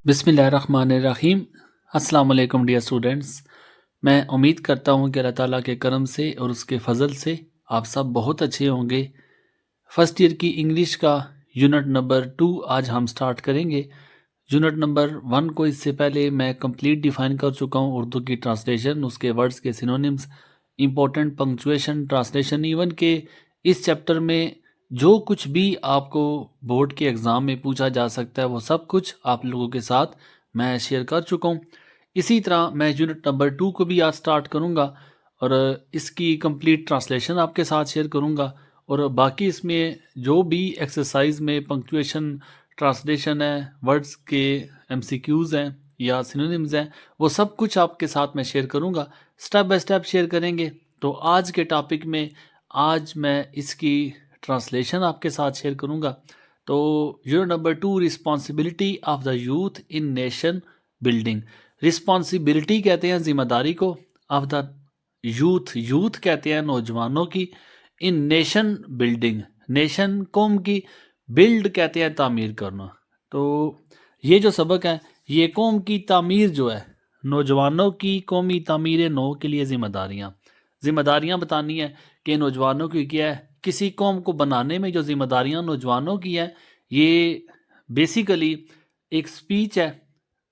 بسم اللہ الرحمن الرحیم۔ السلام علیکم ڈیئر اسٹوڈنٹس، میں امید کرتا ہوں کہ اللہ تعالیٰ کے کرم سے اور اس کے فضل سے آپ سب بہت اچھے ہوں گے۔ فرسٹ ایئر کی انگلش کا یونٹ نمبر 2 آج ہم سٹارٹ کریں گے۔ یونٹ نمبر 1 کو اس سے پہلے میں کمپلیٹ ڈیفائن کر چکا ہوں، اردو کی ٹرانسلیشن، اس کے ورڈز کے synonyms, important punctuation, translation, even کہ اس چیپٹر میں جو کچھ بھی آپ کو بورڈ کے ایگزام میں پوچھا جا سکتا ہے وہ سب کچھ آپ لوگوں کے ساتھ میں شیئر کر چکا ہوں۔ اسی طرح میں یونٹ نمبر 2 کو بھی آج سٹارٹ کروں گا اور اس کی کمپلیٹ ٹرانسلیشن آپ کے ساتھ شیئر کروں گا، اور باقی اس میں جو بھی ایکسرسائز میں پنکچویشن، ٹرانسلیشن ہے، ورڈز کے MCQs ہیں یا سینونیمز ہیں، وہ سب کچھ آپ کے ساتھ میں شیئر کروں گا، سٹیپ بائی سٹیپ شیئر کریں گے۔ تو آج کے ٹاپک میں آج میں اس کی ٹرانسلیشن آپ کے ساتھ شیئر کروں گا۔ تو unit number 2، responsibility of the youth in nation building. Responsibility کہتے ہیں ذمہ داری کو، آف دا یوتھ کہتے ہیں نوجوانوں کی، ان نیشن بلڈنگ، نیشن قوم کی، بلڈ کہتے ہیں تعمیر کرنا۔ تو یہ جو سبق ہے یہ قوم کی تعمیر جو ہے، نوجوانوں کی قومی تعمیر نو کے لیے ذمہ داریاں بتانی ہے کہ نوجوانوں کی کیا ہے، کسی قوم کو بنانے میں جو ذمہ داریاں نوجوانوں کی ہیں، یہ بیسیکلی ایک سپیچ ہے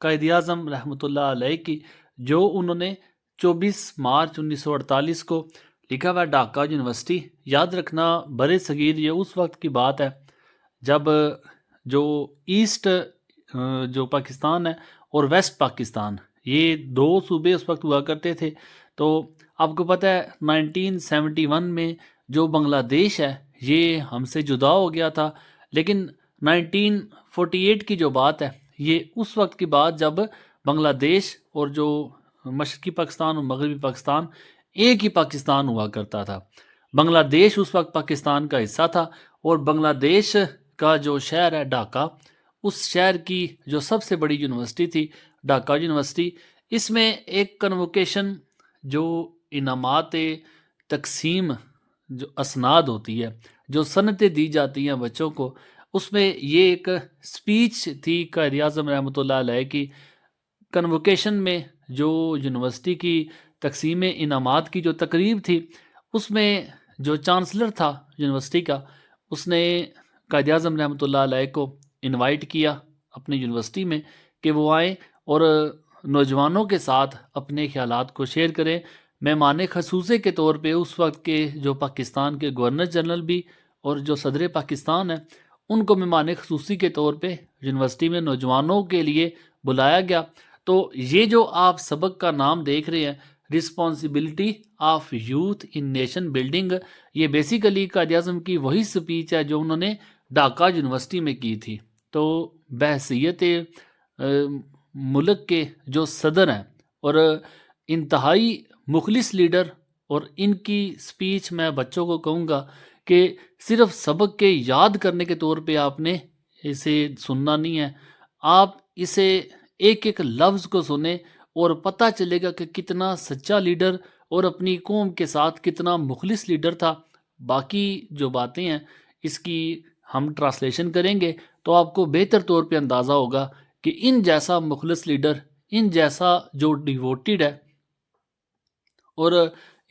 قائد اعظم رحمۃ اللہ علیہ کی، جو انہوں نے 24 مارچ 1948 کو لکھا ہوا ہے ڈھاکہ یونیورسٹی۔ یاد رکھنا برِ صغیر یہ اس وقت کی بات ہے جب جو ایسٹ جو پاکستان ہے اور ویسٹ پاکستان، یہ دو صوبے اس وقت ہوا کرتے تھے۔ تو آپ کو پتہ ہے 1971 میں جو بنگلہ دیش ہے یہ ہم سے جدا ہو گیا تھا، لیکن 1948 کی جو بات ہے یہ اس وقت کی بات جب بنگلہ دیش اور جو مشرقی پاکستان اور مغربی پاکستان ایک ہی پاکستان ہوا کرتا تھا۔ بنگلہ دیش اس وقت پاکستان کا حصہ تھا، اور بنگلہ دیش کا جو شہر ہے ڈھاکہ، اس شہر کی جو سب سے بڑی یونیورسٹی تھی ڈھاکہ یونیورسٹی، اس میں ایک کنووکیشن جو انعامات تقسیم جو اسناد ہوتی ہے، جو سنتیں دی جاتی ہیں بچوں کو، اس میں یہ ایک سپیچ تھی قائد اعظم رحمۃ اللہ علیہ کی۔ کنووکیشن میں جو یونیورسٹی کی تقسیم انعامات کی جو تقریب تھی، اس میں جو چانسلر تھا یونیورسٹی کا، اس نے قائد اعظم رحمۃ اللہ علیہ کو انوائٹ کیا اپنی یونیورسٹی میں کہ وہ آئیں اور نوجوانوں کے ساتھ اپنے خیالات کو شیئر کریں۔ مہمان خصوصی کے طور پہ اس وقت کے جو پاکستان کے گورنر جنرل بھی اور جو صدر پاکستان ہے، ان کو مہمان خصوصی کے طور پہ یونیورسٹی میں نوجوانوں کے لیے بلایا گیا۔ تو یہ جو آپ سبق کا نام دیکھ رہے ہیں، responsibility of youth in nation building, یہ بیسیکلی قائد اعظم کی وہی سپیچ ہے جو انہوں نے ڈھاکہ یونیورسٹی میں کی تھی۔ تو بحیثیت ملک کے جو صدر ہیں اور انتہائی مخلص لیڈر، اور ان کی سپیچ میں بچوں کو کہوں گا کہ صرف سبق کے یاد کرنے کے طور پہ آپ نے اسے سننا نہیں ہے، آپ اسے ایک ایک لفظ کو سنیں اور پتہ چلے گا کہ کتنا سچا لیڈر اور اپنی قوم کے ساتھ کتنا مخلص لیڈر تھا۔ باقی جو باتیں ہیں اس کی ہم ٹرانسلیشن کریں گے تو آپ کو بہتر طور پہ اندازہ ہوگا کہ ان جیسا مخلص لیڈر، ان جیسا جو ڈیووٹیڈ ہے اور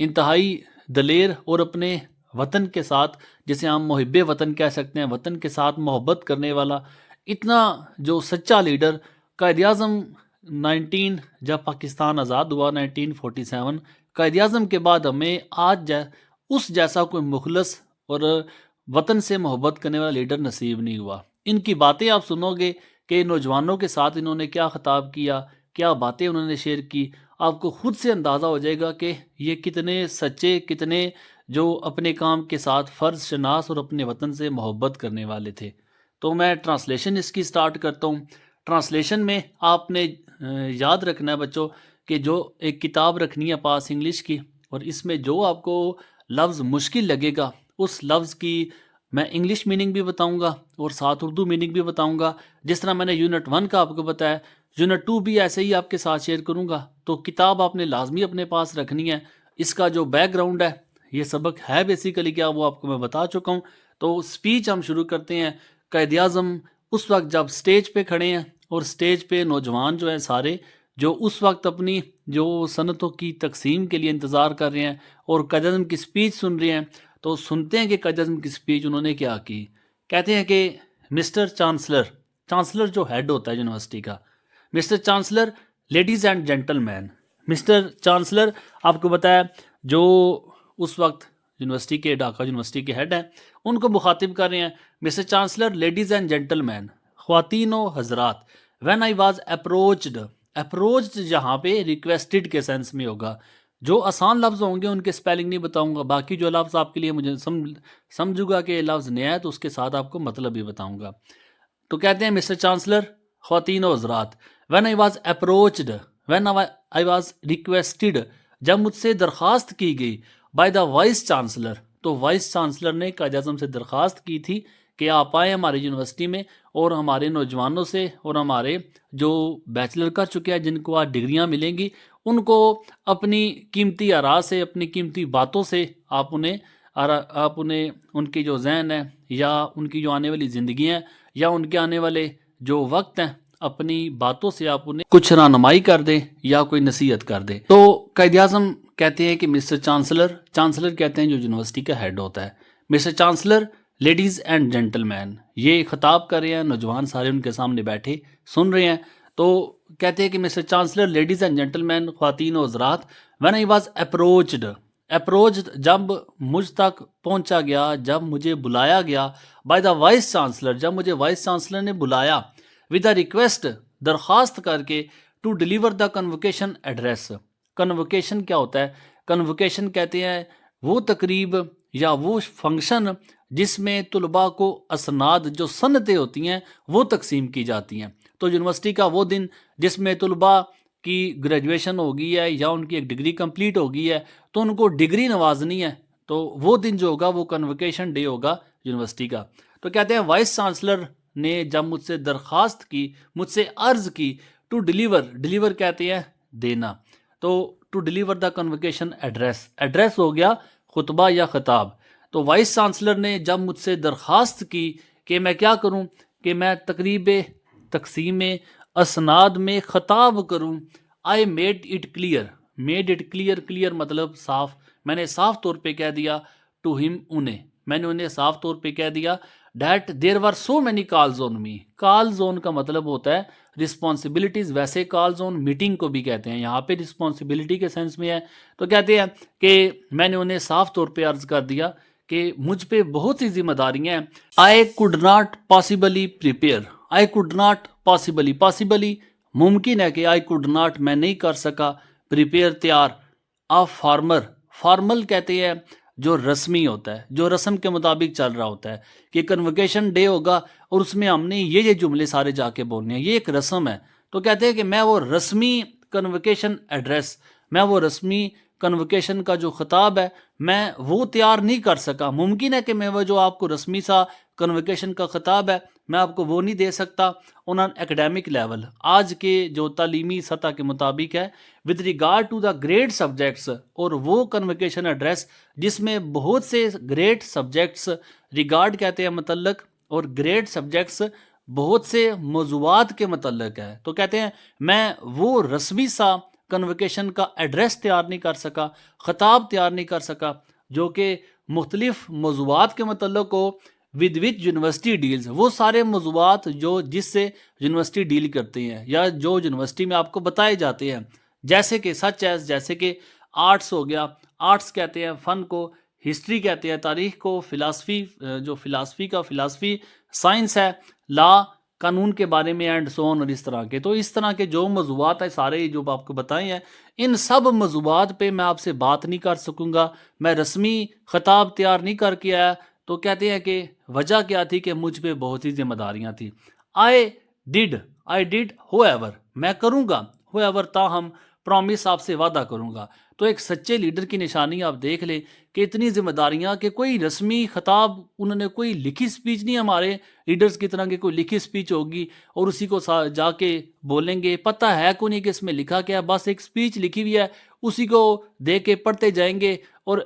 انتہائی دلیر اور اپنے وطن کے ساتھ، جسے ہم محب وطن کہہ سکتے ہیں، وطن کے ساتھ محبت کرنے والا اتنا جو سچا لیڈر قائد اعظم جب پاکستان آزاد ہوا 1947، قائد اعظم کے بعد ہمیں آج اس جیسا کوئی مخلص اور وطن سے محبت کرنے والا لیڈر نصیب نہیں ہوا۔ ان کی باتیں آپ سنو گے کہ نوجوانوں کے ساتھ انہوں نے کیا خطاب کیا، کیا باتیں انہوں نے شیئر کی، آپ کو خود سے اندازہ ہو جائے گا کہ یہ کتنے سچے، کتنے جو اپنے کام کے ساتھ فرض شناس اور اپنے وطن سے محبت کرنے والے تھے۔ تو میں ٹرانسلیشن اس کی سٹارٹ کرتا ہوں۔ ٹرانسلیشن میں آپ نے یاد رکھنا ہے بچوں کہ جو ایک کتاب رکھنی ہے پاس انگلش کی، اور اس میں جو آپ کو لفظ مشکل لگے گا اس لفظ کی میں انگلش میننگ بھی بتاؤں گا اور ساتھ اردو میننگ بھی بتاؤں گا، جس طرح میں نے یونٹ 1 کا آپ کو بتایا، یونٹ 2 بھی ایسے ہی آپ کے ساتھ شیئر کروں گا۔ تو کتاب آپ نے لازمی اپنے پاس رکھنی ہے۔ اس کا جو بیک گراؤنڈ ہے، یہ سبق ہے بیسیکلی کیا، وہ آپ کو میں بتا چکا ہوں۔ تو سپیچ ہم شروع کرتے ہیں۔ قائد اعظم اس وقت جب سٹیج پہ کھڑے ہیں اور سٹیج پہ نوجوان جو ہیں سارے جو اس وقت اپنی جو صنعتوں کی تقسیم کے لیے انتظار کر رہے ہیں اور قائد اعظم کی سپیچ سن رہے ہیں، تو سنتے ہیں کہ قائد اعظم کی سپیچ انہوں نے کیا کی۔ کہتے ہیں کہ مسٹر چانسلر جو ہیڈ ہوتا ہے یونیورسٹی کا، mister chancellor, ladies and gentlemen, mister chancellor آپ کو بتایا جو اس وقت یونیورسٹی کے ڈھاکہ یونیورسٹی کے ہیڈ ہیں، ان کو مخاطب کر رہے ہیں، mister chancellor, ladies and gentlemen, خواتین و حضرات، وین آئی واز اپروچڈ جہاں پہ ریکویسٹڈ کے سینس میں ہوگا، جو آسان لفظ ہوں گے ان کے سپیلنگ نہیں بتاؤں گا، باقی جو لفظ آپ کے لیے مجھے سمجھوں گا کہ لفظ نیا ہے تو اس کے ساتھ آپ کو مطلب بھی بتاؤں گا۔ تو کہتے ہیں مسٹر چانسلر، خواتین و حضرات، وین آئی واز ریکویسٹڈ، جب مجھ سے درخواست کی گئی، بائی دا وائس چانسلر، تو وائس چانسلر نے قائد اعظم سے درخواست کی تھی کہ آپ آئیں ہماری یونیورسٹی میں اور ہمارے نوجوانوں سے اور ہمارے جو بیچلر کر چکے ہیں جن کو آج ڈگریاں ملیں گی ان کو اپنی قیمتی آراء سے، اپنی قیمتی باتوں سے آپ انہیں ان کی جو ذہن ہے یا ان کی جو آنے والی زندگی ہیں یا ان کے آنے والے جو وقت ہیں، اپنی باتوں سے آپ انہیں کچھ رہنمائی کر دیں یا کوئی نصیحت کر دیں۔ تو قائد اعظم کہتے ہیں کہ مسٹر چانسلر کہتے ہیں جو یونیورسٹی کا ہیڈ ہوتا ہے، mister chancellor, ladies and gentlemen, یہ خطاب کر رہے ہیں، نوجوان سارے ان کے سامنے بیٹھے سن رہے ہیں، تو کہتے ہیں کہ mister chancellor, ladies and gentlemen, خواتین و حضرات، وین آئی واز اپروچڈ جب مجھ تک پہنچا گیا، جب مجھے بلایا گیا، بائی دا وائس چانسلر، جب مجھے وائس چانسلر نے بلایا، ود اے ریکویسٹ، درخواست کر کے، ٹو ڈیلیور دا کنووکیشن ایڈریس۔ کنووکیشن کیا ہوتا ہے؟ کنووکیشن کہتے ہیں وہ تقریب یا وہ فنکشن جس میں طلباء کو اسناد جو سنتیں ہوتی ہیں وہ تقسیم کی جاتی ہیں۔ تو یونیورسٹی کا وہ دن جس میں طلباء کی گریجویشن ہو گئی ہے یا ان کی ایک ڈگری کمپلیٹ ہو گئی ہے تو ان کو ڈگری نوازنی ہے، تو وہ دن جو ہوگا وہ کنووکیشن ڈے ہوگا یونیورسٹی کا۔ تو کہتے ہیں وائس چانسلر نے جب مجھ سے درخواست کی، مجھ سے عرض کی، ٹو ڈیلیور کہتے ہیں دینا، تو ٹو ڈیلیور دا کنووکیشن ایڈریس ہو گیا خطبہ یا خطاب۔ تو وائس چانسلر نے جب مجھ سے درخواست کی کہ میں کیا کروں، کہ میں تقریب تقسیم اسناد میں خطاب کروں، آئی میڈ اٹ کلیئر مطلب صاف، میں نے صاف طور پہ کہہ دیا، ٹو ہم میں نے انہیں صاف طور پہ کہہ دیا that there were so many calls on me. Calls on کا مطلب ہوتا ہے رسپانسبلٹیز، ویسے کالز آن میٹنگ کو بھی کہتے ہیں، یہاں پہ رسپانسبلٹی کے سینس میں ہے۔ تو کہتے ہیں کہ میں نے انہیں صاف طور پہ عرض کر دیا کہ مجھ پہ بہت سی ذمہ داریاں ہیں، I could not possibly possibly ممکن ہے کہ آئی کوڈ ناٹ میں نہیں کر سکا، پریپیئر تیار، فارمل کہتے ہیں جو رسمی ہوتا ہے، جو رسم کے مطابق چل رہا ہوتا ہے، کہ کنووکیشن ڈے ہوگا اور اس میں ہم نے یہ جملے سارے جا کے بولنے ہیں، یہ ایک رسم ہے۔ تو کہتے ہیں کہ میں وہ رسمی کنووکیشن ایڈریس، میں وہ رسمی کنووکیشن کا جو خطاب ہے میں وہ تیار نہیں کر سکا، ممکن ہے کہ میں وہ جو آپ کو رسمی سا کنووکیشن کا خطاب ہے میں آپ کو وہ نہیں دے سکتا آن این ایکڈیمک لیول، آج کے جو تعلیمی سطح کے مطابق ہے، with regard to the grade subjects, اور وہ کنووکیشن ایڈریس جس میں بہت سے گریڈ سبجیکٹس، ریگارڈ کہتے ہیں متعلق، اور گریڈ سبجیکٹس بہت سے موضوعات کے متعلق ہے۔ تو کہتے ہیں میں وہ رسمی سا کنووکیشن کا ایڈریس تیار نہیں کر سکا، خطاب تیار نہیں کر سکا جو کہ مختلف موضوعات کے متعلق ہو، ود وچ یونیورسٹی ڈیلز، وہ سارے موضوعات جو جس سے یونیورسٹی ڈیل کرتے ہیں یا جو یونیورسٹی میں آپ کو بتائے جاتے ہیں، جیسے کہ جیسے کہ آرٹس ہو گیا، آرٹس کہتے ہیں فن کو، ہسٹری کہتے ہیں تاریخ کو، فلاسفی سائنس ہے، لا قانون کے بارے میں، اینڈ سو آن، اور اس طرح کے جو موضوعات ہیں سارے جو آپ کو بتائے ہیں، ان سب موضوعات پہ میں آپ سے بات نہیں کر سکوں گا، میں رسمی خطاب تیار نہیں کر کے آیا۔ تو کہتے ہیں کہ وجہ کیا تھی کہ مجھ پہ بہت ہی ذمہ داریاں تھیں۔ آئی ڈیڈ میں کروں گا، تاہم پرومس، آپ سے وعدہ کروں گا۔ تو ایک سچے لیڈر کی نشانی آپ دیکھ لیں کہ اتنی ذمہ داریاں کہ کوئی رسمی خطاب، انہوں نے کوئی لکھی سپیچ نہیں، ہمارے لیڈرز کی طرح کی کوئی لکھی سپیچ ہوگی اور اسی کو جا کے بولیں گے، پتہ ہے کو نہیں کہ اس میں لکھا کیا، بس ایک سپیچ لکھی ہوئی ہے اسی کو دے کے پڑھتے جائیں گے، اور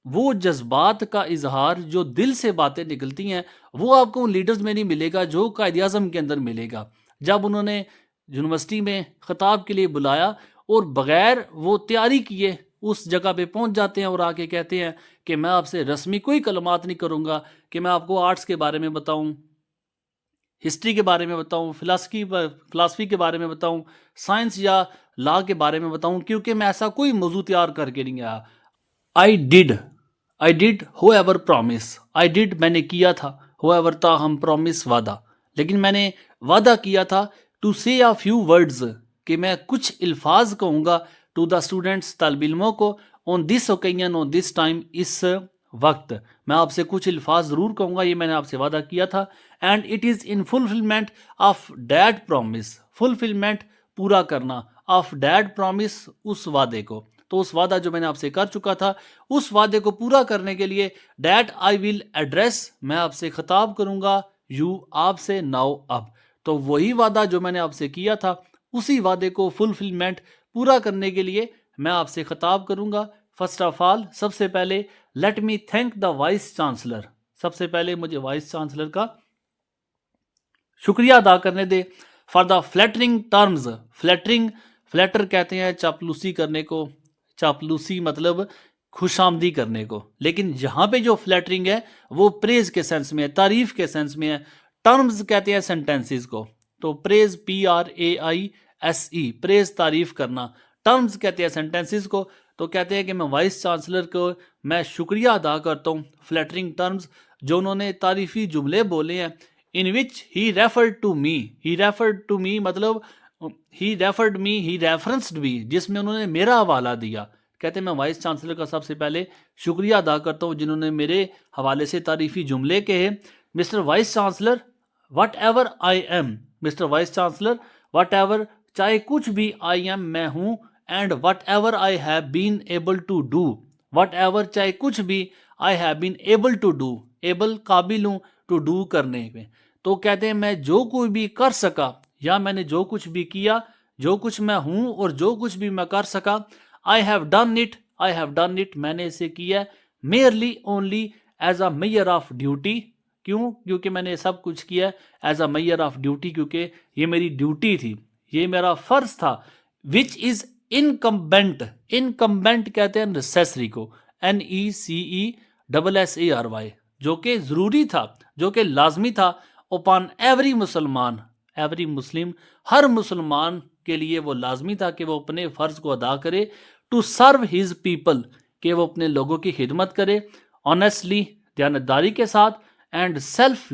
وہ جذبات کا اظہار جو دل سے باتیں نکلتی ہیں وہ آپ کو ان لیڈرز میں نہیں ملے گا جو قائد اعظم کے اندر ملے گا، جب انہوں نے یونیورسٹی میں خطاب کے لیے بلایا اور بغیر وہ تیاری کیے اس جگہ پہ پہنچ جاتے ہیں اور آ کے کہتے ہیں کہ میں آپ سے رسمی کوئی کلمات نہیں کروں گا کہ میں آپ کو آرٹس کے بارے میں بتاؤں، ہسٹری کے بارے میں بتاؤں، فلاسفی کے بارے میں بتاؤں، سائنس یا لا کے بارے میں بتاؤں، کیونکہ میں ایسا کوئی موضوع تیار کر کے نہیں آیا۔ I did who ever promise, I did میں نے کیا تھا، ہو ایور تاہم پرومس وعدہ، لیکن میں نے وعدہ کیا تھا ٹو سے اے فیو ورڈز کہ میں کچھ الفاظ کہوں گا ٹو دا اسٹوڈنٹس طالب علموں کو آن دس اوکیزن آن دس ٹائم اس وقت میں آپ سے کچھ الفاظ ضرور کہوں گا، یہ میں نے آپ سے وعدہ کیا تھا۔ And it is in fulfilment of that promise, fulfilment پورا کرنا، آف ڈیڈ پرومس اس وعدے کو، تو اس وعدہ جو میں نے آپ سے کر چکا تھا اس وعدے کو پورا کرنے کے لیے ڈیٹ آئی ول ایڈریس میں آپ سے خطاب کروں گا، یو آپ سے، ناؤ اب، تو وہی وعدہ جو میں نے آپ سے کیا تھا اسی وعدے کو فلفلمنٹ پورا کرنے کے لیے میں آپ سے خطاب کروں گا۔ فرسٹ آف آل سب سے پہلے let me thank the vice chancellor, سب سے پہلے مجھے وائس چانسلر کا شکریہ ادا کرنے دے for the flattering terms, flatter کہتے ہیں چاپلوسی کرنے کو، چاپلوسی مطلب خوش آمدی کرنے کو، لیکن یہاں پہ جو فلیٹرنگ ہے وہ پریز کے سینس میں ہے، تعریف کے سینس میں ہے۔ ٹرمز کہتے ہیں سینٹینسز کو، تو پریز PRAISE، پریز تعریف کرنا، ٹرمز کہتے ہیں سینٹینسز کو، تو کہتے ہیں کہ میں وائس چانسلر کو میں شکریہ ادا کرتا ہوں فلیٹرنگ ٹرمز جو انہوں نے تعریفی جملے بولے ہیں، ان وچ ہی ریفرڈ ٹو می مطلب ہی ریفرڈ می، ہی ریفرنسڈ می، جس میں انہوں نے میرا حوالہ دیا۔ کہتے ہیں میں وائس چانسلر کا سب سے پہلے شکریہ ادا کرتا ہوں جنہوں نے میرے حوالے سے تعریفی جملے کہے۔ Mister vice chancellor whatever I am, mister vice chancellor whatever چاہے کچھ بھی آئی ایم میں ہوں، and whatever I have been able to do, whatever چاہے کچھ بھی I have been able to do, able قابل ہوں ٹو ڈو کرنے میں، تو کہتے ہیں میں جو کوئی بھی کر سکا یا میں نے جو کچھ بھی کیا، جو کچھ میں ہوں اور جو کچھ بھی میں کر سکا، آئی ہیو ڈن اٹ میں نے اسے کیا merely only as a measure of duty, کیونکہ میں نے سب کچھ کیا as a measure of duty, کیونکہ یہ میری ڈیوٹی تھی، یہ میرا فرض تھا، وچ از انکمبینٹ کہتے ہیں نیسیسری کو، NECESSARY، جو کہ ضروری تھا، جو کہ لازمی تھا، اپان ایوری مسلمان، ایوری مسلم، ہر مسلمان کے لیے وہ لازمی تھا کہ وہ اپنے فرض کو ادا کرے، ٹو سرو ہز پیپل، کہ وہ اپنے لوگوں کی خدمت کرے، آنیسٹلی دیانتداری کے ساتھ، اینڈ سیلف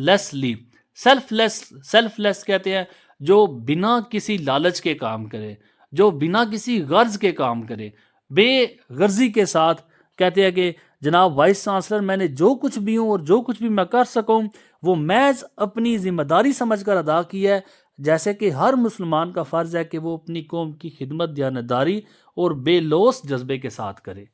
لیس کہتے ہیں جو بنا کسی لالچ کے کام کرے، جو بنا کسی غرض کے کام کرے، بے غرضی کے ساتھ۔ کہتے ہیں کہ جناب وائس چانسلر میں نے جو کچھ بھی ہوں اور جو کچھ بھی میں کر سکوں وہ محض اپنی ذمہ داری سمجھ کر ادا کی ہے، جیسے کہ ہر مسلمان کا فرض ہے کہ وہ اپنی قوم کی خدمت دیانتداری اور بے لوث جذبے کے ساتھ کرے۔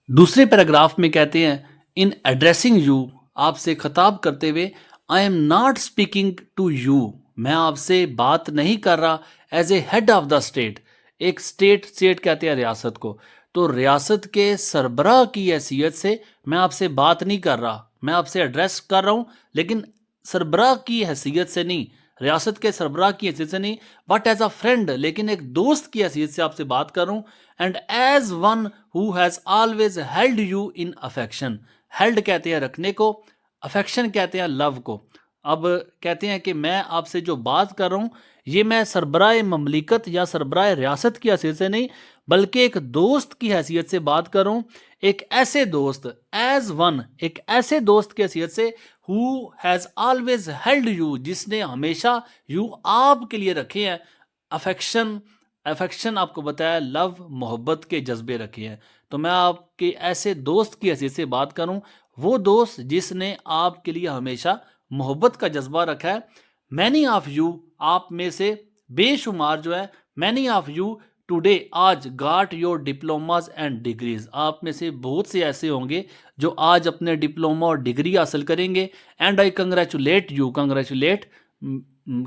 دوسرے پیراگراف میں کہتے ہیں ان ایڈریسنگ یو، آپ سے خطاب کرتے ہوئے، I am not speaking to you, میں آپ سے بات نہیں کر رہا as a head of the state, ایک اسٹیٹ کہتے ہیں ریاست کو، تو ریاست کے سربراہ کی حیثیت سے میں آپ سے بات نہیں کر رہا، میں آپ سے ایڈریس کر رہا ہوں لیکن سربراہ کی حیثیت سے نہیں، ریاست کے سربراہ کی حیثیت سے نہیں، بٹ ایز اے فرینڈ، لیکن ایک دوست کی حیثیت سے آپ سے بات کر رہا ہوں، and as one who has always held you in affection, held کہتے ہیں رکھنے کو، افیکشن کہتے ہیں لو کو۔ اب کہتے ہیں کہ میں آپ سے جو بات کر رہا ہوں یہ میں سربراہ مملکت یا سربراہ ریاست کی حیثیت سے نہیں بلکہ ایک دوست کی حیثیت سے بات کر رہا ہوں، ایک ایسے دوست، ایز ون، ایک ایسے دوست کی حیثیت سے who has always held you، جس نے ہمیشہ یو آپ کے لیے رکھے ہیں، افیکشن آپ کو بتایا، لو محبت کے جذبے رکھے ہیں، تو میں آپ کے ایسے دوست کی حیثیت سے بات کروں، وہ دوست جس نے آپ کے لیے ہمیشہ محبت کا جذبہ رکھا ہے۔ مینی آف یو، آپ میں سے بے شمار جو ہے، مینی آف یو ٹوڈے، آج، got your diplomas and degrees, آپ میں سے بہت سے ایسے ہوں گے جو آج اپنے ڈپلوما اور ڈگری حاصل کریں گے، and I congratulate you, congratulate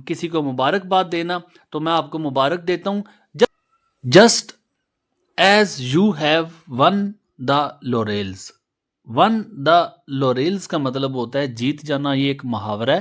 کسی کو مبارکباد دینا، تو میں آپ کو مبارک دیتا ہوں، just as you have won the laurels. Won the laurels کا مطلب ہوتا ہے جیت جانا، یہ ایک محاورہ ہے،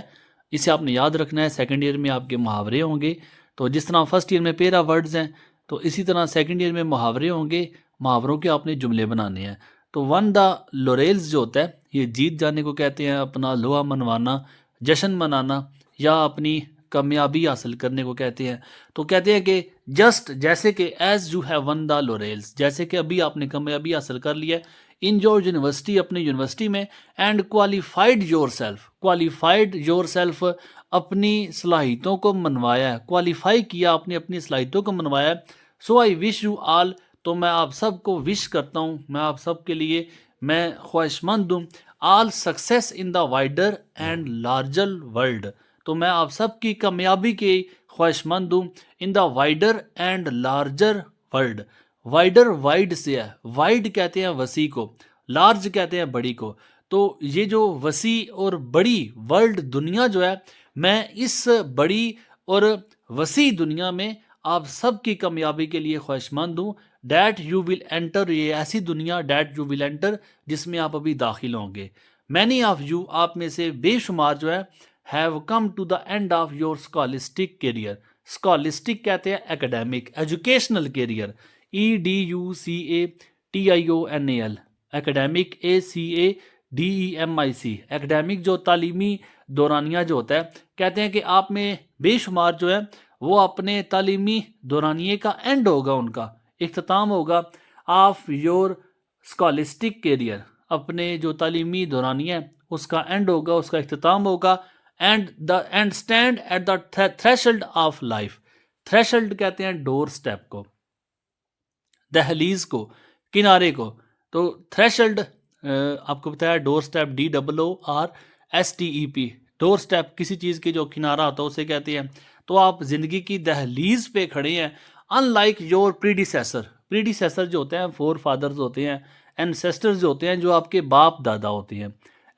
اسے آپ نے یاد رکھنا ہے. سیکنڈ ایئر میں آپ کے محاورے ہوں گے. تو جس طرح فرسٹ ایئر میں پیرا ورڈز ہیں تو اسی طرح سیکنڈ ایئر میں محاورے ہوں گے. محاوروں کے آپ نے جملے بنانے ہیں. تو ون دا لوریلز جو ہوتا ہے یہ جیت جانے کو کہتے ہیں, اپنا لوہا منوانا, جشن منانا یا اپنی کامیابی حاصل کرنے کو کہتے ہیں. تو کہتے ہیں کہ جسٹ جیسے کہ as you have won the لوریلز, جیسے کہ ابھی آپ نے کامیابی حاصل کر لی ہے ان یور یونیورسٹی, اپنی یونیورسٹی میں, and qualified your self, qualified your self, اپنی صلاحیتوں کو منوایا ہے, کوالیفائی کیا آپ نے, اپنی صلاحیتوں کو منوایا ہے. سو آئی وش یو آل, تو میں آپ سب کو وش کرتا ہوں, میں آپ سب کے لیے میں خواہش مند ہوں, all success in the wider and larger world, تو میں آپ سب کی کامیابی کی خواہش مند ہوں in the wider and larger world. Wider wide سے ہے, وائڈ کہتے ہیں وسیع کو, لارج کہتے ہیں بڑی کو. تو یہ جو وسیع اور بڑی ورلڈ دنیا جو ہے, میں اس بڑی اور وسیع دنیا میں آپ سب کی کامیابی کے لیے خواہش مند ہوں. ڈیٹ یو ول انٹر, یہ ایسی دنیا, ڈیٹ یو ول انٹر جس میں آپ ابھی داخل ہوں گے. مینی آف یو, آپ میں سے بے شمار جو ہے, have come to the end of your scholastic career. Scholastic کہتے ہیں academic, educational career, EDUCATIONAL, academic ACADEMIC, academic جو تعلیمی دورانیہ جو ہوتا ہے, کہتے ہیں کہ آپ میں بے شمار جو ہے وہ اپنے تعلیمی دورانیے کا اینڈ ہوگا, ان کا اختتام ہوگا, آف یور اسکالسٹک کیریئر, اپنے جو تعلیمی دورانیہ ہے اس کا اینڈ ہوگا, اس کا اختتام ہوگا. And stand at the threshold of life, threshold کہتے ہیں ڈور سٹیپ کو, دہلیز کو, کنارے کو. تو تھریشولڈ آپ کو بتایا ڈور سٹیپ, DOORSTEP, ڈور سٹیپ کسی چیز کے جو کنارہ ہوتا ہے اسے کہتے ہیں. تو آپ زندگی کی دہلیز پہ کھڑے ہیں. In like your predecessor, predecessor جو ہوتے ہیں فور فادرز ہوتے ہیں, اینسیسٹرز جو ہوتے ہیں جو آپ کے باپ دادا ہوتے ہیں,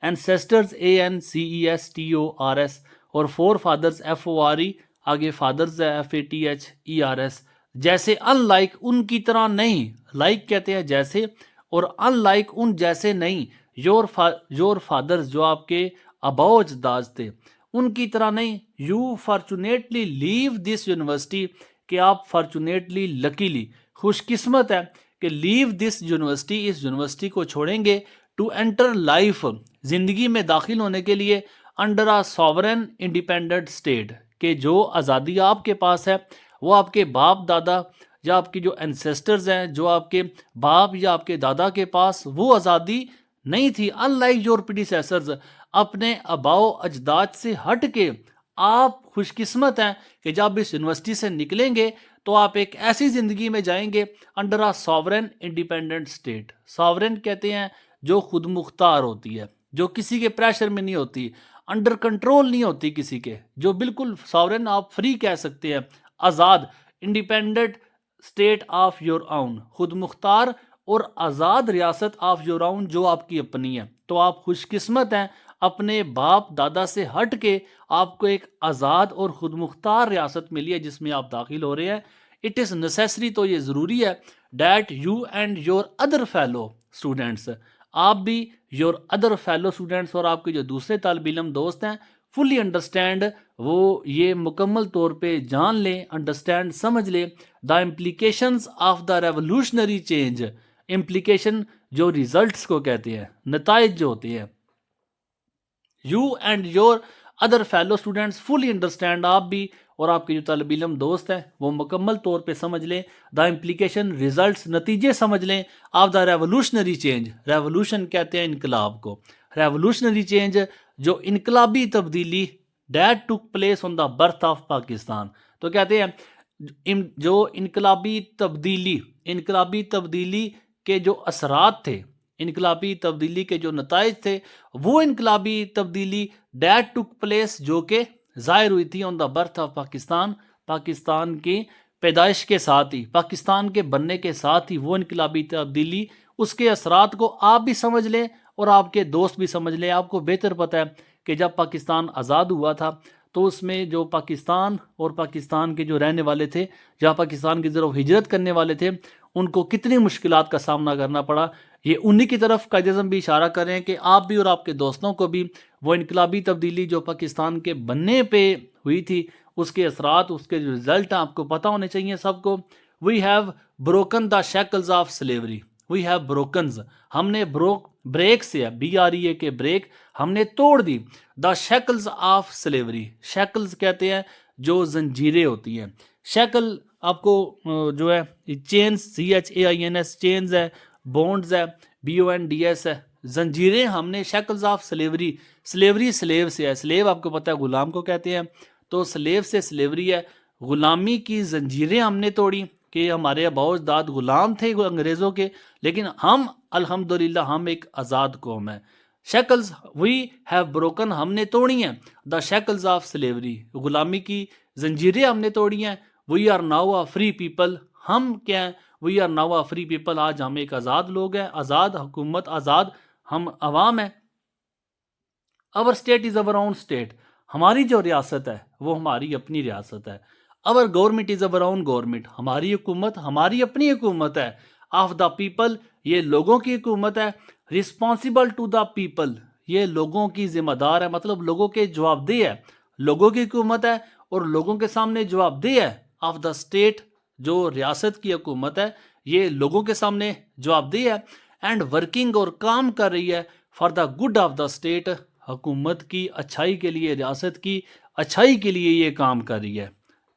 اینسیسٹرز ANCESTORS, اور فور فادرز FORE, آگے فادرز ہے FATHERS. جیسے ان لائک, ان کی طرح نہیں, لائک کہتے ہیں جیسے, اور ان لائک ان جیسے نہیں, یور فادرز جو آپ کے آباء و اجداد تھے ان کی طرح نہیں. You fortunately leave this university, کہ آپ فارچونیٹلی, لکیلی, خوش قسمت ہے کہ لیو دس یونیورسٹی, اس یونیورسٹی کو چھوڑیں گے, ٹو انٹر لائف, زندگی میں داخل ہونے کے لیے, انڈر آ ساورن انڈیپینڈنٹ اسٹیٹ, کہ جو آزادی آپ کے پاس ہے وہ آپ کے باپ دادا یا آپ کی جو اینسیسٹرز ہیں, جو آپ کے باپ یا آپ کے دادا کے پاس وہ آزادی نہیں تھی. ان لائک یور پریڈیسیسرز, اپنے آباء و اجداد سے ہٹ کے آپ خوش قسمت ہیں کہ جب اس یونیورسٹی سے نکلیں گے تو آپ ایک ایسی زندگی میں جائیں گے, انڈر آ ساورن انڈیپینڈنٹ اسٹیٹ. ساورن کہتے ہیں جو خود مختار ہوتی ہے, جو کسی کے پریشر میں نہیں ہوتی, انڈر کنٹرول نہیں ہوتی کسی کے, جو بالکل ساورن, آپ فری کہہ سکتے ہیں, آزاد. Independent state of your own, خود مختار اور آزاد ریاست آف یور اون, جو آپ کی اپنی ہے. تو آپ خوش قسمت ہیں, اپنے باپ دادا سے ہٹ کے آپ کو ایک آزاد اور خود مختار ریاست ملی ہے جس میں آپ داخل ہو رہے ہیں. اٹ از نیسیسری, تو یہ ضروری ہے, that you and your other fellow students, آپ بھی, یور ادر فیلو اسٹوڈنٹس, اور آپ کے جو دوسرے طالب علم دوست ہیں, فلی انڈرسٹینڈ, وہ یہ مکمل طور پہ جان لیں, انڈرسٹینڈ سمجھ لیں, the implications of the revolutionary change, implication جو ریزلٹس کو کہتے ہیں, نتائج جو ہوتے ہیں. You and your other fellow students fully understand, آپ بھی اور آپ کے جو طالب علم دوست ہیں وہ مکمل طور پہ سمجھ لیں, دا امپلیکیشن, ریزلٹس, نتیجے سمجھ لیں, of the revolutionary change, revolution کہتے ہیں انقلاب کو, ریولوشنری چینج جو انقلابی تبدیلی, that took place on the birth of Pakistan. تو کہتے ہیں جو انقلابی تبدیلی کے جو اثرات تھے, انقلابی تبدیلی کے جو نتائج تھے, وہ انقلابی تبدیلی دیٹ ٹک پلیس, جو کہ ظاہر ہوئی تھی on the birth of Pakistan, Pakistan کی پیدائش کے ساتھ ہی, پاکستان کے بننے کے ساتھ ہی وہ انقلابی تبدیلی, اس کے اثرات کو آپ بھی سمجھ لیں اور آپ کے دوست بھی سمجھ لیں. آپ کو بہتر پتہ ہے کہ جب پاکستان آزاد ہوا تھا تو اس میں جو پاکستان اور پاکستان کے جو رہنے والے تھے, جہاں پاکستان کی طرف ہجرت کرنے والے تھے, ان کو کتنی مشکلات کا سامنا کرنا پڑا. یہ انہی کی طرف قائد اعظم بھی اشارہ کر رہے ہیں کہ آپ بھی اور آپ کے دوستوں کو بھی وہ انقلابی تبدیلی جو پاکستان کے بننے پہ ہوئی تھی اس کے اثرات، اس کے جو رزلٹ ہیں آپ کو پتہ ہونے چاہیے سب کو. We have broken the shackles of slavery. We have broken, ہم نے بریک سے ہے BREAK کے بریک، ہم نے توڑ دی. دا شیکلز آف سلیوری، شیکلز کہتے ہیں جو زنجیریں ہوتی ہیں. شیکل آپ کو جو ہے چینز CHAINS چینز ہے، بونڈز ہے BONDS ہے، زنجیریں ہم نے shackles of slavery. Slavery slave سے ہے، سلیو آپ کو پتہ ہے غلام کو کہتے ہیں، تو سلیو سے سلیوری ہے. غلامی کی زنجیریں ہم نے توڑی کہ ہمارے آباء اجداد غلام تھے انگریزوں کے، لیکن ہم الحمدللہ ہم ایک آزاد قوم ہے. شیکلز وی ہیو بروکن، ہم نے توڑی ہیں. دا شیکلز آف سلیوری، غلامی کی زنجیریں ہم نے توڑی ہیں. We are now a free people, ہم کیا ہیں؟ We are now a free people, آج ہم ایک آزاد لوگ ہیں، آزاد حکومت، آزاد ہم عوام ہیں. اور state is our own state, ہماری جو ریاست ہے وہ ہماری اپنی ریاست ہے. اور government is our own government, ہماری حکومت ہماری اپنی حکومت ہے. آف دا پیپل، یہ لوگوں کی حکومت ہے. رسپانسبل ٹو دا پیپل، یہ لوگوں کی ذمہ دار ہے، مطلب لوگوں کے جواب دہ ہے. لوگوں کی حکومت ہے اور لوگوں کے سامنے جواب دہ ہے. آف دا اسٹیٹ، جو ریاست کی حکومت ہے یہ لوگوں کے سامنے جواب دہ ہے. اینڈ ورکنگ، اور کام کر رہی ہے for the good of the state, حکومت کی اچھائی کے لیے، ریاست کی اچھائی کے لیے یہ کام کر رہی ہے.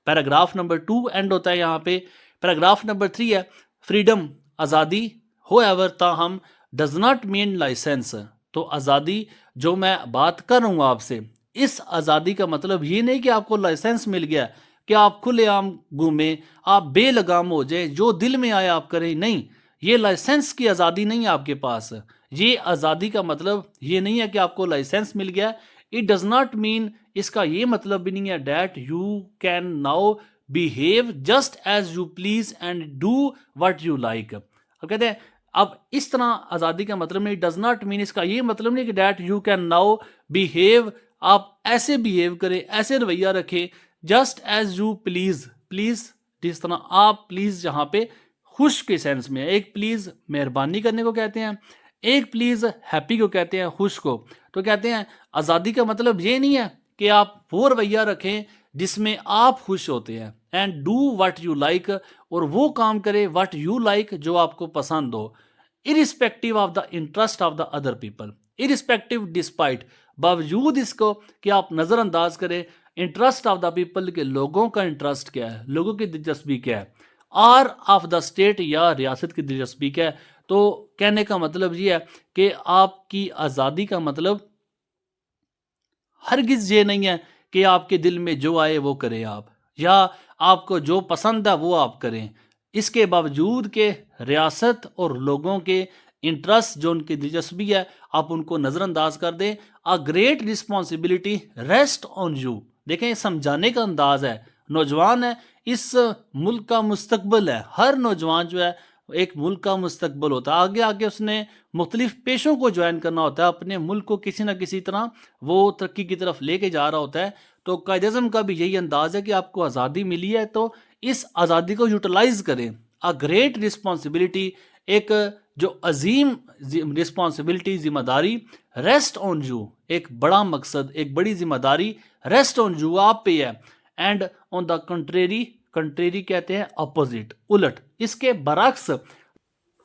پیراگراف نمبر 2 اینڈ ہوتا ہے یہاں پہ. پیراگراف نمبر 3 ہے فریڈم، آزادی. ہو ایور، تاہم، ڈز ناٹ مین لائسنس. تو آزادی جو میں بات کر رہا ہوں آپ سے، اس آزادی کا مطلب یہ نہیں کہ آپ کو لائسنس مل گیا کہ آپ کھلے عام گھومیں، آپ بے لگام ہو جائیں، جو دل میں آیا آپ کریں. نہیں، یہ لائسنس کی آزادی نہیں ہے آپ کے پاس. یہ آزادی کا مطلب یہ نہیں ہے کہ آپ کو لائسنس مل گیا. اٹ ڈز ناٹ مین، اس کا یہ مطلب بھی نہیں ہے that you can now behave just as you please and do what you like. اب کہتے ہیں اب اس طرح آزادی کا مطلب نہیں، ڈز ناٹ مین، اس کا یہ مطلب نہیں کہ that you can now behave, آپ ایسے بیہیو کریں، ایسے رویہ رکھیں، just as you please. Please جس طرح آپ، پلیز جہاں پہ خوش کے سینس میں ہے. ایک پلیز مہربانی کرنے کو کہتے ہیں، ایک پلیز ہیپی کو کہتے ہیں، خوش کو. تو کہتے ہیں آزادی کا مطلب یہ نہیں ہے کہ آپ وہ رویہ رکھیں جس میں آپ خوش ہوتے ہیں. And do what you like, اور وہ کام کرے واٹ یو لائک، جو آپ کو پسند ہو. irrespective of the interest of the other people, irrespective despite, باوجود اس کو کہ آپ نظر انداز کریں انٹرسٹ آف دا پیپل، کے لوگوں کا انٹرسٹ کیا ہے، لوگوں کی دلچسپی کیا ہے، آر آف دا اسٹیٹ، یا ریاست کی دلچسپی کیا ہے. تو کہنے کا مطلب یہ ہے کہ آپ کی آزادی کا مطلب ہرگز یہ نہیں ہے کہ آپ کے دل میں جو آئے وہ کریں آپ، یا آپ کو جو پسند ہے وہ آپ کریں. اس کے باوجود کہ ریاست اور لوگوں کے انٹرسٹ، جو ان کی دلچسپی ہے، آپ ان کو نظر انداز کر دیں. a great responsibility rest on you. دیکھیں یہ سمجھانے کا انداز ہے. نوجوان ہے، اس ملک کا مستقبل ہے. ہر نوجوان جو ہے ایک ملک کا مستقبل ہوتا ہے. آگے آگے اس نے مختلف پیشوں کو جوائن کرنا ہوتا ہے، اپنے ملک کو کسی نہ کسی طرح وہ ترقی کی طرف لے کے جا رہا ہوتا ہے. تو قائد اعظم کا بھی یہی انداز ہے کہ آپ کو آزادی ملی ہے تو اس آزادی کو یوٹیلائز کریں. a great responsibility، ایک جو عظیم رسپانسبلٹی، ذمہ داری، ریسٹ آن یو، ایک بڑا مقصد، ایک بڑی ذمہ داری ریسٹ آن یو، آپ پہ ہے. And on the contrary, contrary کہتے ہیں اپوزٹ، الٹ، اس کے برعکس.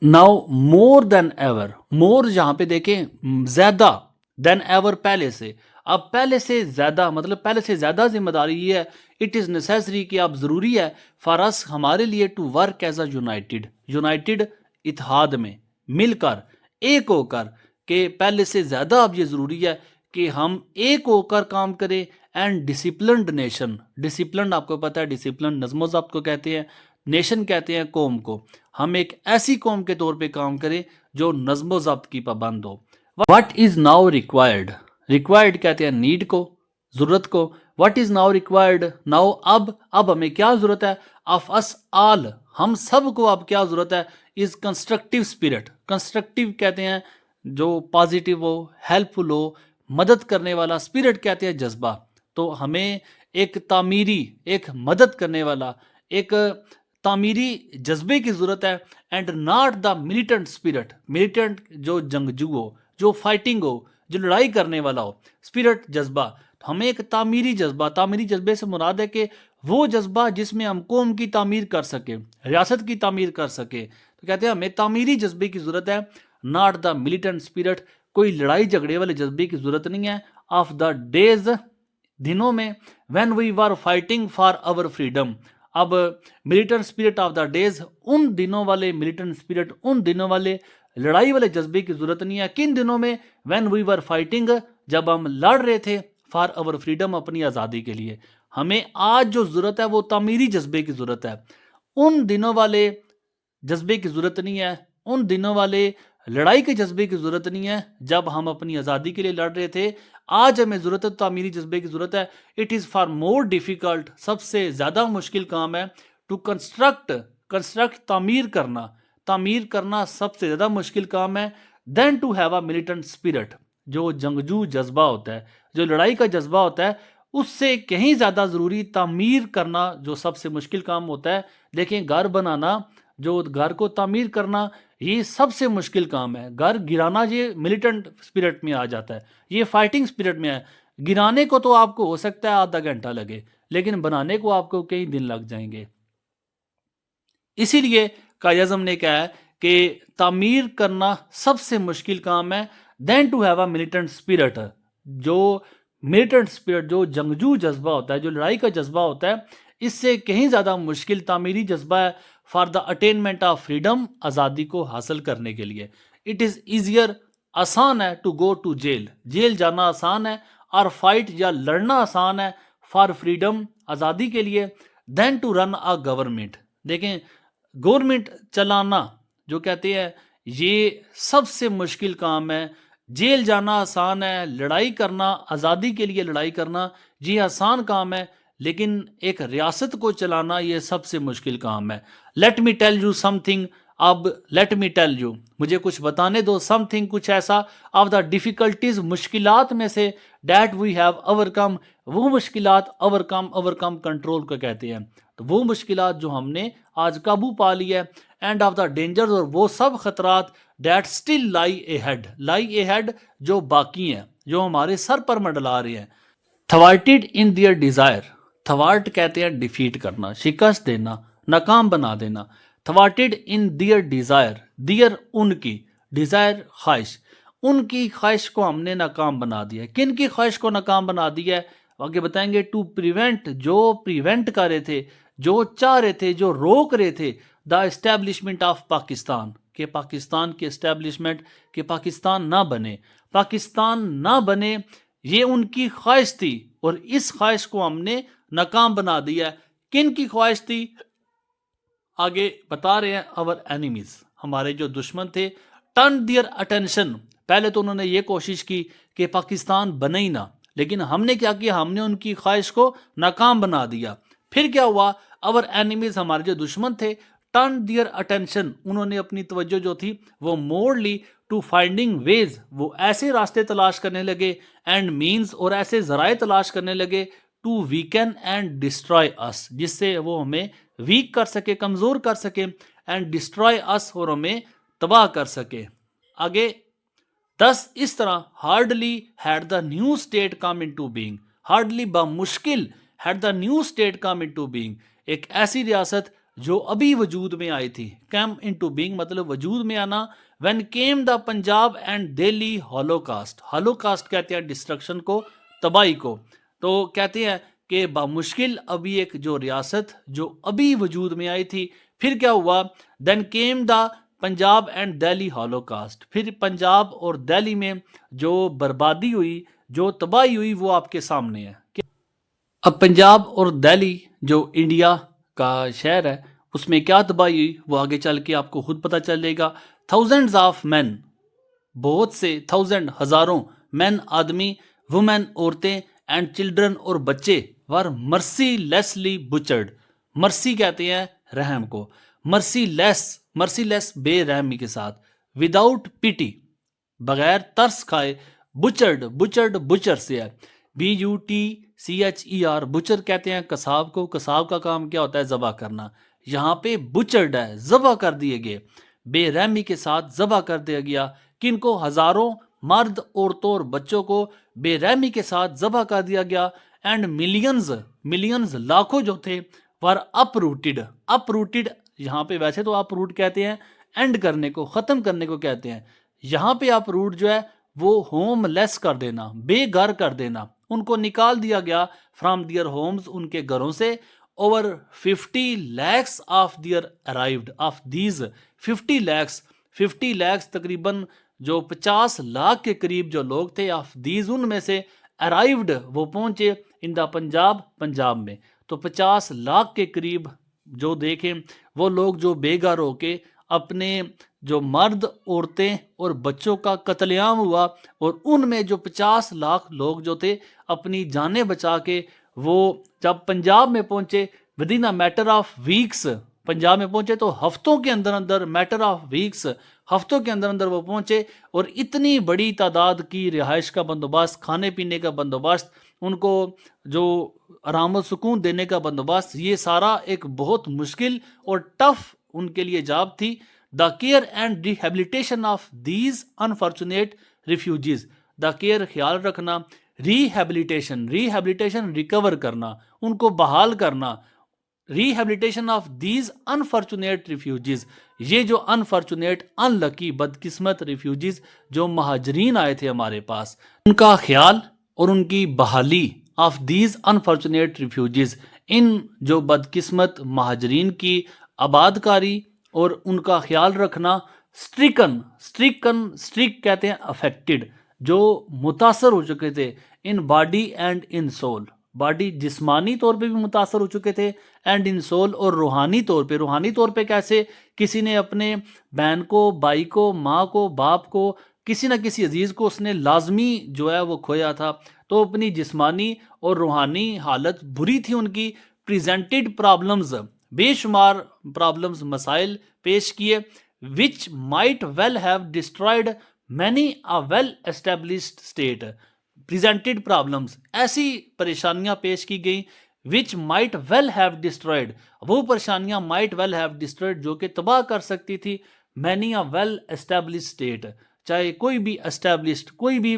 ناؤ مور دین ایور، مور جہاں پہ دیکھیں زیادہ، دین ایور پہلے سے، اب پہلے سے زیادہ، مطلب پہلے سے زیادہ ذمہ داری یہ ہے. اٹ از نیسیسری، کہ اب ضروری ہے، فار اس، ہمارے لیے، to work as a united, united اتحاد میں، مل کر، ایک ہو کر، کہ پہلے سے زیادہ اب یہ ضروری ہے کہ ہم ایک ہو کر کام کریں. اینڈ ڈسپلنڈ نیشن، ڈسپلنڈ آپ کو پتہ ہے، ڈسپلنڈ نظم و ضبط کو کہتے ہیں، نیشن کہتے ہیں قوم کو. ہم ایک ایسی قوم کے طور پہ کام کریں جو نظم و ضبط کی پابند ہو. What is now required, required کہتے ہیں نیڈ کو، ضرورت کو. What is now required, now اب ہمیں کیا ضرورت ہے، آف اس آل، ہم سب کو اب کیا ضرورت ہے، از کنسٹرکٹیو اسپرٹ. کنسٹرکٹیو کہتے ہیں جو پازیٹیو ہو، ہیلپ فل ہو، مدد کرنے والا. اسپرٹ کہتے ہیں جذبہ. تو ہمیں ایک تعمیری، ایک مدد کرنے والا، ایک تعمیری جذبے کی ضرورت ہے and not the militant spirit. Militant جو جنگجو ہو, جو فائٹنگ ہو, جو لڑائی کرنے والا ہو, اسپرٹ جذبہ. تو ہمیں ایک تعمیری جذبہ, تعمیری جذبے سے مراد ہے کہ وہ جذبہ جس میں ہم قوم کی تعمیر کر سکیں, ریاست کی تعمیر کر سکیں. تو کہتے ہیں ہمیں تعمیری جذبے کی ضرورت ہے, ناٹ دا ملیٹنٹ اسپرٹ. کوئی لڑائی جھگڑے والے جذبے کی ضرورت نہیں ہے. آف دا ڈیز, دنوں میں, when we were fighting for our freedom. اب militant spirit of the days, ان دنوں والے ملیٹنٹ اسپرٹ, ان دنوں والے لڑائی والے جذبے کی ضرورت نہیں ہے. کن دنوں میں؟ وین وی ور فائٹنگ, جب ہم لڑ رہے تھے, فار اوور فریڈم, اپنی آزادی کے لیے. ہمیں آج جو ضرورت ہے وہ تعمیری جذبے کی ضرورت ہے. ان دنوں والے جذبے کی ضرورت نہیں ہے, ان دنوں والے لڑائی کے جذبے کی ضرورت نہیں ہے جب ہم اپنی آزادی کے لیے لڑ رہے تھے. آج ہمیں ضرورت ہے تعمیری جذبے کی ضرورت ہے. It is far more difficult, سب سے زیادہ مشکل کام ہے, ٹو کنسٹرکٹ, تعمیر کرنا سب سے زیادہ مشکل کام ہے, than to have a militant spirit. جو جنگجو جذبہ ہوتا ہے, جو لڑائی کا جذبہ ہوتا ہے, اس سے کہیں زیادہ ضروری تعمیر کرنا جو سب سے مشکل کام ہوتا ہے. دیکھیں, گھر بنانا, جو گھر کو تعمیر کرنا, یہ سب سے مشکل کام ہے. گھر گرانا یہ ملیٹنٹ اسپرٹ میں آ جاتا ہے, یہ فائٹنگ اسپرٹ میں ہے. گرانے کو تو آپ کو ہو سکتا ہے آدھا گھنٹہ لگے, لیکن بنانے کو آپ کو کئی دن لگ جائیں گے. اسی لیے قائد اعظم نے کہا ہے کہ تعمیر کرنا سب سے مشکل کام ہے, than to have a militant spirit. جو ملیٹنٹ اسپرٹ, جو جنگجو جذبہ ہوتا ہے, جو لڑائی کا جذبہ ہوتا ہے, اس سے کہیں زیادہ مشکل تعمیری جذبہ ہے for the attainment of freedom, آزادی کو حاصل کرنے کے لیے. اٹ از ایزیئر, آسان ہے, to go to jail, jail جانا آسان ہے, اور فائٹ یا لڑنا آسان ہے فار فریڈم, آزادی کے لیے, دین ٹو رن اے گورنمنٹ. دیکھیں, گورنمنٹ چلانا جو کہتے ہیں یہ سب سے مشکل کام ہے. جیل جانا آسان ہے, لڑائی کرنا, آزادی کے لیے لڑائی کرنا یہ آسان کام ہے, لیکن ایک ریاست کو چلانا یہ سب سے مشکل کام ہے. Let me tell you some thing, اب لیٹ می ٹیل یو, مجھے کچھ بتانے دو, سم تھنگ, کچھ ایسا, آف دا ڈیفیکلٹیز, مشکلات میں سے, دیٹ وی ہیو اوور کم, وہ مشکلات, اوور کم کنٹرول کو کہتے ہیں. تو وہ مشکلات جو ہم نے آج قابو پا لی ہے, اینڈ آف دا ڈینجرز, اور وہ سب خطرات, دیٹ اسٹل لائی اے ہیڈ, جو باقی ہیں, جو ہمارے سر پر منڈلا رہے ہیں. تھوارٹڈ ان دیئر ڈیزائر, تھوارٹ کہتے ہیں ڈیفیٹ کرنا, شکست دینا, ناکام بنا دینا. Thwarted in their desire, their ان کی, ڈیزائر خواہش, ان کی خواہش کو ہم نے ناکام بنا دیا. کن کی خواہش کو ناکام بنا دیا ہے آگے بتائیں گے. ٹو پریونٹ, جو پریونٹ کر رہے تھے, جو چاہ رہے تھے, جو روک رہے تھے, دا اسٹیبلشمنٹ آف پاکستان, کہ پاکستان کی اسٹیبلشمنٹ, کہ پاکستان نہ بنے, پاکستان نہ بنے, یہ ان کی خواہش تھی, اور اس خواہش کو ہم نے ناکام بنا دیا. کن کی خواہش تھی آگے بتا رہے ہیں, اور اینیمیز, ہمارے جو دشمن تھے. ٹرن دیئر اٹینشن, پہلے تو انہوں نے یہ کوشش کی کہ پاکستان بنے ہی نہ, لیکن ہم نے کیا کیا, ہم نے ان کی خواہش کو ناکام بنا دیا. پھر کیا ہوا, اور اینیمیز, ہمارے جو دشمن تھے, ٹرن دیئر اٹینشن, انہوں نے اپنی توجہ جو تھی وہ موڑ لی, ٹو فائنڈنگ ویز, وہ ایسے راستے تلاش کرنے لگے, اینڈ مینز, اور ایسے ذرائع تلاش کرنے لگے, ٹو ویکن اینڈ ڈسٹرائے اس, جس سے وہ ہمیں ویک کر سکے, کمزور کر سکے, اینڈ ڈسٹرائے اس, اور ہمیں تباہ کر سکے. آگے, thus اس طرح, hardly had the new state come into being, hardly بمشکل, had the new state come into being, ایک ایسی ریاست جو ابھی وجود میں آئی تھی. کم ان ٹو بینگ مطلب وجود میں آنا. when came the Punjab and Delhi holocaust, holocaust کہتے ہیں ڈسٹرکشن کو, تباہی کو. تو کہتے ہیں کہ بمشکل ابھی ایک جو ریاست جو ابھی وجود میں آئی تھی. پھر کیا ہوا, then came the Punjab and Delhi holocaust, پھر پنجاب اور دہلی میں جو بربادی ہوئی, جو تباہی ہوئی, وہ آپ کے سامنے ہے. اب پنجاب اور دہلی جو انڈیا کا شہر ہے, اس میں کیا تباہی ہوئی وہ آگے چل کے آپ کو خود پتہ چلے گا. تھاؤزنڈز آف مین, بہت سے, تھاؤزنڈ, ہزاروں, مین آدمی, وومن عورتیں, اینڈ چلڈرن اور بچے, ور مرسی لیسلی بچرڈ, مرسی کہتے ہیں رحم کو, مرسی لیس بے رحمی کے ساتھ, وداؤٹ پیٹی, بغیر ترس کھائے, بچرڈ بچر سے ہے, BUTCHER, بچر کہتے ہیں قصاب کو. قصاب کا کام کیا ہوتا ہے, ذبح کرنا. یہاں پہ بچرڈ ہے، ذبح کر دیے گئے، بے رحمی کے ساتھ ذبح کر دیا گیا. کن کو؟ ہزاروں مرد، عورتوں اور بچوں کو بے رحمی کے ساتھ ذبح کر دیا گیا. اینڈ ملینز لاکھوں جو تھے ور اپ روٹیڈ. یہاں پہ ویسے تو اپ روٹ کہتے ہیں اینڈ کرنے کو، ختم کرنے کو کہتے ہیں. یہاں پہ اپ روٹ جو ہے وہ ہوم لیس کر دینا، بے گھر کر دینا. ان کو نکال دیا گیا فرام دیئر ہومز، ان کے گھروں سے. Over 50 lakhs of their arrived of these 50 lakhs تقریباً جو 50 لاکھ کے قریب جو لوگ تھے آف دیز، ان میں سے ارائیوڈ وہ پہنچے ان دا پنجاب میں. تو 50 لاکھ کے قریب جو دیکھیں وہ لوگ جو بے گھر ہو کے اپنے جو مرد، عورتیں اور بچوں کا قتل عام ہوا. اور ان میں جو 50 لاکھ لوگ جو تھے اپنی جانیں بچا کے وہ جب پنجاب میں پہنچے within a matter of weeks, Punjab میں پہنچے تو ہفتوں کے اندر میٹر آف ویکس، ہفتوں کے اندر وہ پہنچے. اور اتنی بڑی تعداد کی رہائش کا بندوبست، کھانے پینے کا بندوبست، ان کو جو آرام و سکون دینے کا بندوبست، یہ سارا ایک بہت مشکل اور ٹف ان کے لیے جاب تھی. The care and rehabilitation of these unfortunate refugees. The care خیال رکھنا، ریہیبلیٹیشن ریکور کرنا، ان کو بحال کرنا. Rehabilitation of these unfortunate refugees, یہ جو انفارچونیٹ ان لکی بدقسمت ریفیوجیز جو مہاجرین آئے تھے ہمارے پاس، ان کا خیال اور ان کی بحالی آف دیز انفارچونیٹ ریفیوجیز، ان جو بدقسمت مہاجرین کی آباد کاری اور ان کا خیال رکھنا. اسٹرک کہتے ہیں افیکٹڈ، جو متاثر ہو چکے تھے in body and in civil. Body جسمانی طور پہ بھی متاثر ہو چکے تھے، اینڈ ان سول اور روحانی طور پہ کیسے؟ کسی نے اپنے بہن کو، بھائی کو، ماں کو، باپ کو، کسی نہ کسی عزیز کو اس نے لازمی جو ہے وہ کھویا تھا. تو اپنی جسمانی اور روحانی حالت بری تھی ان کی. پریزنٹڈ پرابلمز، بے شمار پرابلمز، مسائل پیش کیے. which might well have destroyed many a well established state. presented problems، ایسی پریشانیاں پیش کی گئیں which might well have destroyed، وہ پریشانیاں might well have destroyed جو کہ تباہ کر سکتی تھی many a well established state، چاہے کوئی بھی established، کوئی بھی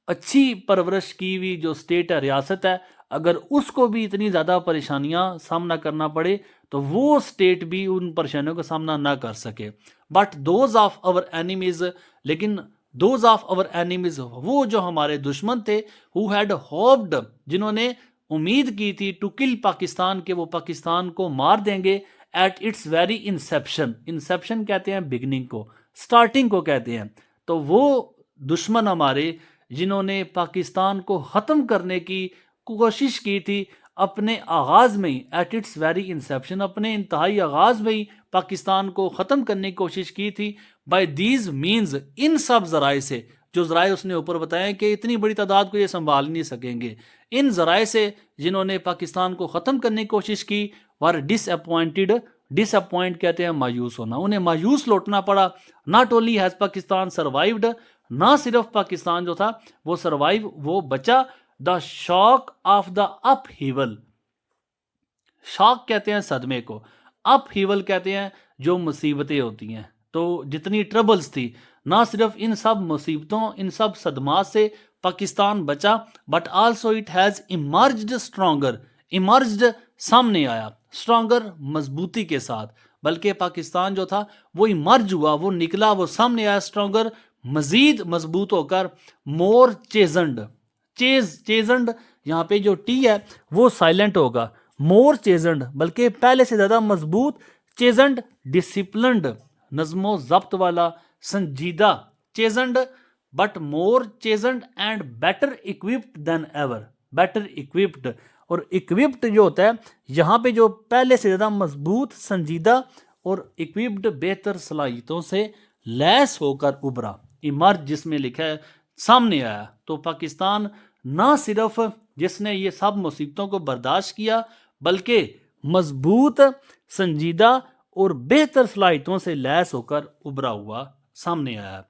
اچھی پرورش کی ہوئی جو اسٹیٹ ہے، ریاست ہے، اگر اس کو بھی اتنی زیادہ پریشانیاں سامنا کرنا پڑے تو وہ اسٹیٹ بھی ان پریشانیوں کا سامنا نہ کر سکے. بٹ دوز آف اور اینیمیز، لیکن دوز آف اور اینیمیز، وہ جو ہمارے دشمن تھے، who had hoped، جنہوں نے امید کی تھی ٹو کل پاکستان، کہ وہ پاکستان کو مار دیں گے. ایٹ اٹس ویری انسیپشن کہتے ہیں بگننگ کو، سٹارٹنگ کو کہتے ہیں. تو وہ دشمن ہمارے جنہوں نے پاکستان کو ختم کرنے کی کوشش کی تھی اپنے آغاز میں ہی، ایٹ اٹس ویری انسیپشن، اپنے انتہائی آغاز میں ہی پاکستان کو ختم کرنے کی کوشش کی تھی. بائی دیز مینز، ان سب ذرائع سے، جو ذرائع اس نے اوپر بتائے کہ اتنی بڑی تعداد کو یہ سنبھال نہیں سکیں گے، ان ذرائع سے جنہوں نے پاکستان کو ختم کرنے کی کوشش کی. ور ڈس اپوائنٹ کہتے ہیں مایوس ہونا، انہیں مایوس لوٹنا پڑا. ناٹ اونلی ہیز پاکستان سروائیوڈ، نہ صرف پاکستان جو تھا وہ سروائیو، وہ بچا. دا شاک آف دا اپ ہیول، شاک کہتے ہیں صدمے کو، اپ ہیول کہتے ہیں جو مصیبتیں ہوتی ہیں. تو جتنی ٹربلز تھی، نہ صرف ان سب مصیبتوں، ان سب صدمات سے پاکستان بچا، but also it has emerged stronger, emerged سامنے آیا، اسٹرانگر مضبوطی کے ساتھ. بلکہ پاکستان جو تھا وہ ایمرج ہوا، وہ نکلا، وہ سامنے آیا اسٹرانگر، مزید مضبوط ہو کر. مور چیزنڈ، چیزنڈ یہاں پہ جو ٹی ہے وہ سائلنٹ ہوگا. مور چیزنڈ، بلکہ پہلے سے زیادہ مضبوط. چیزنڈ ڈسپلنڈ، نظم و ضبط والا، سنجیدہ. Chastened but more chastened and better equipped than ever. Better equipped, اور اکوپڈ جو ہوتا ہے یہاں پہ جو پہلے سے زیادہ مضبوط، سنجیدہ اور اکوپڈ، بہتر صلاحیتوں سے لیس ہو کر ابھرا. ایمرج جس میں لکھا ہے سامنے آیا. تو پاکستان نہ صرف جس نے یہ سب مصیبتوں کو برداشت کیا، بلکہ مضبوط، سنجیدہ اور بہتر صلاحیتوں سے لیس ہو کر ابھرا ہوا سامنے آیا.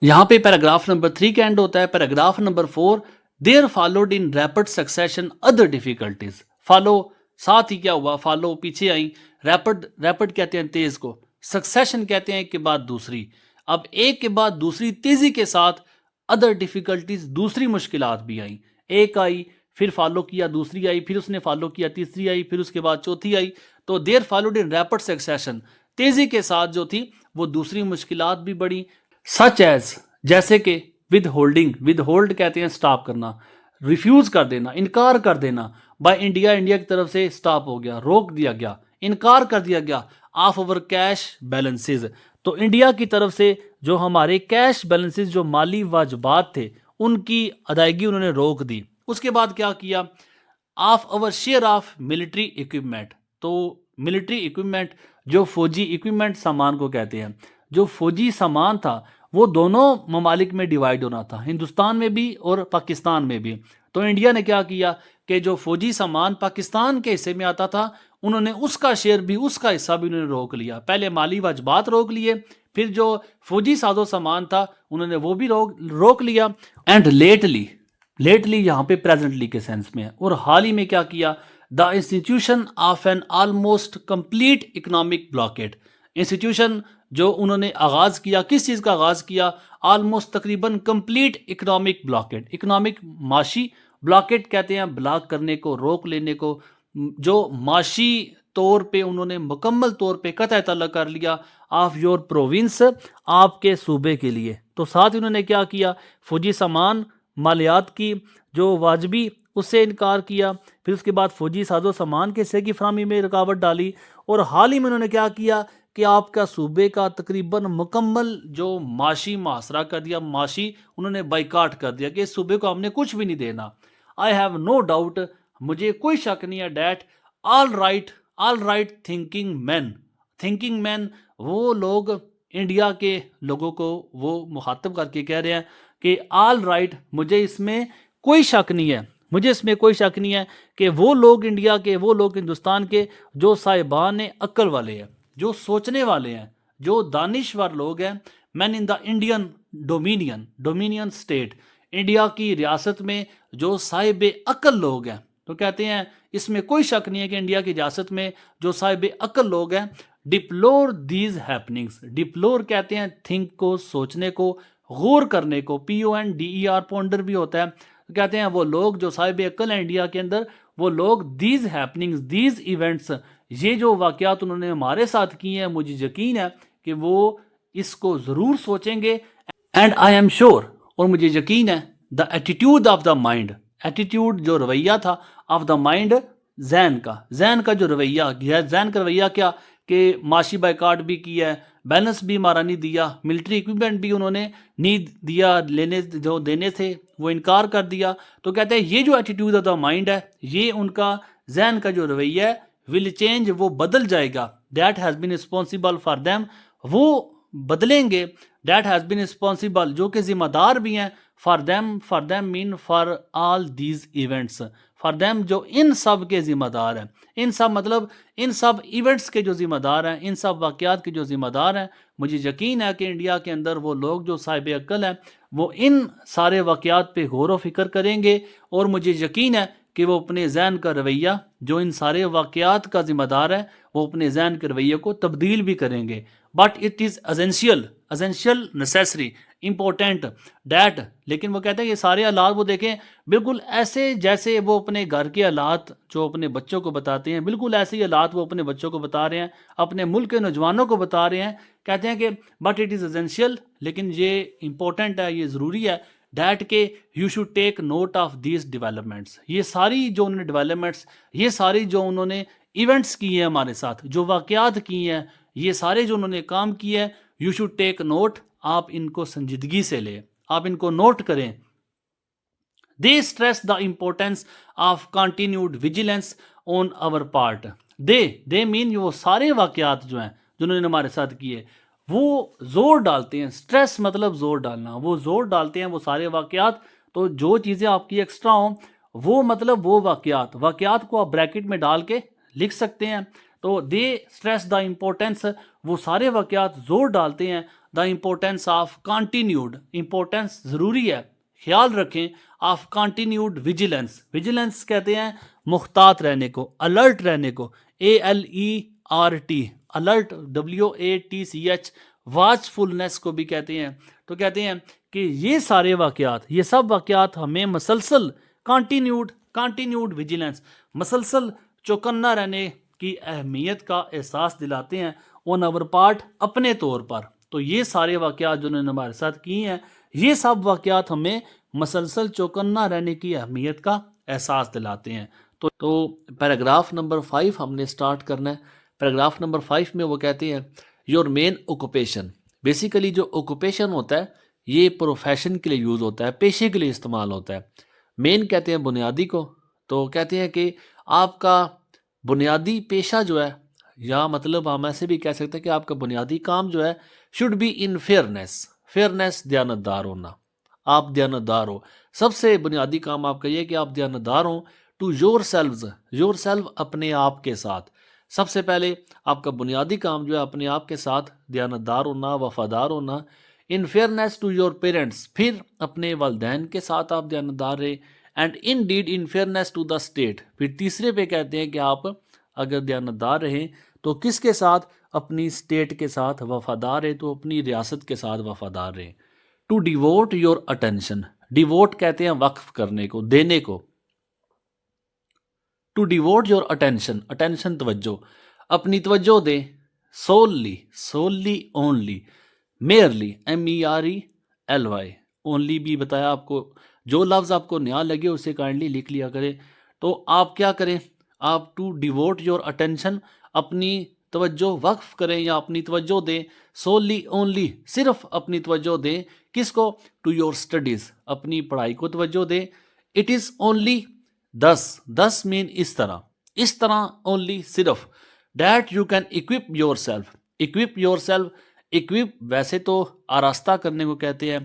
یہاں پہ پیراگراف نمبر 3 کا اینڈ ہوتا ہے. Paragraph number 4، there followed in rapid succession other difficulties. Follow ساتھ ہی کیا ہوا، فالو پیچھے آئیں، ریپڈ کہتے ہیں تیز کو, سکسیشن کہتے ہیں ایک کے بعد دوسری. اب ایک کے بعد دوسری تیزی کے ساتھ ادر ڈیفیکلٹیز, دوسری مشکلات بھی آئیں. ایک آئی, پھر فالو کیا, دوسری آئی, پھر اس نے فالو کیا, تیسری آئی, پھر اس کے بعد چوتھی آئی. تو دیر فالوڈ ان ریپڈ سکسیشن, تیزی کے ساتھ جو تھی وہ دوسری مشکلات بھی بڑھی. سچ ایز, جیسے کہ ود ہولڈ کہتے ہیں سٹاپ کرنا, ریفیوز کر دینا, انکار کر دینا. بائی انڈیا کی طرف سے سٹاپ ہو گیا, روک دیا گیا, انکار کر دیا گیا آف اوور کیش بیلنسز. تو انڈیا کی طرف سے جو ہمارے کیش بیلنسز, جو مالی واجبات تھے, ان کی ادائیگی انہوں نے روک دی. اس کے بعد کیا کیا, of over share of military equipment. تو ملٹری اکوپمنٹ, جو فوجی اکوپمنٹ سامان کو کہتے ہیں, جو فوجی سامان تھا وہ دونوں ممالک میں ڈیوائیڈ ہونا تھا, ہندوستان میں بھی اور پاکستان میں بھی. تو انڈیا نے کیا کیا کہ جو فوجی سامان پاکستان کے حصے میں آتا تھا, انہوں نے اس کا شیئر بھی, اس کا حصہ بھی انہوں نے روک لیا. پہلے مالی واجبات روک لیے, پھر جو فوجی ساز و سامان تھا انہوں نے وہ بھی روک لیا. اینڈ لیٹلی یہاں پہ پریزنٹلی کے سینس میں ہے, اور حال ہی میں کیا کیا, the institution of an almost complete economic blockade. Institution جو انہوں نے آغاز کیا, کس چیز کا آغاز کیا, آلموسٹ تقریباً کمپلیٹ اکنامک بلاکیٹ. اکنامک معاشی بلاکیٹ کہتے ہیں بلاک کرنے کو, روک لینے کو, جو معاشی طور پہ انہوں نے مکمل طور پہ قطع تعلق کر لیا آف یور پروونس, آپ کے صوبے کے لیے. تو ساتھ انہوں نے کیا کیا, فوجی سامان مالیات کی جو واجبی, اس سے انکار کیا. پھر اس کے بعد فوجی ساز و سامان کے حصے کی فراہمی میں رکاوٹ ڈالی. اور حال ہی میں انہوں نے کیا کیا کہ آپ کا صوبے کا تقریباً مکمل جو معاشی محاصرہ کر دیا, معاشی انہوں نے بائیکاٹ کر دیا کہ اس صوبے کو ہم نے کچھ بھی نہیں دینا. آئی ہیو نو ڈاؤٹ, مجھے کوئی شک نہیں ہے, ڈیٹ آل رائٹ تھنکنگ مین, وہ لوگ انڈیا کے لوگوں کو وہ مخاطب کر کے کہہ رہے ہیں کہ آل رائٹ, مجھے اس میں کوئی شک نہیں ہے کہ وہ لوگ انڈیا کے, وہ لوگ ہندوستان کے جو صاحبان عقل والے ہیں, جو سوچنے والے ہیں, جو دانشور لوگ ہیں, men in the Indian dominion state, India کی ریاست میں جو صاحب عقل لوگ ہیں. تو کہتے ہیں اس میں کوئی شک نہیں ہے کہ انڈیا کی ریاست میں جو صاحب عقل لوگ ہیں, ڈپلور دیز ہیپننگز. ڈپلور کہتے ہیں تھنک کو, سوچنے کو, غور کرنے کو, PONDER پونڈر بھی ہوتا ہے. کہتے ہیں وہ لوگ جو صاحب عقل ہیں انڈیا کے اندر, وہ لوگ دیز ہیپننگز, دیز ایونٹس, یہ جو واقعات انہوں نے ہمارے ساتھ کیے ہیں, مجھے یقین ہے کہ وہ اس کو ضرور سوچیں گے. اینڈ آئی ایم شیور, اور مجھے یقین ہے, the attitude of the mind, attitude جو رویہ تھا, آف دا مائنڈ, ذہن کا جو رویہ, ذہن کا رویہ کیا کہ معاشی بائیکاٹ بھی کیا ہے, بیلنس بھی ہمارا نہیں دیا, ملٹری اکوپمنٹ بھی انہوں نے نہیں دیا, جو دینے تھے وہ انکار کر دیا. تو کہتے ہیں یہ جو ایٹیٹیوڈ آف دا مائنڈ ہے, یہ ان کا ذہن کا جو رویہ ہے ول چینج, وہ بدل جائے گا. That has been responsible for them, وہ بدلیں گے. دیٹ ہیز بین رسپانسیبل, جو کہ ذمہ دار بھی ہیں, for them men for all these events, for them جو ان سب کے ذمہ دار ہیں, ان سب مطلب ان سب ایونٹس کے جو ذمہ دار ہیں, ان سب واقعات کے جو ذمہ دار ہیں. مجھے یقین ہے کہ انڈیا کے اندر وہ لوگ جو صاحب عقل ہیں وہ ان سارے واقعات پہ غور و فکر کریں گے, اور مجھے یقین ہے کہ وہ اپنے ذہن کا رویہ, جو ان سارے واقعات کا ذمہ دار ہے, وہ اپنے ذہن کے رویے کو تبدیل بھی کریں گے. But it is essential necessary important that, لیکن وہ کہتے ہیں یہ سارے حالات وہ دیکھیں بالکل ایسے جیسے وہ اپنے گھر کے حالات جو اپنے بچوں کو بتاتے ہیں, بالکل ایسے ہی حالات وہ اپنے بچوں کو بتا رہے ہیں, اپنے ملک کے نوجوانوں کو بتا رہے ہیں. کہتے ہیں کہ بٹ اٹ از essential, لیکن یہ امپورٹنٹ ہے, یہ ضروری ہے, دیٹ کہ you should take note of these developments. یہ ساری جو انہوں نے ڈیولپمنٹس, یہ ساری جو انہوں نے ایونٹس کیے ہیں ہمارے ساتھ, جو واقعات کیے ہیں, یہ سارے جو انہوں نے کام کیے ہیں, یو شوڈ ٹیک نوٹ, آپ ان کو سنجیدگی سے لیں, آپ ان کو نوٹ کریں. They stress the importance of continued vigilance on our part. دے مین وہ سارے واقعات جو ہیں جنہوں نے ہمارے ساتھ کیے, وہ زور ڈالتے ہیں. اسٹریس مطلب زور ڈالنا, وہ زور ڈالتے ہیں وہ سارے واقعات. تو جو چیزیں آپ کی ایکسٹرا ہوں, وہ مطلب وہ واقعات کو آپ بریکٹ میں ڈال کے لکھ سکتے ہیں. تو دے اسٹریس دا امپورٹینس, وہ سارے واقعات زور ڈالتے ہیں, دا امپورٹینس آف کنٹینیوڈ, امپورٹینس ضروری ہے, خیال رکھیں, آف کنٹینیوڈ ویجیلنس. ویجیلنس کہتے ہیں محتاط رہنے کو, الرٹ رہنے کو, ALERT WART, alert, WATCH, واچفulness کو بھی کہتے ہیں. تو کہتے ہیں کہ یہ سارے واقعات، یہ سب واقعات ہمیں مسلسل کنٹینیوڈ ویجیلنس، مسلسل چوکنا رہنے کی اہمیت کا احساس دلاتے ہیں آن آور پارٹ، اپنے طور پر. تو یہ سارے واقعات جو انہوں نے ہمارے ساتھ کی ہیں، یہ سب واقعات ہمیں مسلسل چوکنا رہنے کی اہمیت کا احساس دلاتے ہیں. تو پیراگراف نمبر 5 ہم نے سٹارٹ کرنا ہے. پیراگراف نمبر 5 میں وہ کہتے ہیں یور مین اوکوپیشن. بیسیکلی جو اوکوپیشن ہوتا ہے یہ پروفیشن کے لیے یوز ہوتا ہے، پیشے کے لیے استعمال ہوتا ہے. مین کہتے ہیں بنیادی کو. تو کہتے ہیں کہ آپ کا بنیادی پیشہ جو ہے، یا مطلب ہم ایسے بھی کہہ سکتے ہیں کہ آپ کا بنیادی کام جو ہے شوڈ بی ان فیئرنیس، دیانتدار ہونا. آپ دیانتدار ہو. سب سے بنیادی کام آپ کا یہ کہ آپ دیانتدار ہوں ٹو یور سیلف، اپنے آپ کے ساتھ. سب سے پہلے آپ کا بنیادی کام جو ہے اپنے آپ کے ساتھ دیانتدار ہونا، وفادار ہونا. In fairness to your parents, پھر اپنے والدین کے ساتھ آپ دیانتدار رہے. And indeed in fairness to the state. پھر تیسرے پہ کہتے ہیں کہ آپ اگر دیانتدار رہیں تو کس کے ساتھ؟ اپنی اسٹیٹ کے ساتھ وفادار رہیں، تو اپنی ریاست کے ساتھ وفادار رہیں. To devote your attention, devote کہتے ہیں وقف کرنے کو، دینے کو. ٹو ڈیووٹ یور اٹینشن توجہ، اپنی توجہ دیں. Solely only, merely MERELY، only بھی بتایا آپ کو. جو لفظ آپ کو نیا لگے اسے کائنڈلی لکھ لیا کریں. تو آپ کیا کریں؟ آپ ٹو ڈیووٹ یور اٹینشن، اپنی توجہ وقف کریں یا اپنی توجہ دیں. سوللی اونلی، صرف اپنی توجہ دیں. کس کو؟ ٹو یور اسٹڈیز، اپنی پڑھائی کو توجہ دیں. اٹ از اونلی دس مین اس طرح اونلی صرف. That you can equip your self. equip ویسے تو آراستہ کرنے کو کہتے ہیں،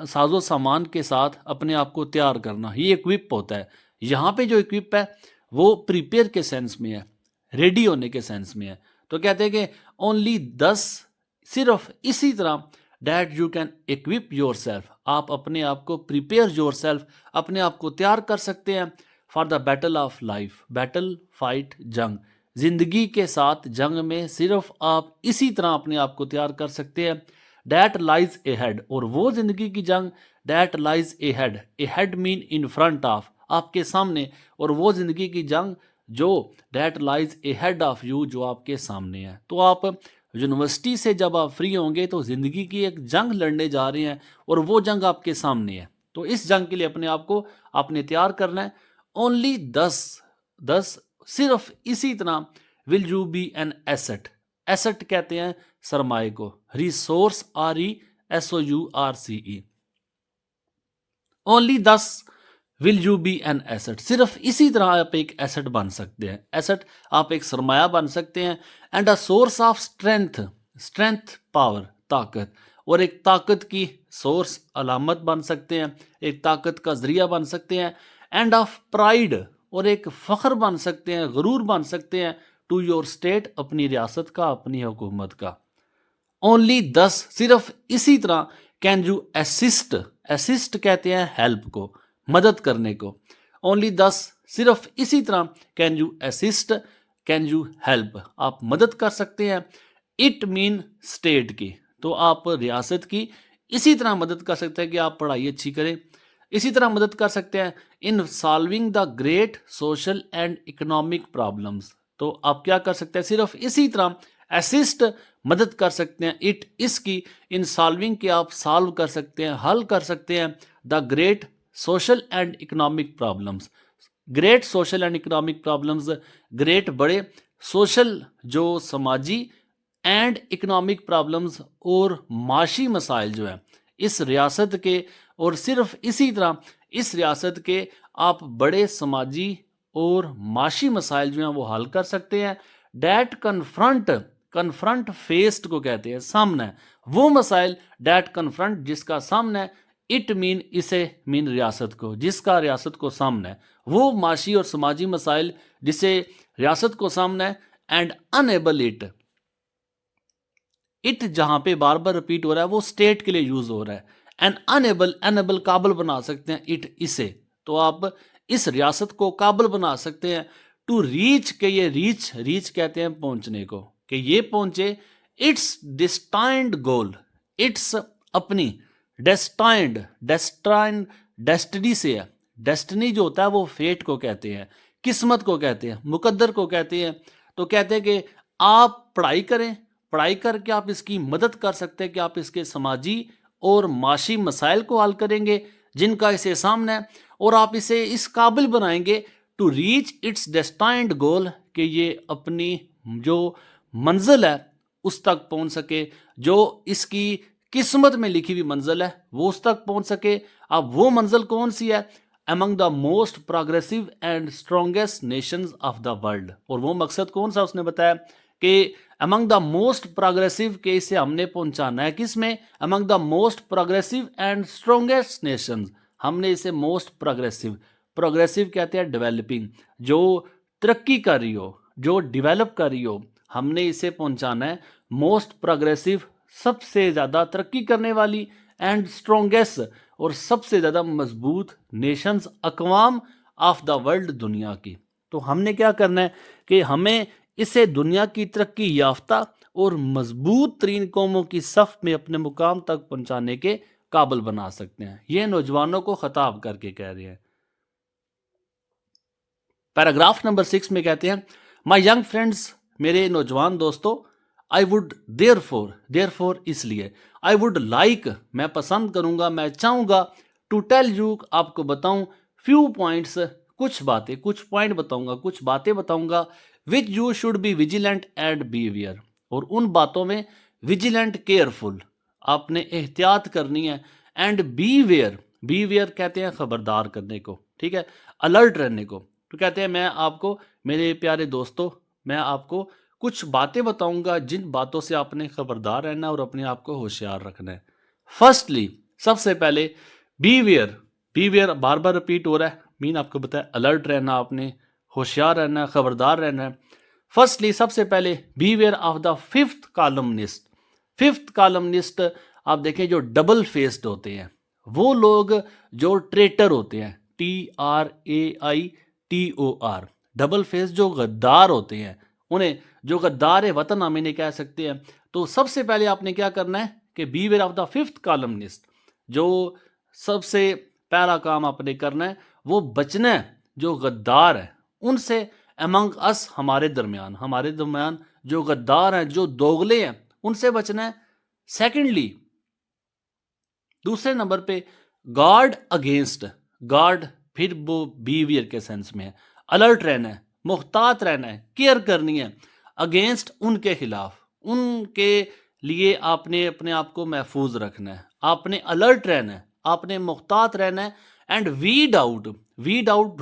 ساز و سامان کے ساتھ اپنے آپ کو تیار کرنا، یہ equip ہوتا ہے. یہاں پہ جو equip ہے وہ پریپیئر کے سینس میں ہے، ریڈی ہونے کے سینس میں ہے. تو کہتے ہیں کہ اونلی صرف اسی طرح that you can equip your self, آپ اپنے آپ کو پریپیئر یور سیلف، اپنے آپ کو تیار کر سکتے ہیں for the battle of life. Battle, fight, جنگ، زندگی کے ساتھ جنگ میں صرف آپ اسی طرح اپنے آپ کو تیار کر سکتے ہیں. دیٹ لائز اے ہیڈ، اور وہ زندگی کی جنگ that lies ahead main in front of, آپ کے سامنے. اور وہ زندگی کی جنگ جو that lies a head of you, جو آپ کے سامنے ہے. تو آپ یونیورسٹی سے جب آپ فری ہوں گے تو زندگی کی ایک جنگ لڑنے جا رہے ہیں، اور وہ جنگ آپ کے سامنے ہے. تو اس جنگ کے لیے اپنے آپ کو آپ نے تیار کرنا ہے. اونلی صرف اسی طرح will you be an asset کہتے ہیں سرمائے کو. Resource, RESOURCE. Only will you be an asset, صرف اسی طرح آپ ایک ایسٹ بن سکتے ہیں. ایسٹ، آپ ایک سرمایہ بن سکتے ہیں. And a source of strength, power, طاقت، اور ایک طاقت کی سورس، علامت بن سکتے ہیں، ایک طاقت کا ذریعہ بن سکتے ہیں. اینڈ آف پرائڈ، اور ایک فخر بن سکتے ہیں، غرور بن سکتے ہیں. ٹو یور اسٹیٹ، اپنی ریاست کا، اپنی حکومت کا. اونلی صرف اسی طرح کین یو اسسٹ کہتے ہیں ہیلپ کو، مدد کرنے کو. اونلی صرف اسی طرح can you assist, can you help, آپ مدد کر سکتے ہیں. اٹ مین اسٹیٹ کی، تو آپ ریاست کی اسی طرح مدد کر سکتے ہیں کہ آپ پڑھائی اچھی کریں. اسی طرح مدد کر سکتے ہیں in solving the great social and economic problems. تو آپ کیا کر سکتے ہیں؟ صرف اسی طرح اسسٹ، مدد کر سکتے ہیں. اٹ، اس کی، ان سالونگ کے، آپ سالو کر سکتے ہیں، حل کر سکتے ہیں the great social and economic problems. Great social and economic problems, great بڑے، سوشل جو سماجی، اینڈ اکنامک پرابلمس اور معاشی مسائل جو ہیں اس ریاست کے. اور صرف اسی طرح اس ریاست کے آپ بڑے سماجی اور معاشی مسائل جو ہیں وہ حل کر سکتے ہیں. ڈیٹ کنفرنٹ فیسڈ کو کہتے ہیں سامنا ہے، وہ مسائل ڈیٹ کنفرنٹ جس کا سامنا ہے. اٹ مین، اسے مین ریاست کو، جس کا ریاست کو سامنا ہے، وہ معاشی اور سماجی مسائل جسے ریاست کو سامنا ہے. اینڈ انیبل اٹ جہاں پہ بار بار ریپیٹ ہو رہا ہے وہ اسٹیٹ کے لیے یوز ہو رہا ہے. اینڈ انیبل قابل بنا سکتے ہیں اٹ، اسے. تو آپ اس ریاست کو قابل بنا سکتے ہیں ٹو ریچ کہ یہ ریچ کہتے ہیں پہنچنے کو، کہ یہ پہنچے اٹس ڈیسٹائنڈ گول، اٹس اپنی ڈیسٹائنڈ ڈیسٹنی سے ہے، ڈیسٹنی جو ہوتا ہے وہ فیٹ کو کہتے ہیں، قسمت کو کہتے ہیں، مقدر کو کہتے ہیں. تو کہتے ہیں کہ آپ پڑھائی کریں، پڑھائی کر کے آپ اس کی مدد کر سکتے ہیں کہ آپ اس کے سماجی اور معاشی مسائل کو حل کریں گے جن کا اسے سامنا ہے، اور آپ اسے اس قابل بنائیں گے ٹو ریچ اٹس ڈیسٹائنڈ گول، کہ یہ اپنی جو منزل ہے اس تک پہنچ سکے، جو اس کی قسمت میں لکھی ہوئی منزل ہے وہ اس تک پہنچ سکے. اب وہ منزل کون سی ہے؟ among the most progressive and strongest nations of the world. اور وہ مقصد کون سا اس نے بتایا کہ among the most progressive، کہ اسے ہم نے پہنچانا ہے کس میں؟ among the most progressive and strongest nations. ہم نے اسے most progressive کہتے ہیں ڈیولپنگ، جو ترقی کر رہی ہو، جو ڈیولپ کر رہی ہو، ہم نے اسے پہنچانا ہے موسٹ پروگریسو، سب سے زیادہ ترقی کرنے والی، اینڈ اسٹرانگیسٹ، اور سب سے زیادہ مضبوط نیشنز، اقوام آف دا ورلڈ، دنیا کی. تو ہم نے کیا کرنا ہے کہ ہمیں اسے دنیا کی ترقی یافتہ اور مضبوط ترین قوموں کی صف میں اپنے مقام تک پہنچانے کے قابل بنا سکتے ہیں. یہ نوجوانوں کو خطاب کر کے کہہ رہے ہیں. پیراگراف نمبر 6 میں کہتے ہیں مائی ینگ فرینڈس، میرے نوجوان دوستو، I would therefore اس لیے I would like، میں پسند کروں گا، میں چاہوں گا to tell you، آپ کو بتاؤں few points، کچھ باتیں، کچھ پوائنٹ بتاؤں گا، کچھ باتیں بتاؤں گا which you should be vigilant and be aware، اور ان باتوں میں vigilant careful، آپ نے احتیاط کرنی ہے، and be aware کہتے ہیں خبردار کرنے کو، ٹھیک ہے، الرٹ رہنے کو. تو کہتے ہیں میں آپ کو، میرے پیارے دوستو، میں آپ کو کچھ باتیں بتاؤں گا جن باتوں سے آپ نے خبردار رہنا اور اپنے آپ کو ہوشیار رکھنا ہے. فرسٹلی، سب سے پہلے بی ویئر بار بار ریپیٹ ہو رہا ہے، مین آپ کو بتایا الرٹ رہنا، آپ نے ہوشیار رہنا ہے، خبردار رہنا ہے. فرسٹلی، سب سے پہلے be where of the fifth columnist. آپ دیکھیں جو ڈبل فیسڈ ہوتے ہیں، وہ لوگ جو ٹریٹر ہوتے ہیں، TRAITOR، ڈبل فیس، جو غدار ہوتے ہیں، انہیں جو غدار وطن ہم انہیں کہہ سکتے ہیں. تو سب سے پہلے آپ نے کیا کرنا ہے کہ beware of the fifth columnist, جو سب سے پہلا کام آپ نے کرنا ہے وہ بچنا ہے جو غدار ہے ان سے. among us، ہمارے درمیان جو غدار ہیں، جو دوغلے ہیں، ان سے بچنا ہے. سیکنڈلی، دوسرے نمبر پہ گارڈ اگینسٹ، گارڈ پھر وہ بیویئر کے سینس میں ہے، الرٹ رہنا ہے، محتاط رہنا ہے، کیئر کرنی ہے، اگینسٹ ان کے خلاف، ان کے لیے آپ نے اپنے آپ کو محفوظ رکھنا ہے، آپ نے الرٹ رہنا ہے، آپ نے محتاط رہنا ہے. And weed out,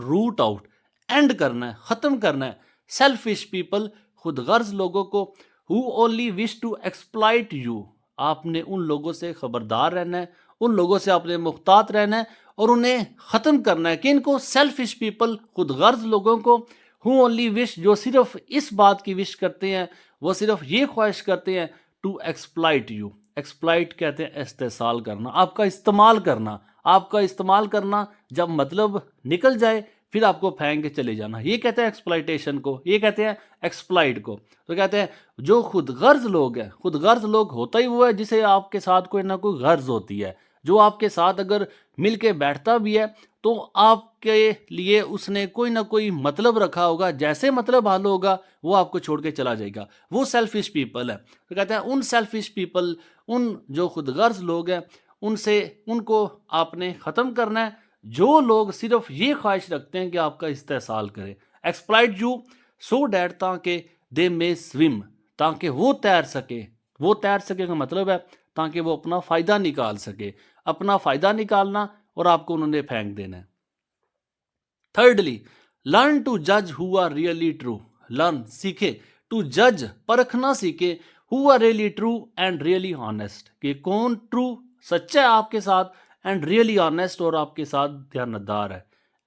root out, end کرنا ہے، ختم کرنا ہے سیلفش پیپل، خود غرض لوگوں کو، who only wish to exploit you، آپ نے ان لوگوں سے خبردار رہنا ہے، ان لوگوں سے آپ نے محتاط رہنا ہے اور انہیں ختم کرنا ہے. کہ ان کو سیلفش پیپل، خود غرض لوگوں کو، who only wish، جو صرف اس بات کی وش کرتے ہیں، وہ صرف یہ خواہش کرتے ہیں to exploit you. ایکسپلائٹ کہتے ہیں استحصال کرنا، آپ کا استعمال کرنا، آپ کا استعمال کرنا، جب مطلب نکل جائے پھر آپ کو پھینک کے چلے جانا. یہ کہتے ہیں ایکسپلائٹیشن کو، یہ کہتے ہیں ایکسپلائٹ کو. تو کہتے ہیں جو خود غرض لوگ ہیں، خود غرض لوگ ہوتا ہی وہ ہے جسے آپ کے ساتھ کوئی نہ کوئی غرض ہوتی ہے، جو آپ کے ساتھ اگر مل کے بیٹھتا بھی ہے تو آپ کے لیے اس نے کوئی نہ کوئی مطلب رکھا ہوگا، جیسے مطلب حل ہوگا وہ آپ کو چھوڑ کے چلا جائے گا. وہ سیلفش پیپل ہے. تو کہتے ہیں ان سیلفش پیپل، ان جو خود غرض لوگ ہیں، ان کو آپ نے ختم کرنا ہے، جو لوگ صرف یہ خواہش رکھتے ہیں کہ آپ کا استحصال کرے. ایکسپلائٹ یو سو دیٹ، تاکہ دے میں سویم، تاکہ وہ تیر سکے کا مطلب ہے تاکہ وہ اپنا فائدہ نکال سکے، اپنا فائدہ نکالنا، اور آپ کو انہوں نے پھینک دینا ہے. تھرڈلی، لرن ٹو جج who are really true. Learn, سیکھے، ٹو جج، پرکھنا سیکھے، who are really true and really honest, کہ کون ٹرو، سچا ہے آپ کے ساتھ، اینڈ ریئلی آنیسٹ، اور آپ کے ساتھ دیانتدار ہے.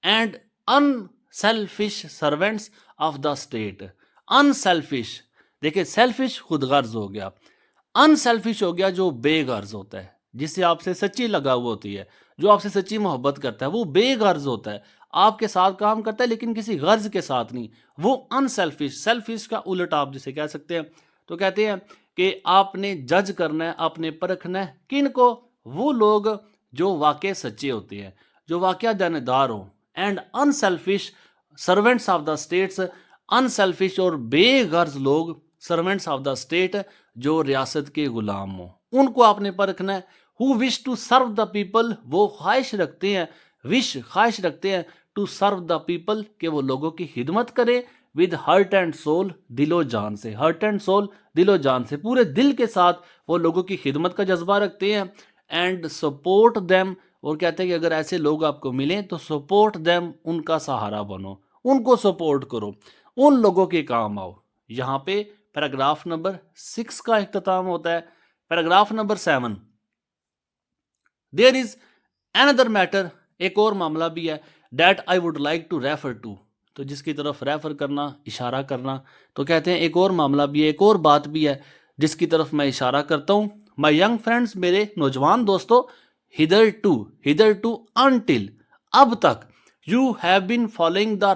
And unselfish servants of the state. In selfish, دیکھیں سیلفش خود غرض ہو گیا، ان سیلفش ہو گیا جو بے غرض ہوتا ہے، جس سے آپ سے سچی لگا ہوا ہوتی ہے، جو آپ سے سچی محبت کرتا ہے، وہ بے غرض ہوتا ہے، آپ کے ساتھ کام کرتا ہے لیکن کسی غرض کے ساتھ نہیں، وہ ان سیلفش، سیلفش کا الٹ آپ جسے کہہ سکتے ہیں۔ تو کہتے ہیں کہ آپ نے جج کرنا ہے، آپ نے پرکھنا ہے کن کو؟ وہ لوگ جو واقع سچے ہوتے ہیں، جو واقعہ دیندار ہوں، and unselfish servants of the states, unselfish اور بے غرض لوگ سرونٹس آف دا اسٹیٹ جو ریاست کے غلام ہوں، ان کو آپ نے پرکھنا ہے۔ who wish to serve the people، وہ خواہش رکھتے ہیں، خواہش رکھتے ہیں to serve the people، کہ وہ لوگوں کی خدمت کرے with heart and soul، دل و جان سے، heart and soul، دل و جان سے، پورے دل کے ساتھ وہ لوگوں کی خدمت کا جذبہ رکھتے ہیں، and support them، اور کہتے ہیں کہ اگر ایسے لوگ آپ کو ملیں تو support them، ان کا سہارا بنو، ان کو سپورٹ کرو، ان لوگوں کے کام آؤ۔ یہاں پہ پیراگراف نمبر 6 کا اختتام ہوتا ہے۔ Paragraph number 7، there is another matter، ایک اور معاملہ بھی ہے that I would like to refer to، تو جس کی طرف ریفر کرنا، اشارہ کرنا، تو کہتے ہیں ایک اور معاملہ بھی ہے، ایک اور بات بھی ہے جس کی طرف میں اشارہ کرتا ہوں۔ my young friends، میرے نوجوان دوستو، hitherto until، اب تک، you have been following the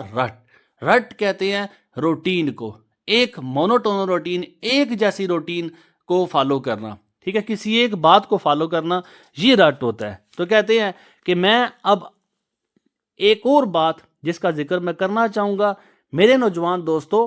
rut کہتے ہیں روٹین کو، ایک مونوٹون روٹین، ایک جیسی روٹین کو فالو کرنا، ٹھیک ہے، کسی ایک بات کو فالو کرنا، یہ رٹ ہوتا ہے۔ تو کہتے ہیں کہ میں اب ایک اور بات جس کا ذکر میں کرنا چاہوں گا، میرے نوجوان دوستو،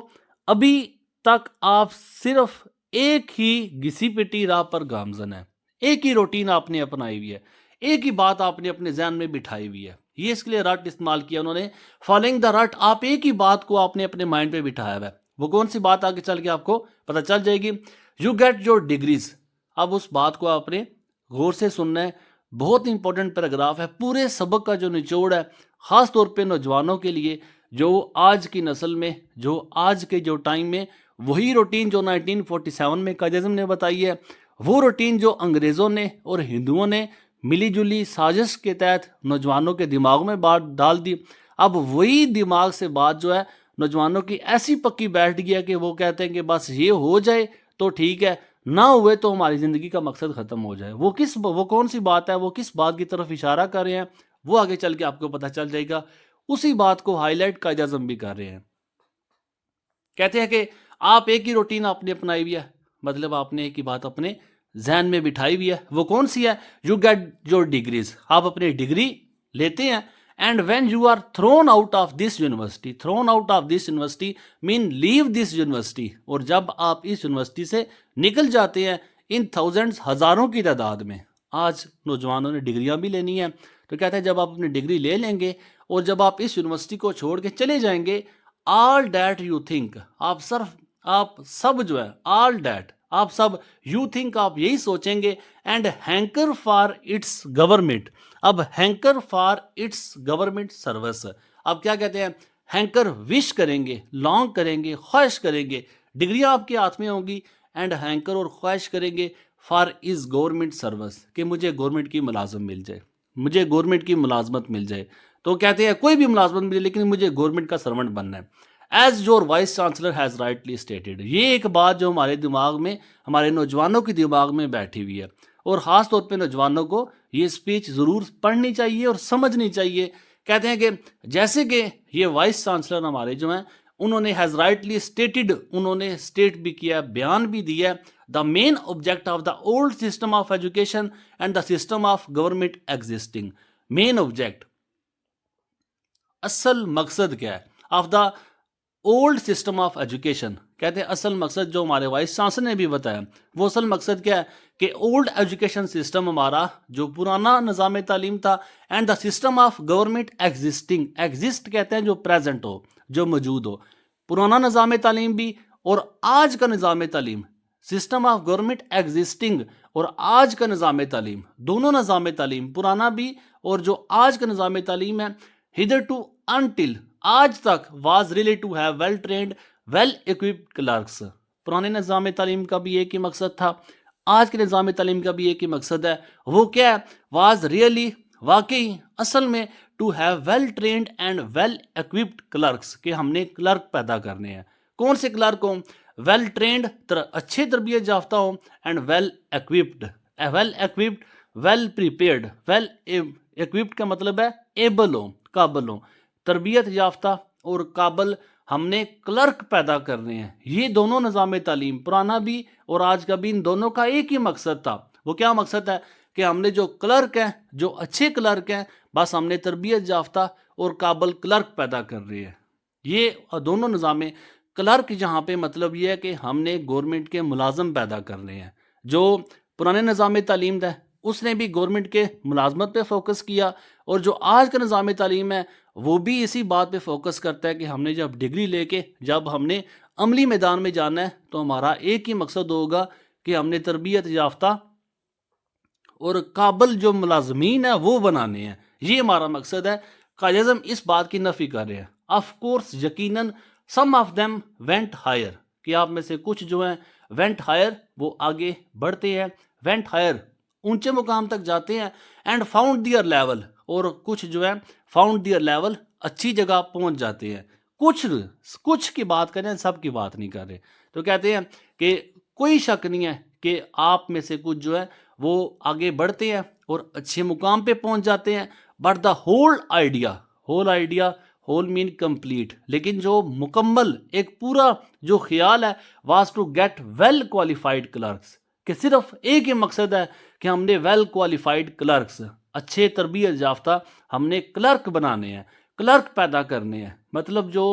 ابھی تک آپ صرف ایک ہی گھسی پٹی راہ پر گامزن ہے، ایک ہی روٹین آپ نے اپنائی ہوئی ہے، ایک ہی بات آپ نے اپنے ذہن میں بٹھائی ہوئی ہے، یہ اس کے لیے رٹ استعمال کیا انہوں نے، فالوئنگ دا رٹ، آپ ایک ہی بات کو آپ نے اپنے مائنڈ پہ بٹھایا ہوا ہے۔ وہ کون سی بات؟ آگے چل کے آپ کو پتہ چل جائے گی۔ یو گیٹ یور ڈگریز، اب اس بات کو آپ نے غور سے سننا ہے، بہت امپورٹنٹ پیراگراف ہے، پورے سبق کا جو نچوڑ ہے، خاص طور پہ نوجوانوں کے لیے، جو آج کی نسل میں، جو آج کے جو ٹائم میں وہی روٹین جو 1947 میں قائد-اعظم نے بتائی ہے، وہ روٹین جو انگریزوں نے اور ہندوؤں نے ملی جلی سازش کے تحت نوجوانوں کے دماغ میں بات ڈال دی، اب وہی دماغ سے بات جو ہے نوجوانوں کی ایسی پکی بیٹھ گیا کہ وہ کہتے ہیں کہ بس یہ ہو جائے تو ٹھیک ہے، نہ ہوئے تو ہماری زندگی کا مقصد ختم ہو جائے۔ وہ کون سی بات ہے، وہ کس بات کی طرف اشارہ کر رہے ہیں، وہ آگے چل کے آپ کو پتہ چل جائے گا۔ اسی بات کو ہائی لائٹ قائد-اعظم بھی کر رہے ہیں، کہتے ہیں کہ آپ ایک ہی روٹین آپ نے اپنائی ہوئی ہے، مطلب آپ نے ایک ہی بات اپنے ذہن میں بٹھائی ہوئی ہے، وہ کون سی ہے؟ یو گیٹ یور ڈگریز، آپ اپنی ڈگری لیتے ہیں، and when you are thrown out of this university, thrown out of this university man leave this university, اور جب آپ اس یونیورسٹی سے نکل جاتے ہیں، ان تھاؤزینڈز، ہزاروں کی تعداد میں، آج نوجوانوں نے ڈگریاں بھی لینی ہیں، تو کہتے ہیں جب آپ اپنی ڈگری لے لیں گے اور جب آپ اس یونیورسٹی کو چھوڑ کے چلے جائیں گے، آل ڈیٹ یو تھنک، آپ سب جو ہے، آل ڈیٹ، آپ سب، یو تھنک، آپ یہی سوچیں گے، اینڈ ہینکر فار اٹس گورنمنٹ، اب ہینکر فار اٹس گورنمنٹ سروس، اب کیا کہتے ہیں، ہینکر وش کریں گے، لانگ کریں گے، خواہش کریں گے، ڈگریاں آپ کے ہاتھ میں ہوں گی، اینڈ ہینکر، اور خواہش کریں گے فار از گورنمنٹ سروس، کہ مجھے گورنمنٹ کی ملازم مل جائے، مجھے گورنمنٹ کی ملازمت مل جائے، تو کہتے ہیں کوئی بھی ملازمت مل جائے لیکن مجھے گورنمنٹ کا سرونٹ بننا ہے۔ As your vice chancellor has rightly stated, یہ ایک بات جو ہمارے دماغ میں، ہمارے نوجوانوں کے دماغ میں بیٹھی ہوئی ہے، اور خاص طور پہ نوجوانوں کو یہ اسپیچ ضرور پڑھنی چاہیے اور سمجھنی چاہیے۔ کہتے ہیں کہ جیسے کہ یہ وائس چانسلر ہمارے جو ہیں، انہوں نے ہیز رائٹلی اسٹیٹڈ، انہوں نے اسٹیٹ بھی کیا، بیان بھی دیا، the main object of the old system of education and the system of government existing, main object, اصل مقصد کیا ہے of the old system of education, کہتے ہیں اصل مقصد جو ہمارے وائس چانسلر نے بھی بتایا، وہ اصل مقصد کیا ہے کہ اولڈ ایجوکیشن سسٹم ہمارا جو پرانا نظام تعلیم تھا، and the system of government existing, exist کہتے ہیں جو پریزنٹ ہو، جو موجود ہو، پرانا نظام تعلیم بھی اور آج کا نظام تعلیم، سسٹم آف گورنمنٹ ایگزسٹنگ اور آج کا نظام تعلیم، دونوں نظام تعلیم، پرانا بھی اور جو آج کا نظام تعلیم ہے، hitherto until، آج تک، was really to have well trained well equipped clerks، پرانے نظام تعلیم کا بھی ایک ہی مقصد تھا، آج کے نظام تعلیم کا بھی ایک ہی مقصد ہے، وہ کیا ہے؟ was really، واقعی، اصل میں، to have well trained and well equipped clerks، کہ ہم نے کلرک پیدا کرنے ہیں، کون سے کلرک ہوں؟ well trained، اچھے تربیت یافتہ ہوں، and well equipped well prepared, well equipped کا مطلب ہے ایبل ہو، قابل ہو، تربیت یافتہ اور قابل ہم نے کلرک پیدا کرنے ہیں۔ یہ دونوں نظام تعلیم، پرانا بھی اور آج کا بھی، ان دونوں کا ایک ہی مقصد تھا۔ وہ کیا مقصد ہے کہ ہم نے جو کلرک ہیں، جو اچھے کلرک ہیں، بس ہم نے تربیت یافتہ اور قابل کلرک پیدا کر رہے ہیں۔ یہ دونوں نظام کلرک یہاں پہ مطلب یہ ہے کہ ہم نے گورنمنٹ کے ملازم پیدا کرنے ہیں۔ جو پرانے نظام تعلیم تھا اس نے بھی گورنمنٹ کے ملازمت پہ فوکس کیا، اور جو آج کا نظام تعلیم ہے وہ بھی اسی بات پہ فوکس کرتا ہے کہ ہم نے جب ڈگری لے کے جب ہم نے عملی میدان میں جانا ہے تو ہمارا ایک ہی مقصد ہوگا کہ ہم نے تربیت یافتہ اور قابل جو ملازمین ہیں وہ بنانے ہیں۔ یہ ہمارا مقصد ہے۔ قائد اعظم اس بات کی نفی کر رہے ہیں۔ آف کورس یقیناً سم آف دیم وینٹ ہائر، کہ آپ میں سے کچھ جو ہیں وینٹ ہائر، وہ آگے بڑھتے ہیں، وینٹ ہائر اونچے مقام تک جاتے ہیں، اینڈ فاؤنڈ دیئر لیول، اور کچھ جو ہے فاؤنڈ دیئر لیول اچھی جگہ پہنچ جاتے ہیں۔ کچھ کی بات کریں، سب کی بات نہیں کر رہے۔ تو کہتے ہیں کہ کوئی شک نہیں ہے کہ آپ میں سے کچھ جو ہے وہ آگے بڑھتے ہیں اور اچھے مقام پہ پہنچ جاتے ہیں، but the whole main complete, لیکن جو مکمل ایک پورا جو خیال ہے was to get well qualified clerks, کہ صرف ایک ہی مقصد ہے کہ ہم نے ویل کوالیفائڈ کلرکس، اچھے تربیت یافتہ ہم نے کلرک بنانے ہیں، کلرک پیدا کرنے ہیں، مطلب جو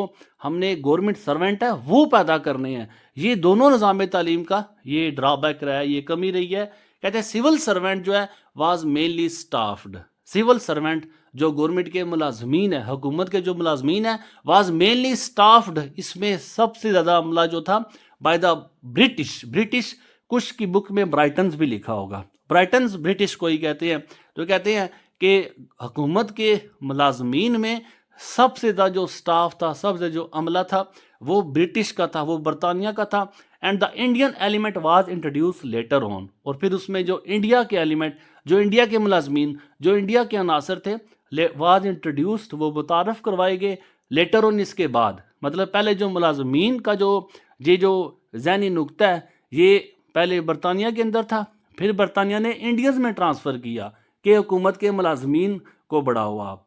ہم نے گورنمنٹ سرونٹ ہے وہ پیدا کرنے ہیں۔ یہ دونوں نظام تعلیم کا یہ ڈرا بیک رہا ہے، یہ کمی رہی ہے۔ کہتے ہیں سول سرونٹ جو ہے واز مینلی اسٹافڈ، سول سرونٹ جو گورنمنٹ کے ملازمین ہیں، حکومت کے جو ملازمین ہیں، واز مینلی اسٹافڈ، اس میں سب سے زیادہ عملہ جو تھا بائی دا برٹش، کچھ کی بک میں برائٹنز بھی لکھا ہوگا، برائٹنز برٹش کو ہی کہتے ہیں۔ تو کہتے ہیں کہ حکومت کے ملازمین میں سب سے زیادہ جو سٹاف تھا، سب سے جو عملہ تھا وہ برٹش کا تھا، وہ برطانیہ کا تھا۔ And the Indian element was introduce later on, اور پھر اس میں جو انڈیا کے ایلیمنٹ، جو انڈیا کے ملازمین، جو انڈیا کے عناصر تھے، واز انٹروڈیوسڈ، وہ متعارف کروائے گئے لیٹر آن، اس کے بعد۔ مطلب پہلے جو ملازمین کا یہ جو ذہنی نقطہ ہے یہ پہلے برطانیہ کے اندر تھا، پھر برطانیہ نے انڈینز میں ٹرانسفر کیا کہ حکومت کے ملازمین کو بڑھاؤ آپ۔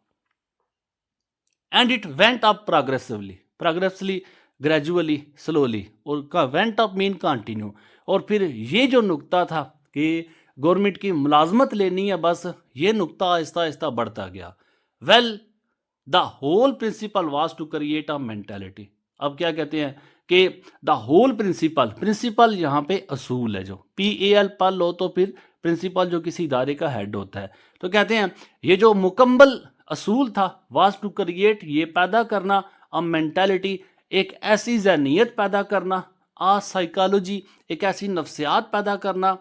And it went up progressively gradually slowly, اور وینٹ اپ مین کنٹینیو، اور پھر یہ جو نقطہ تھا کہ گورنمنٹ کی ملازمت لینی ہے، بس یہ نقطہ آہستہ آہستہ بڑھتا گیا۔ Well the whole principle was to create a mentality. اب کیا کہتے ہیں کہ دا ہول پرنسپل یہاں پہ اصول ہے، جو PAL پل لو تو پھر پرنسپل جو کسی ادارے کا ہیڈ ہوتا ہے۔ تو کہتے ہیں یہ جو مکمل اصول تھا واز ٹو کریٹ، یہ پیدا کرنا، ا مینٹیلٹی، ایک ایسی ذہنیت پیدا کرنا، سائیکالوجی، ایک ایسی نفسیات پیدا کرنا،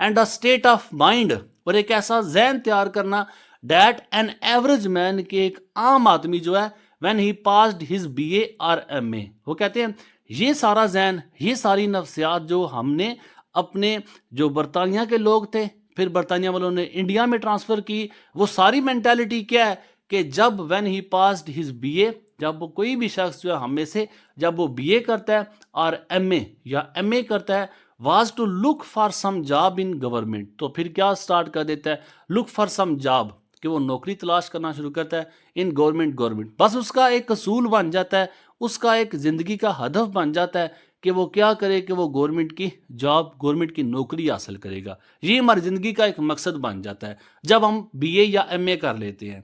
and a state of mind, اور ایک ایسا ذہن تیار کرنا، دیٹ این ایوریج مین، کے ایک عام آدمی جو ہے when he passed his BA اور MA، وہ کہتے ہیں یہ سارا ذہن، یہ ساری نفسیات جو ہم نے اپنے جو برطانیہ کے لوگ تھے، پھر برطانیہ والوں نے انڈیا میں ٹرانسفر کی، وہ ساری مینٹیلٹی کیا ہے کہ جب when he passed his BA، جب وہ کوئی بھی شخص جو ہے ہم میں سے جب وہ BA کرتا ہے اور MA یا MA کرتا ہے، was to look for some job in government، تو پھر کیا سٹارٹ کر دیتا ہے، look for some job، کہ وہ نوکری تلاش کرنا شروع کرتا ہے ان گورنمنٹ، بس اس کا ایک اصول بن جاتا ہے، اس کا ایک زندگی کا ہدف بن جاتا ہے کہ وہ کیا کرے کہ وہ گورنمنٹ کی جاب، گورنمنٹ کی نوکری حاصل کرے گا۔ یہ ہماری زندگی کا ایک مقصد بن جاتا ہے جب ہم BA یا MA کر لیتے ہیں۔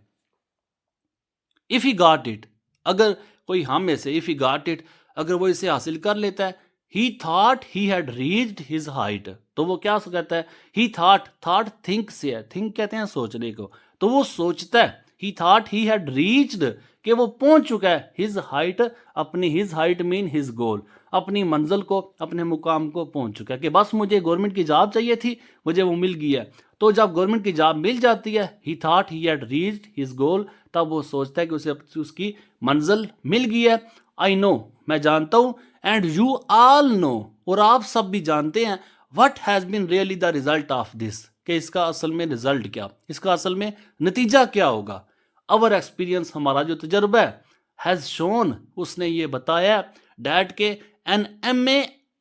if he got it، اگر کوئی ہم میں سے if he got it، اگر وہ اسے حاصل کر لیتا ہے، he thought he had reached his height، تو وہ کیا کہتا ہے، he thought think سے ہے، think کہتے ہیں سوچنے کو، تو وہ سوچتا ہے، he thought he had reached، کہ وہ پہنچ چکا ہے his height، اپنی his height mean his goal، اپنی منزل کو، اپنے مقام کو پہنچ چکا ہے، کہ بس مجھے گورنمنٹ کی جاب چاہیے تھی، مجھے وہ مل گئی ہے۔ تو جب گورنمنٹ کی جاب مل جاتی ہے، he thought he had reached his goal، تب وہ سوچتا ہے کہ اسے اس کی منزل مل گئی ہے۔ I know، میں جانتا ہوں، and you all know، اور آپ سب بھی جانتے ہیں، what has been really the result of this، کہ اس کا اصل میں رزلٹ کیا، اس کا اصل میں نتیجہ کیا ہوگا۔ our experience، ہمارا جو تجربہ ہے، has shown، اس نے یہ بتایا، that کہ an MA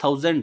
1000,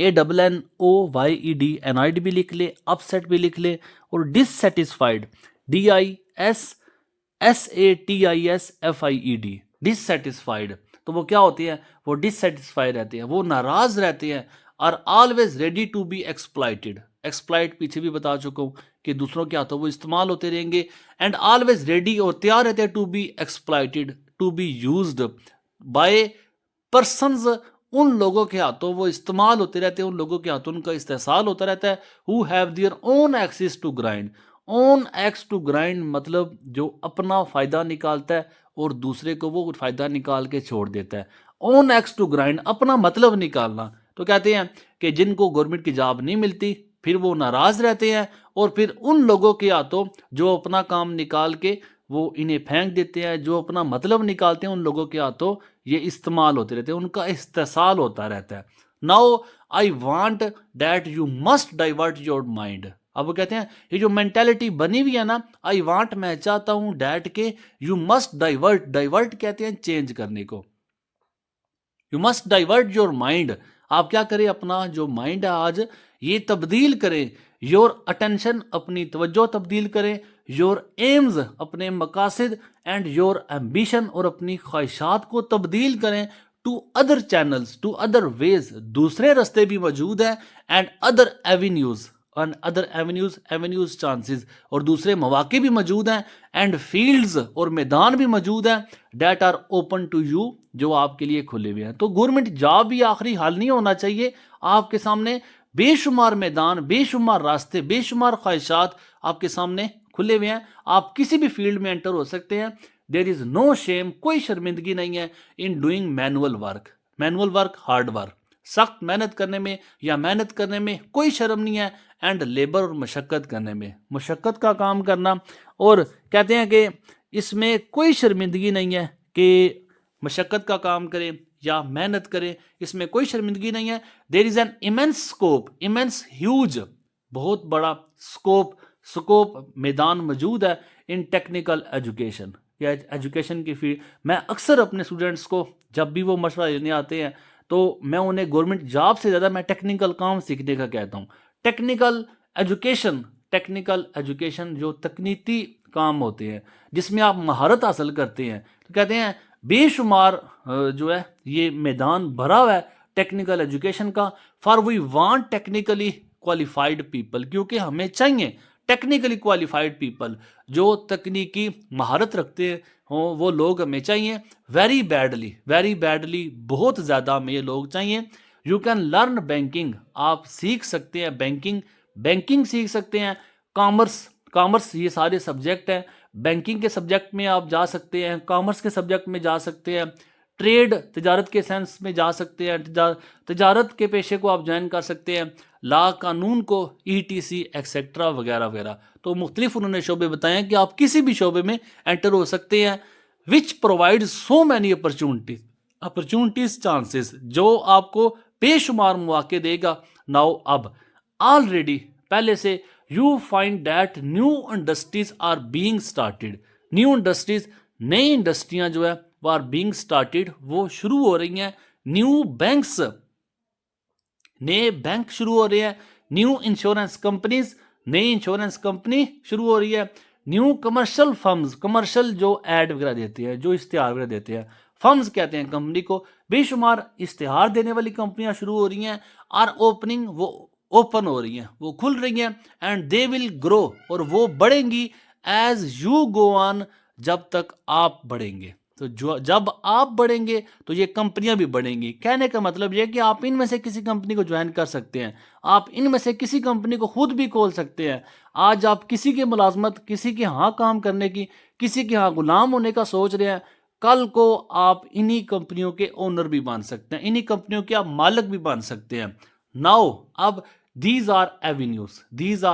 ANNOYED بھی لکھ لے, اپسیٹ بھی لکھ لے, اور ڈسسیٹسفائیڈ DISSATISFIED ڈسسیٹسفائیڈ. تو وہ کیا ہوتی ہے؟ وہ ڈسسیٹسفائی رہتے ہیں, وہ ناراض رہتے ہیں. اور always ready to be exploited. Exploit پیچھے بھی بتا چکا ہوں کہ دوسروں کے ہاتھوں وہ استعمال ہوتے رہیں گے. اینڈ آلویز ریڈی, اور تیار رہتے ہیں to be exploited, to be used by persons. ان لوگوں کے ہاتھوں وہ استعمال ہوتے رہتے ہیں, ان لوگوں کے ہاتھوں ان کا استحصال ہوتا رہتا ہے. who have their own access to grind. Own axe to grind مطلب جو اپنا فائدہ نکالتا ہے اور دوسرے کو وہ فائدہ نکال کے چھوڑ دیتا ہے. اون ایکس ٹو گرائنڈ, اپنا مطلب نکالنا. تو کہتے ہیں کہ جن کو گورنمنٹ کی جاب نہیں ملتی پھر وہ ناراض رہتے ہیں, اور پھر ان لوگوں کے ہاتھوں جو اپنا کام نکال کے وہ انہیں پھینک دیتے ہیں, جو اپنا مطلب نکالتے ہیں, ان لوگوں کے ہاتھوں یہ استعمال ہوتے رہتے ہیں, ان کا استحصال ہوتا رہتا ہے. Now I want that you must divert your mind. اب وہ کہتے ہیں یہ جو مینٹالٹی بنی ہوئی ہے نا, آئی وانٹ میں چاہتا ہوں, ڈیٹ کے یو مسٹ ڈائیورٹ. ڈائیورٹ کہتے ہیں چینج کرنے کو. You must divert your mind. آپ کیا کریں, اپنا جو مائنڈ ہے آج یہ تبدیل کریں. یور اٹینشن, اپنی توجہ تبدیل کریں. یور ایمز, اپنے مقاصد. اینڈ یور ایمبیشن, اور اپنی خواہشات کو تبدیل کریں. To other channels, to other ways, دوسرے رستے بھی موجود ہیں. And other avenues, avenues chances, اور دوسرے مواقع بھی موجود ہیں. اینڈ فیلڈز, اور میدان بھی موجود ہیں. That are open to you, جو آپ کے لیے کھلے ہوئے ہیں. تو گورنمنٹ جاب بھی آخری حل نہیں ہونا چاہیے. آپ کے سامنے بے شمار میدان, بے شمار راستے, بے شمار خواہشات آپ کے سامنے کھلے ہوئے ہیں. آپ کسی بھی فیلڈ میں انٹر ہو سکتے ہیں. دیر از نو شیم, کوئی شرمندگی نہیں ہے in doing manual work. Manual work, hard work, سخت محنت کرنے میں یا محنت کرنے میں کوئی شرم نہیں ہے. اینڈ لیبر, اور مشقت کرنے میں, مشقت کا کام کرنا. اور کہتے ہیں کہ اس میں کوئی شرمندگی نہیں ہے کہ مشقت کا کام کریں یا محنت کریں, اس میں کوئی شرمندگی نہیں ہے. There is an immense scope, immense huge, بہت بڑا اسکوپ میدان موجود ہے ان ٹیکنیکل ایجوکیشن, یا ایجوکیشن کی فیلڈ. میں اکثر اپنے اسٹوڈنٹس کو جب بھی وہ مشورہ لینے آتے ہیں تو میں انہیں گورنمنٹ جاب سے زیادہ میں ٹیکنیکل کام سیکھنے کا کہتا ہوں. ٹیکنیکل ایجوکیشن جو تکنیکی کام ہوتے ہیں جس میں آپ مہارت حاصل کرتے ہیں. تو کہتے ہیں بے شمار جو ہے یہ میدان بھرا ہوا ہے ٹیکنیکل ایجوکیشن کا. For we want technically qualified people, کیونکہ ہمیں چاہیے ٹیکنیکلی کوالیفائڈ پیپل, جو تکنیکی مہارت رکھتے ہوں وہ لوگ ہمیں چاہیے. ویری بیڈلی, بہت زیادہ ہمیں یہ لوگ چاہیے. یو کین لرن بینکنگ, آپ سیکھ سکتے ہیں بینکنگ سیکھ سکتے ہیں. کامرس یہ سارے سبجیکٹ ہیں. بینکنگ کے سبجیکٹ میں آپ جا سکتے ہیں, کامرس کے سبجیکٹ میں جا سکتے ہیں, ٹریڈ تجارت کے سینس میں جا سکتے ہیں, تجارت کے پیشے کو آپ جوائن کر سکتے ہیں, لا قانون کو, ETC ایکسیٹرا وغیرہ وغیرہ. تو مختلف انہوں نے شعبے بتائے ہیں کہ آپ کسی بھی شعبے میں انٹر ہو سکتے ہیں. Which provide so many opportunities chances, جو آپ کو بے شمار مواقع دے گا. ناؤ اب آلریڈی پہلے سے you find that new industries are being started. New industries, نئی انڈسٹریاں جو ہے وہ آر بینگ اسٹارٹیڈ, وہ شروع ہو رہی ہیں. نیو بینکس, نئے بینک شروع ہو رہے ہیں. نیو انشورنس کمپنیز, نئی انشورنس کمپنی شروع ہو رہی ہے. نیو کمرشل فرمز, کمرشل جو ایڈ وغیرہ دیتے ہیں, جو اشتہار وغیرہ دیتے ہیں, فرمز کہتے ہیں کمپنی کو. بے شمار اشتہار دینے والی کمپنیاں شروع ہو رہی ہیں. آر اوپننگ, وہ اوپن ہو رہی ہیں, وہ کھل رہی ہیں. اینڈ دے ول گرو, اور وہ بڑھیں گی. ایز یو گو آن, جب تک آپ بڑھیں گے. تو جب آپ بڑھیں گے تو یہ کمپنیاں بھی بڑھیں گی. کہنے کا مطلب یہ کہ آپ ان میں سے کسی کمپنی کو جوائن کر سکتے ہیں, آپ ان میں سے کسی کمپنی کو خود بھی کھول سکتے ہیں. آج آپ کسی کی ملازمت, کسی کے ہاں کام کرنے کی, کسی کے ہاں غلام ہونے کا سوچ رہے ہیں, کل کو آپ انہی کمپنیوں کے اونر بھی بن سکتے ہیں, انہی کمپنیوں کے آپ مالک بھی بن سکتے ہیں. ناؤ اب these are avenues, these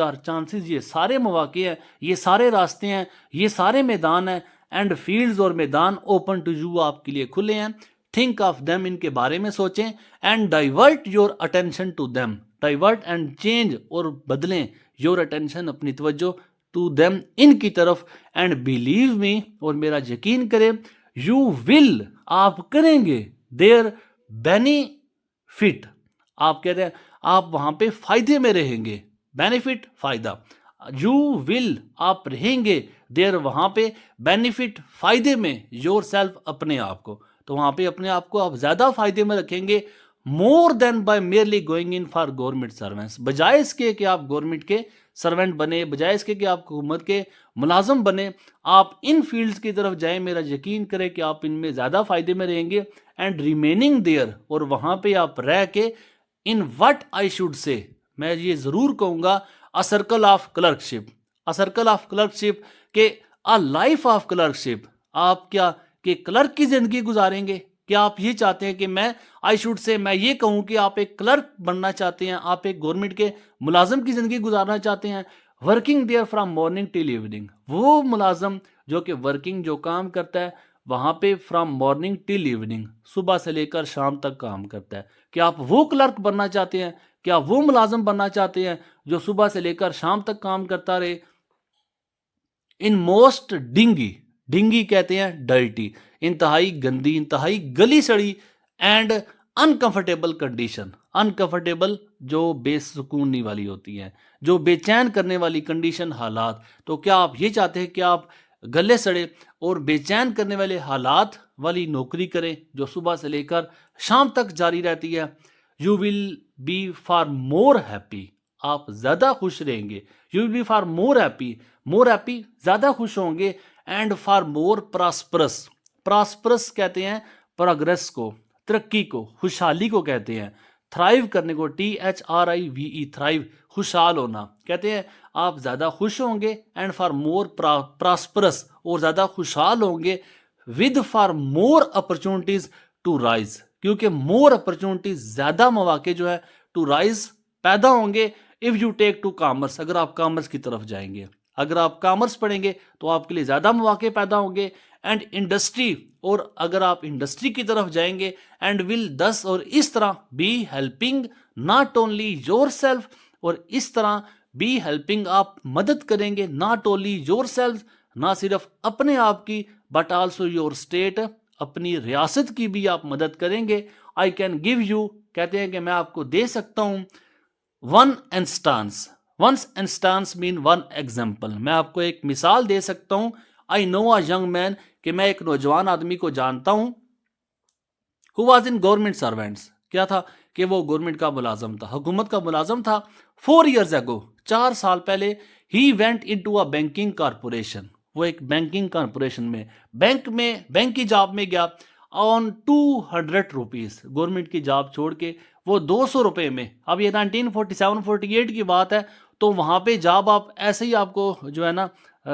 are chances, یہ سارے مواقع ہیں, یہ سارے راستے ہیں, یہ سارے میدان ہیں. اینڈ فیلڈز, اور میدان اوپن ٹو یو, آپ کے لیے کھلے ہیں. تھنک آف دیم, ان کے بارے میں سوچیں. And divert your attention to them, divert and change, اور بدلیں یور اٹینشن, اپنی توجہ, ٹو دیم, ان کی طرف. اینڈ بلیو می, اور میرا یقین کریں, یو ول, آپ کریں گے, دیر بینیفٹ, آپ کہہ رہے ہیں آپ وہاں پہ فائدے میں رہیں گے، بینیفٹ فائدہ، یو ول آپ رہیں گے دیر وہاں پہ بینیفٹ فائدے میں، یور سیلف اپنے آپ کو، تو وہاں پہ اپنے آپ کو آپ زیادہ فائدے میں رکھیں گے more than by merely going in for government servants, بجائے اس کے کہ آپ گورنمنٹ کے سرونٹ بنے، بجائے اس کے کہ آپ حکومت کے ملازم بنے، آپ ان فیلڈز کی طرف جائیں، میرا یقین کریں کہ آپ ان میں زیادہ فائدے میں رہیں گے، اینڈ ریمیننگ دیئر، اور وہاں پہ آپ رہ کے in what I should say, میں یہ ضرور کہوں گا a circle of clerkship، a circle of clerkship کہ a life of clerkship، آپ کیا کہ کلرک کی زندگی گزاریں گے؟ کیا آپ یہ چاہتے ہیں کہ میں آئی شوڈ سے میں یہ کہوں کہ آپ ایک کلرک بننا چاہتے ہیں، آپ ایک گورنمنٹ کے ملازم کی زندگی گزارنا چاہتے ہیں؟ Working there from morning till evening, وہ ملازم جو کہ ورکنگ جو کام کرتا ہے وہاں پہ فرام مارننگ ٹل ایوننگ، صبح سے لے کر شام تک کام کرتا ہے، کیا آپ وہ کلرک بننا چاہتے ہیں؟ کیا وہ ملازم بننا چاہتے ہیں جو صبح سے لے کر شام تک کام کرتا رہے ان موسٹ ڈنگی، ڈنگی کہتے ہیں ڈرٹی، انتہائی گندی، انتہائی گلی سڑی اینڈ انکمفرٹیبل کنڈیشن، انکمفرٹیبل جو بے سکونی والی ہوتی ہیں، جو بے چین کرنے والی کنڈیشن، حالات، تو کیا آپ یہ چاہتے ہیں کہ آپ گلے سڑے اور بے چین کرنے والے حالات والی نوکری کریں جو صبح سے لے کر شام تک جاری رہتی ہے؟ You will be for more happy, آپ زیادہ خوش رہیں گے، you will be for more happy زیادہ خوش ہوں گے، and for more prosperous, prosperous کہتے ہیں پروگرس کو، ترقی کو، خوشحالی کو کہتے ہیں، تھرائیو کرنے کو، THRIVE، تھرائیو خوشحال ہونا، کہتے ہیں آپ زیادہ خوش ہوں گے، اینڈ فار مور پراسپرس، اور زیادہ خوشحال ہوں گے، with for more opportunities to rise, کیونکہ مور اپرچونٹیز زیادہ مواقع جو ہے ٹو رائز پیدا ہوں گے، if you take to commerce, اگر آپ کامرس کی طرف جائیں گے، اگر آپ کامرس پڑھیں گے تو آپ کے لیے زیادہ مواقع پیدا ہوں گے، اینڈ انڈسٹری، اور اگر آپ انڈسٹری کی طرف جائیں گے، اینڈ ول دس، اور اس طرح be helping not only yourself, اور اس طرح بی ہیلپنگ آپ مدد کریں گے ناٹ اونلی یور سیلف، نہ صرف اپنے آپ کی، بٹ آلسو یور اسٹیٹ، اپنی ریاست کی بھی آپ مدد کریں گے۔ آئی کین گیو یو، کہتے ہیں کہ میں آپ کو دے سکتا ہوں ون انسٹانس، ونس انسٹانس مین ون ایگزامپل، میں آپ کو ایک مثال دے سکتا ہوں، آئی نو اے ینگ مین، کہ میں ایک نوجوان آدمی کو جانتا ہوں، who was in government servants، کیا تھا کہ وہ گورنمنٹ کا ملازم تھا، حکومت کا ملازم تھا، 4 years ago، 4 سال پہلے، he went into a banking corporation، وہ ایک بینکنگ کارپوریشن میں، بینک کی جاب میں گیا، آن 200 روپیز، گورنمنٹ کی جاب چھوڑ کے وہ 200 روپے میں، اب یہ 1947-48 کی بات ہے، تو وہاں پہ جاب آپ ایسے ہی آپ کو جو ہے نا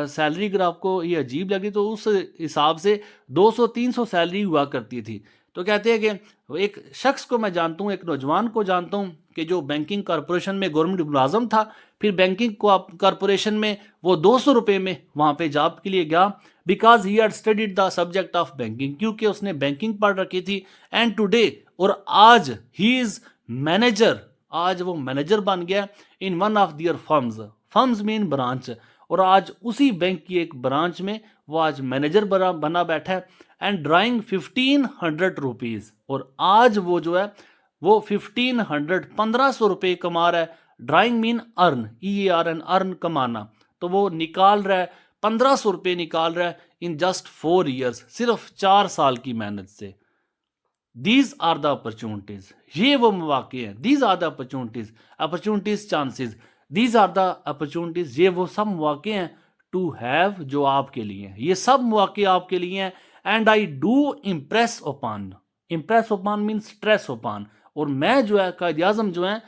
سیلری، اگر آپ کو یہ عجیب لگی تو اس حساب سے 200-300 سیلری ہوا کرتی تھی، تو کہتے ہیں کہ ایک شخص کو میں جانتا ہوں، ایک نوجوان کو جانتا ہوں کہ جو بینکنگ کارپوریشن میں گورنمنٹ ملازم تھا، پھر بینکنگ کارپوریشن میں وہ 200 روپے میں وہاں پہ جاب کے لیے گیا، because he had studied the subject of banking, کیونکہ اس نے بینکنگ پڑھ رکھی تھی، اینڈ ٹوڈے، اور آج ہی از مینیجر، آج وہ مینیجر بن گیا in one of their firms main branch, اور آج اسی بینک کی ایک برانچ میں وہ آج مینیجر بنا بیٹھا ہے، اینڈ ڈرائنگ 1500 روپیز، اور آج وہ جو ہے وہ 1500 روپے کما رہا ہے، ڈرائنگ مین ارن، EARN، ارن کمانا، تو وہ نکال رہا ہے 1500 روپے نکال رہا ہے ان جسٹ 4 years، صرف 4 سال کی محنت سے۔ دیز آر دا اپرچونٹیز، یہ وہ مواقع ہیں، these are the opportunities chances, these are the opportunities, یہ وہ سب مواقع ہیں ٹو ہیو، جو آپ کے لیے ہیں، یہ سب مواقع آپ کے لیے ہیں، and I do impress upon men stress upon, اور میں جو ہے قائد اعظم جو ہیں،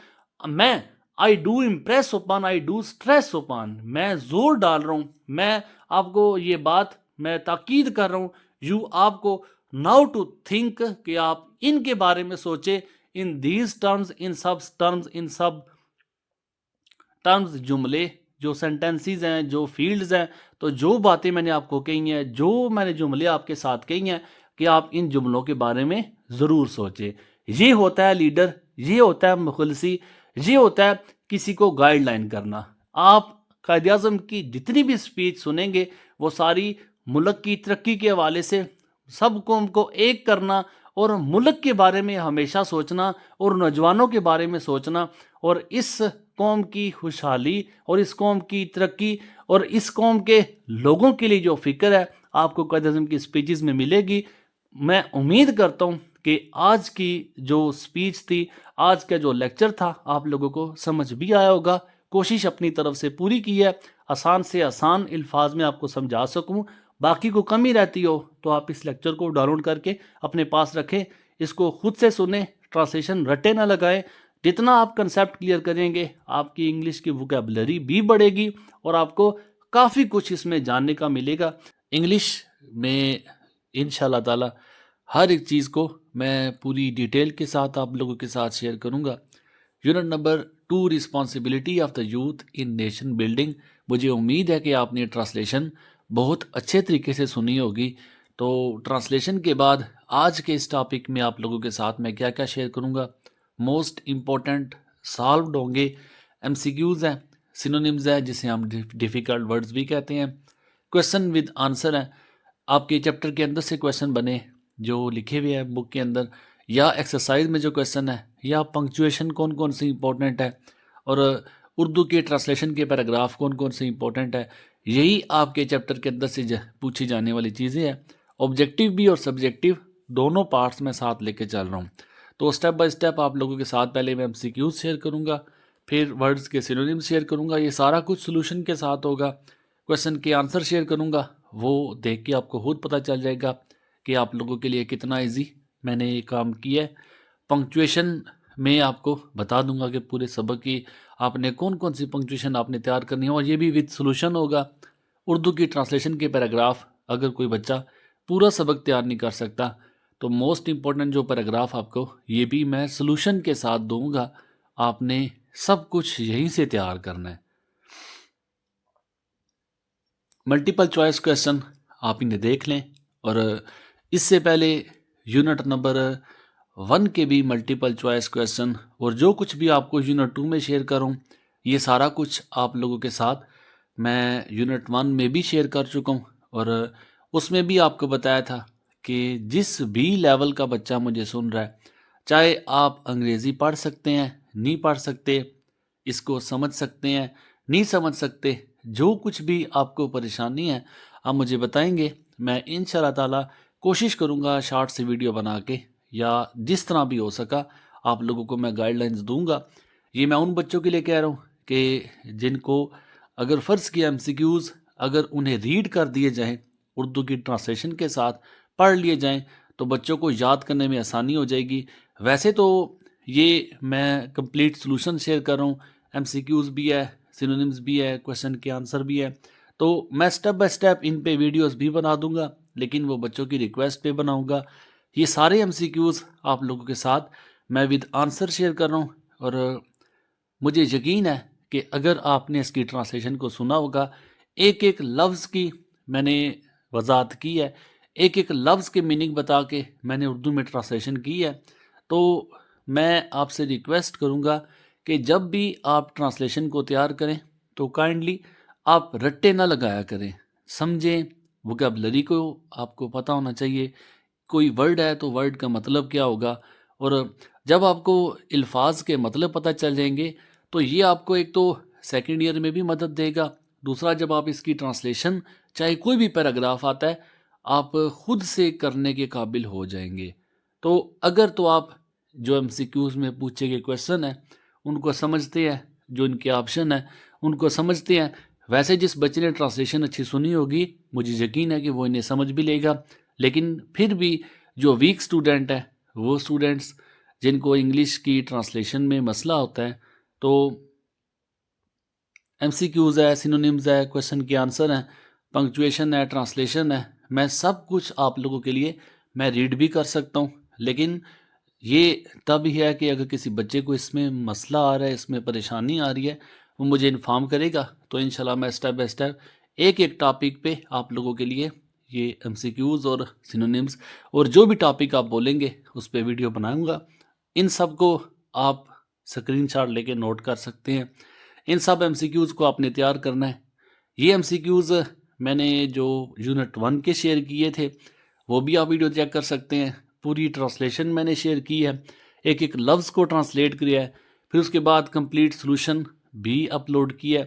میں I do impress upon, I do stress upon, میں زور ڈال رہا ہوں، میں آپ کو یہ بات میں تاکید کر رہا ہوں، یو آپ کو ناؤ ٹو تھنک، کہ آپ ان کے بارے میں سوچے، in these terms, in sub terms, جملے، جو سینٹنسز ہیں، جو فیلڈز ہیں، تو جو باتیں میں نے آپ کو کہی ہیں، جو میں نے جملے آپ کے ساتھ کہی ہیں، کہ آپ ان جملوں کے بارے میں ضرور سوچیں۔ یہ ہوتا ہے لیڈر، یہ ہوتا ہے مخلصی، یہ ہوتا ہے کسی کو گائیڈ لائن کرنا۔ آپ قائد اعظم کی جتنی بھی سپیچ سنیں گے وہ ساری ملک کی ترقی کے حوالے سے، سب قوم کو ایک کرنا اور ملک کے بارے میں ہمیشہ سوچنا اور نوجوانوں کے بارے میں سوچنا اور اس قوم کی خوشحالی اور اس قوم کی ترقی اور اس قوم کے لوگوں کے لیے جو فکر ہے آپ کو قائد اعظم کی سپیچز میں ملے گی. میں امید کرتا ہوں کہ آج کی جو سپیچ تھی, آج کا جو لیکچر تھا, آپ لوگوں کو سمجھ بھی آیا ہوگا. کوشش اپنی طرف سے پوری کی ہے, آسان سے آسان الفاظ میں آپ کو سمجھا سکوں. باقی کو کمی رہتی ہو تو آپ اس لیکچر کو ڈاؤن لوڈ کر کے اپنے پاس رکھیں, اس کو خود سے سنیں, ٹرانسلیشن رٹے نہ لگائیں. جتنا آپ کنسیپٹ کلیئر کریں گے آپ کی انگلش کی ووکیبلری بھی بڑھے گی اور آپ کو کافی کچھ اس میں جاننے کا ملے گا. انگلش میں انشاءاللہ تعالی ہر ایک چیز کو میں پوری ڈیٹیل کے ساتھ آپ لوگوں کے ساتھ شیئر کروں گا. Unit number 2 responsibility of the youth in nation building. مجھے امید ہے کہ آپ نے ٹرانسلیشن بہت اچھے طریقے سے سنی ہوگی. تو ٹرانسلیشن کے بعد آج کے اس ٹاپک میں آپ لوگوں کے ساتھ میں کیا کیا شیئر کروں گا. موسٹ امپورٹنٹ سالوڈ ہوں گے, ایم سی کیوز ہیں, سینونیمز ہے جسے ہم ڈیفیکلٹ ورڈز بھی کہتے ہیں, کویشچن ود آنسر ہے. آپ کے چیپٹر کے اندر سے کویشچن بنے جو لکھے ہوئے ہیں بک کے اندر, یا ایکسرسائز میں جو کویشچن ہے, یا پنکچویشن کون کون سی امپورٹنٹ ہے, اور اردو کے ٹرانسلیشن کے پیراگراف کون کون سے امپورٹنٹ ہے. یہی آپ کے چیپٹر کے اندر سے پوچھی جانے والی چیزیں ہیں. آبجیکٹیو بھی اور سبجیکٹیو دونوں پارٹس میں ساتھ لے کے چل رہا ہوں. تو سٹیپ بائی سٹیپ آپ لوگوں کے ساتھ پہلے میں ایم سی کیوز شیئر کروں گا, پھر ورڈز کے سینونیمز شیئر کروں گا. یہ سارا کچھ سولوشن کے ساتھ ہوگا. کویشچن کے آنسر شیئر کروں گا, وہ دیکھ کے آپ کو خود پتہ چل جائے گا کہ آپ لوگوں کے لیے کتنا ایزی میں نے یہ کام کیا ہے. پنکچویشن میں آپ کو بتا دوں گا کہ پورے سبق کی آپ نے کون کون سی پنکچویشن آپ نے تیار کرنی ہے, اور یہ بھی وتھ سولوشن ہوگا. اردو کی ٹرانسلیشن کے پیراگراف اگر کوئی بچہ پورا سبق تیار نہیں کر سکتا تو موسٹ امپورٹنٹ جو پیراگراف آپ کو یہ بھی میں سولوشن کے ساتھ دوں گا. آپ نے سب کچھ یہیں سے تیار کرنا ہے. ملٹیپل چوائس کویشچن آپ انہیں دیکھ لیں, اور اس سے پہلے یونٹ نمبر 1 کے بھی ملٹیپل چوائس کویشچن اور جو کچھ بھی آپ کو یونٹ 2 میں شیئر کروں, یہ سارا کچھ آپ لوگوں کے ساتھ میں یونٹ 1 میں بھی شیئر کر چکا ہوں. اور اس میں بھی آپ کو بتایا تھا کہ جس بھی لیول کا بچہ مجھے سن رہا ہے, چاہے آپ انگریزی پڑھ سکتے ہیں, نہیں پڑھ سکتے, اس کو سمجھ سکتے ہیں, نہیں سمجھ سکتے, جو کچھ بھی آپ کو پریشانی ہے آپ مجھے بتائیں گے. میں انشاءاللہ تعالی کوشش کروں گا شارٹ سی ویڈیو بنا کے, یا جس طرح بھی ہو سکا آپ لوگوں کو میں گائیڈ لائنز دوں گا. یہ میں ان بچوں کے لیے کہہ رہا ہوں کہ جن کو اگر فرض کیا ایم سی کیوز اگر انہیں ریڈ کر دیے جائیں, اردو کی ٹرانسلیشن کے ساتھ پڑھ لیے جائیں, تو بچوں کو یاد کرنے میں آسانی ہو جائے گی. ویسے تو یہ میں کمپلیٹ سولوشن شیئر کر رہا ہوں, ایم سی کیوز بھی ہے, سینونیمز بھی ہے, کویشچن کے آنسر بھی ہے, تو میں سٹیپ بائی سٹیپ ان پہ ویڈیوز بھی بنا دوں گا, لیکن وہ بچوں کی ریکویسٹ پہ بناؤں گا. یہ سارے ایم سی کیوز آپ لوگوں کے ساتھ میں ود آنسر شیئر کر رہا ہوں, اور مجھے یقین ہے کہ اگر آپ نے اس کی ٹرانسلیشن کو سنا ہوگا, ایک ایک لفظ کی میں نے وضاحت کی ہے, ایک ایک لفظ کے میننگ بتا کے میں نے اردو میں ٹرانسلیشن کی ہے. تو میں آپ سے ریکویسٹ کروں گا کہ جب بھی آپ ٹرانسلیشن کو تیار کریں تو کائنڈلی آپ رٹے نہ لگایا کریں, سمجھیں, ووکیبلری کو آپ کو پتہ ہونا چاہیے. کوئی ورڈ ہے تو ورڈ کا مطلب کیا ہوگا, اور جب آپ کو الفاظ کے مطلب پتہ چل جائیں گے تو یہ آپ کو ایک تو سیکنڈ ایئر میں بھی مدد دے گا. دوسرا, جب آپ اس کی ٹرانسلیشن چاہے کوئی بھی پیراگراف آتا ہے آپ خود سے کرنے کے قابل ہو جائیں گے. تو اگر تو آپ جو ایم سی کیوز میں پوچھے گئے کویشچن ہیں ان کو سمجھتے ہیں, جو ان کے آپشن ہیں ان کو سمجھتے ہیں, ویسے جس بچے نے ٹرانسلیشن اچھی سنی ہوگی مجھے یقین ہے کہ وہ انہیں سمجھ بھی لے گا. لیکن پھر بھی جو ویک سٹوڈنٹ ہے, وہ سٹوڈنٹس جن کو انگلش کی ٹرانسلیشن میں مسئلہ ہوتا ہے, تو ایم سی کیوز ہے, سینونیمز ہے, کویشچن کے آنسر ہیں, پنکچویشن ہے, ٹرانسلیشن ہے, میں سب کچھ آپ لوگوں کے لیے میں ریڈ بھی کر سکتا ہوں. لیکن یہ تب ہی ہے کہ اگر کسی بچے کو اس میں مسئلہ آ رہا ہے, اس میں پریشانی آ رہی ہے, وہ مجھے انفارم کرے گا, تو انشاءاللہ میں سٹیپ بائی سٹیپ ایک ایک ٹاپک پہ آپ لوگوں کے لیے یہ ایم سی کیوز اور سینونیمز اور جو بھی ٹاپک آپ بولیں گے اس پہ ویڈیو بناؤں گا. ان سب کو آپ سکرین شاٹ لے کے نوٹ کر سکتے ہیں. ان سب ایم سی کیوز کو آپ نے تیار کرنا ہے. یہ ایم سی کیوز میں نے جو یونٹ 1 کے شیئر کیے تھے وہ بھی آپ ویڈیو چیک کر سکتے ہیں, پوری ٹرانسلیشن میں نے شیئر کی ہے، ایک ایک لفظ کو ٹرانسلیٹ کیا ہے، پھر اس کے بعد کمپلیٹ سلوشن بھی اپلوڈ کیا ہے،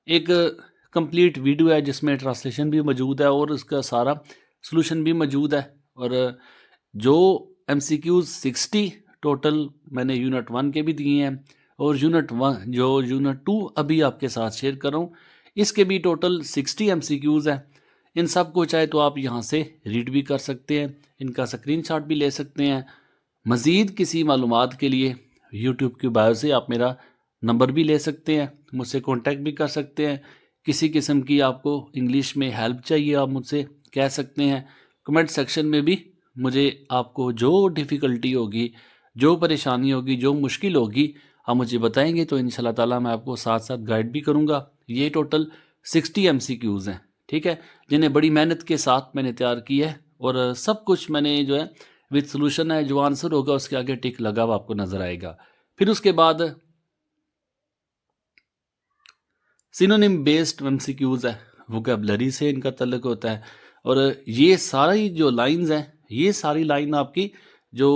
ایک کمپلیٹ ویڈیو ہے جس میں ٹرانسلیشن بھی موجود ہے اور اس کا سارا سلوشن بھی موجود ہے، اور جو ایم سی کیوز 60 ٹوٹل میں نے یونٹ 1 کے بھی دیے ہیں، اور یونٹ 2 ابھی آپ کے ساتھ شیئر کر رہا ہوں، اس کے بھی ٹوٹل 60 ایم سی کیوز ہیں۔ ان سب کو چاہے تو آپ یہاں سے ریڈ بھی کر سکتے ہیں، ان کا اسکرین شاٹ بھی لے سکتے ہیں۔ مزید کسی معلومات کے لیے یوٹیوب کی بایو سے آپ میرا نمبر بھی لے سکتے ہیں، مجھ سے کانٹیکٹ بھی کر سکتے ہیں۔ کسی قسم کی آپ کو انگلش میں ہیلپ چاہیے آپ مجھ سے کہہ سکتے ہیں، کمنٹ سیکشن میں بھی مجھے آپ کو جو ڈیفیکلٹی ہوگی، جو پریشانی ہوگی، جو مشکل ہوگی آپ مجھے بتائیں گے تو انشاءاللہ تعالیٰ میں آپ کو ساتھ ساتھ گائیڈ بھی کروں گا۔ یہ ٹوٹل 60 ایم سی کیوز ہیں، ٹھیک ہے، جنہیں بڑی محنت کے ساتھ میں نے تیار کی ہے، اور سب کچھ میں نے جو ہے وتھ سلوشن ہے، جو آنسر ہوگا اس کے آگے ٹک لگا ہوا آپ کو نظر آئے گا۔ پھر اس کے بعد synonym based M C Qs ہے، ووکیبلری سے ان کا تعلق ہوتا ہے، اور یہ ساری جو لائنز ہیں، یہ ساری لائن آپ کی جو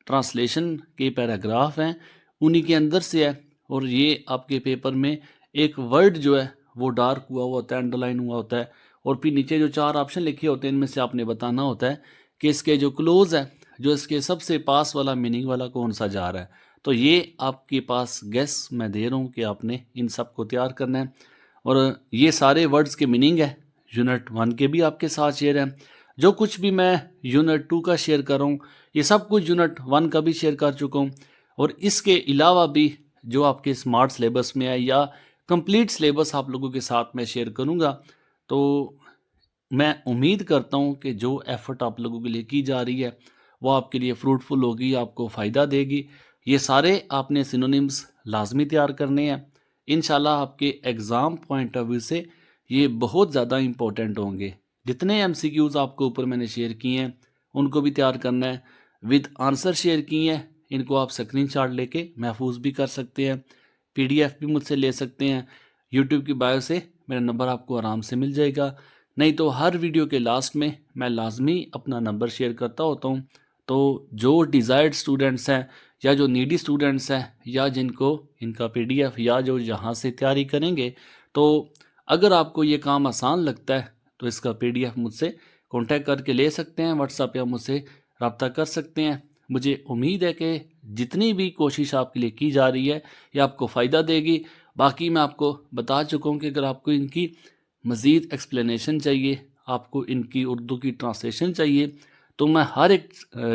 ٹرانسلیشن کے پیراگراف ہیں انہی کے اندر سے ہے، اور یہ آپ کے پیپر میں ایک ورڈ جو ہے وہ ڈارک ہوا ہوتا ہے، انڈر لائن ہوا ہوتا ہے، اور پھر نیچے جو 4 آپشن لکھے ہوتے ہیں ان میں سے آپ نے بتانا ہوتا ہے کہ اس کے جو کلوز ہے، جو اس کے سب سے پاس والا میننگ والا کون سا جا رہا ہے۔ تو یہ آپ کے پاس گیس میں دے رہا ہوں کہ آپ نے ان سب کو تیار کرنا ہے، اور یہ سارے ورڈز کے میننگ ہے یونٹ 1 کے بھی آپ کے ساتھ شیئر ہیں، جو کچھ بھی میں یونٹ 2 کا شیئر کر رہا ہوں یہ سب کچھ یونٹ 1 کا بھی شیئر کر چکا ہوں، اور اس کے علاوہ بھی جو آپ کے اسمارٹ سلیبس میں ہے یا کمپلیٹ سلیبس آپ لوگوں کے ساتھ میں شیئر کروں گا۔ تو میں امید کرتا ہوں کہ جو ایفرٹ آپ لوگوں کے لیے کی جا رہی ہے وہ آپ کے لیے فروٹفل ہوگی، آپ کو فائدہ دے گی۔ یہ سارے آپ نے سینونیمز لازمی تیار کرنے ہیں، انشاءاللہ آپ کے ایگزام پوائنٹ آف ویو سے یہ بہت زیادہ امپورٹنٹ ہوں گے۔ جتنے ایم سی کیوز آپ کو اوپر میں نے شیئر کیے ہیں ان کو بھی تیار کرنا ہے، ود آنسر شیئر کیے ہیں، ان کو آپ اسکرین شاٹ لے کے محفوظ بھی کر سکتے ہیں، پی ڈی ایف بھی مجھ سے لے سکتے ہیں۔ یوٹیوب کی بایو سے میرا نمبر آپ کو آرام سے مل جائے گا، نہیں تو ہر ویڈیو کے لاسٹ میں میں لازمی اپنا نمبر شیئر کرتا ہوتا ہوں۔ تو جو ڈیزائرڈ اسٹوڈنٹس ہیں یا جو نیڈی اسٹوڈنٹس ہیں یا جن کو ان کا پی ڈی ایف یا جو یہاں سے تیاری کریں گے، تو اگر آپ کو یہ کام آسان لگتا ہے تو اس کا پی ڈی ایف مجھ سے کانٹیکٹ کر کے لے سکتے ہیں، واٹس ایپ یا مجھ سے رابطہ کر سکتے ہیں۔ مجھے امید ہے کہ جتنی بھی کوشش آپ کے لیے کی جا رہی ہے یہ آپ کو فائدہ دے گی۔ باقی میں آپ کو بتا چکا ہوں کہ اگر آپ کو ان کی مزید ایکسپلینیشن چاہیے، آپ کو ان کی اردو کی ٹرانسلیشن چاہیے، تو میں ہر ایک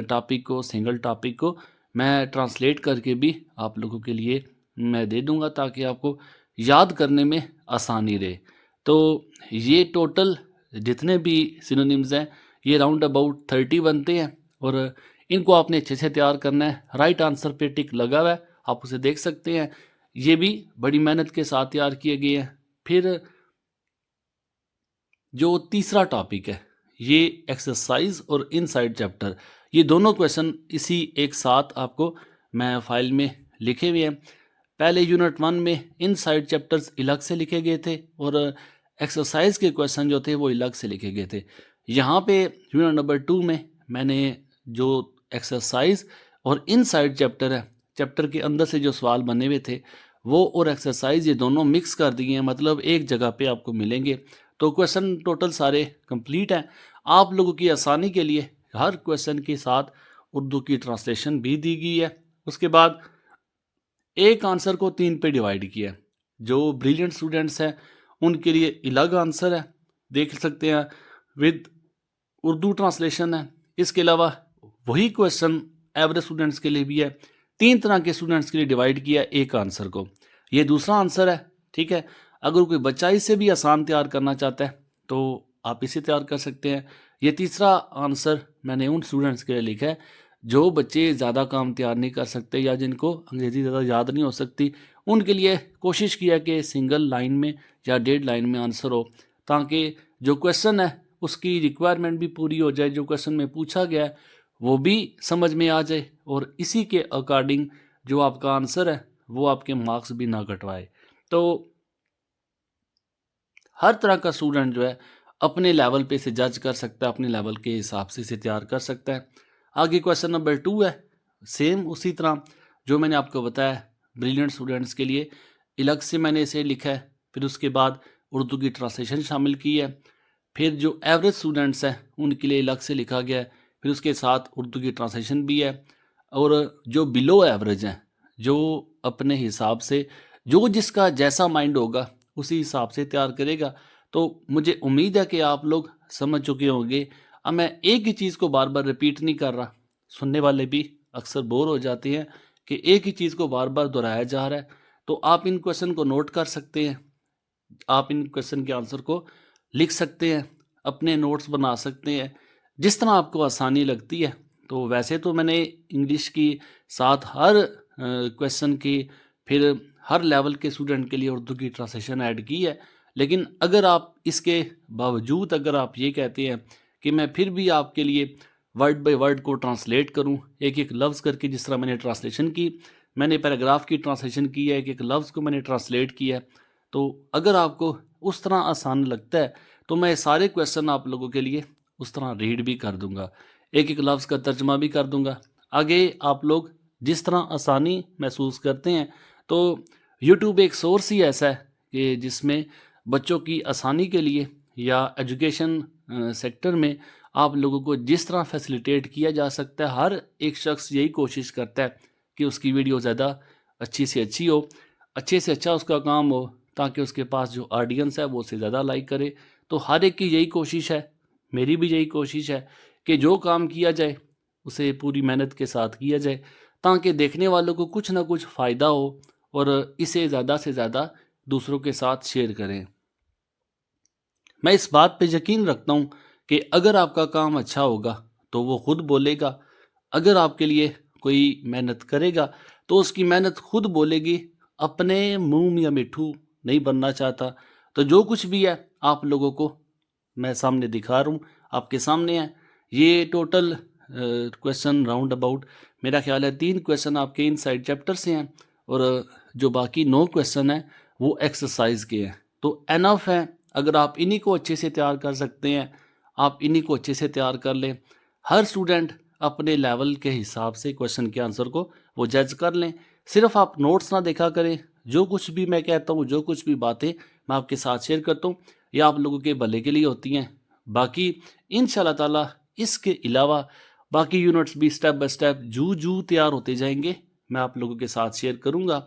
ٹاپک کو، سنگل ٹاپک کو میں ٹرانسلیٹ کر کے بھی آپ لوگوں کے لیے میں دے دوں گا تاکہ آپ کو یاد کرنے میں آسانی رہے۔ تو یہ ٹوٹل جتنے بھی سینونیمز ہیں یہ راؤنڈ اباؤٹ 30 بنتے ہیں، اور ان کو آپ نے اچھے سے تیار کرنا ہے۔ رائٹ آنسر پہ ٹک لگا ہوا ہے، آپ اسے دیکھ سکتے ہیں، یہ بھی بڑی محنت کے ساتھ تیار کیے گئے ہیں۔ پھر جو تیسرا ٹاپک ہے یہ ایکسرسائز اور ان سائڈ چیپٹر، یہ دونوں کویشچن اسی ایک ساتھ آپ کو میں فائل میں لکھے ہوئے ہیں۔ پہلے یونٹ 1 میں ان سائڈ چیپٹرز الگ سے لکھے گئے تھے، اور ایکسرسائز کے کویشچن جو تھے وہ الگ سے لکھے گئے تھے۔ یہاں پہ یونٹ نمبر 2 میں نے جو ایکسرسائز اور ان سائڈ چیپٹر ہے، چیپٹر کے اندر سے جو سوال بنے ہوئے تھے وہ اور ایکسرسائز یہ دونوں مکس کر دیے ہیں، مطلب ایک جگہ پہ آپ کو ملیں گے۔ تو کویشچن ٹوٹل سارے کمپلیٹ ہیں۔ آپ لوگوں کی آسانی کے لیے ہر کویشچن کے ساتھ اردو کی ٹرانسلیشن بھی دی گئی ہے۔ اس کے بعد ایک آنسر کو 3 پہ ڈیوائیڈ کیا ہے۔ جو بریلینٹ اسٹوڈنٹس ہیں ان کے لیے الگ آنسر ہے، دیکھ سکتے ہیں، ود اردو ٹرانسلیشن ہے۔ اس کے علاوہ وہی کویشچن ایوریج اسٹوڈنٹس کے لیے بھی ہے، 3 طرح کے اسٹوڈنٹس کے لیے ڈیوائیڈ کیا ہے ایک آنسر کو۔ یہ دوسرا آنسر ہے، ٹھیک ہے۔ اگر کوئی بچہ اس سے بھی آسان تیار کرنا چاہتا ہے تو آپ اسے تیار کر سکتے ہیں۔ یہ تیسرا آنسر میں نے ان اسٹوڈنٹس کے لیے لکھا ہے جو بچے زیادہ کام تیار نہیں کر سکتے یا جن کو انگریزی زیادہ یاد نہیں ہو سکتی، ان کے لیے کوشش کیا کہ سنگل لائن میں یا 1.5 لائن میں آنسر ہو، تاکہ جو کویشچن ہے اس کی ریکوائرمنٹ بھی پوری ہو جائے، جو کویشچن میں پوچھا گیا ہے وہ بھی سمجھ میں آ جائے، اور اسی کے اکارڈنگ جو آپ کا آنسر ہے وہ آپ کے مارکس بھی نہ کٹوائے۔ تو ہر طرح کا اسٹوڈنٹ جو ہے اپنے لیول پہ سے جج کر سکتا ہے، اپنے لیول کے حساب سے اسے تیار کر سکتا ہے۔ آگے کویشچن نمبر 2 ہے، سیم اسی طرح جو میں نے آپ کو بتایا بریلینٹ اسٹوڈنٹس کے لیے الگ سے میں نے اسے لکھا ہے، پھر اس کے بعد اردو کی ٹرانسلیشن شامل کی ہے، پھر جو ایوریج اسٹوڈنٹس ہیں ان کے لیے الگ سے لکھا گیا ہے، پھر اس کے ساتھ اردو کی ٹرانسلیشن بھی ہے، اور جو بلو ایوریج ہیں جو اپنے حساب سے جو جس کا جیسا مائنڈ ہوگا اسی حساب سے تیار کرے گا۔ تو مجھے امید ہے کہ آپ لوگ سمجھ چکے ہوں گے۔ اب میں ایک ہی چیز کو بار بار ریپیٹ نہیں کر رہا، سننے والے بھی اکثر بور ہو جاتے ہیں کہ ایک ہی چیز کو بار بار دہرایا جا رہا ہے۔ تو آپ ان کویشچن کو نوٹ کر سکتے ہیں، آپ ان کویشچن کے آنسر کو لکھ سکتے ہیں، اپنے نوٹس بنا سکتے ہیں، جس طرح آپ کو آسانی لگتی ہے۔ تو ویسے تو میں نے انگلش کی ساتھ ہر کویشچن کی پھر ہر لیول کے اسٹوڈنٹ کے لیے اردو کی ٹرانسلیشن ایڈ کی ہے، لیکن اگر آپ اس کے باوجود اگر آپ یہ کہتے ہیں کہ میں پھر بھی آپ کے لیے ورڈ بائی ورڈ کو ٹرانسلیٹ کروں، ایک ایک لفظ کر کے، جس طرح میں نے ٹرانسلیشن کی، میں نے پیراگراف کی ٹرانسلیشن کی ہے، ایک ایک لفظ کو میں نے ٹرانسلیٹ کیا ہے، تو اگر آپ کو اس طرح آسان لگتا ہے تو میں سارے کویشچن آپ لوگوں کے لیے اس طرح ریڈ بھی کر دوں گا، ایک ایک لفظ کا ترجمہ بھی کر دوں گا۔ آگے آپ لوگ جس طرح آسانی محسوس کرتے ہیں، تو یوٹیوب ایک سورس ہی ایسا ہے کہ جس میں بچوں کی آسانی کے لیے یا ایجوکیشن سیکٹر میں آپ لوگوں کو جس طرح فیسیلیٹیٹ کیا جا سکتا ہے، ہر ایک شخص یہی کوشش کرتا ہے کہ اس کی ویڈیو زیادہ اچھی سے اچھی ہو، اچھے سے اچھا اس کا کام ہو، تاکہ اس کے پاس جو آڈینس ہے وہ اسے زیادہ لائک کرے۔ تو ہر ایک کی یہی کوشش ہے، میری بھی یہی کوشش ہے کہ جو کام کیا جائے اسے پوری محنت کے ساتھ کیا جائے، تاکہ دیکھنے والوں کو کچھ نہ کچھ فائدہ ہو اور اسے زیادہ سے زیادہ دوسروں کے ساتھ شیئر کریں۔ میں اس بات پہ یقین رکھتا ہوں کہ اگر آپ کا کام اچھا ہوگا تو وہ خود بولے گا، اگر آپ کے لیے کوئی محنت کرے گا تو اس کی محنت خود بولے گی، اپنے منہ یا مٹھو نہیں بننا چاہتا۔ تو جو کچھ بھی ہے آپ لوگوں کو میں سامنے دکھا رہا ہوں، آپ کے سامنے ہے۔ یہ ٹوٹل کویشچن راؤنڈ اباؤٹ میرا خیال ہے 3 کویشچن آپ کے ان سائڈ چیپٹر سے ہیں، اور جو باقی 9 کویشچن ہیں وہ ایکسرسائز کے ہیں۔ تو انف ہے، اگر آپ انہی کو اچھے سے تیار کر سکتے ہیں، آپ انہی کو اچھے سے تیار کر لیں۔ ہر اسٹوڈنٹ اپنے لیول کے حساب سے کویشچن کے آنسر کو وہ جج کر لیں، صرف آپ نوٹس نہ دیکھا کریں۔ جو کچھ بھی میں کہتا ہوں، جو کچھ بھی باتیں میں آپ کے ساتھ شیئر کرتا ہوں، یہ آپ لوگوں کے بھلے کے لیے ہوتی ہیں۔ باقی انشاءاللہ تعالی اس کے علاوہ باقی یونٹس بھی سٹیپ بائی سٹیپ جو تیار ہوتے جائیں گے، میں آپ لوگوں کے ساتھ شیئر کروں گا۔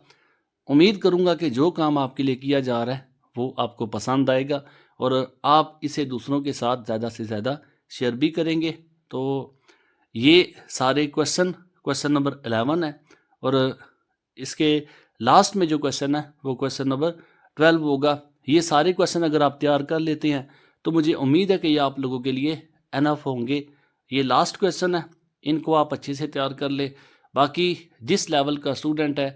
امید کروں گا کہ جو کام آپ کے لیے کیا جا رہا ہے وہ آپ کو پسند آئے گا، اور آپ اسے دوسروں کے ساتھ زیادہ سے زیادہ شیئر بھی کریں گے۔ تو یہ سارے کویشچن نمبر 11 ہے، اور اس کے لاسٹ میں جو کویشچن ہے وہ کویشچن نمبر 12 ہوگا۔ یہ سارے کویشچن اگر آپ تیار کر لیتے ہیں تو مجھے امید ہے کہ یہ آپ لوگوں کے لیے انف ہوں گے۔ یہ لاسٹ کویشچن ہے، ان کو آپ اچھے سے تیار کر لیں۔ باقی جس لیول کا اسٹوڈنٹ ہے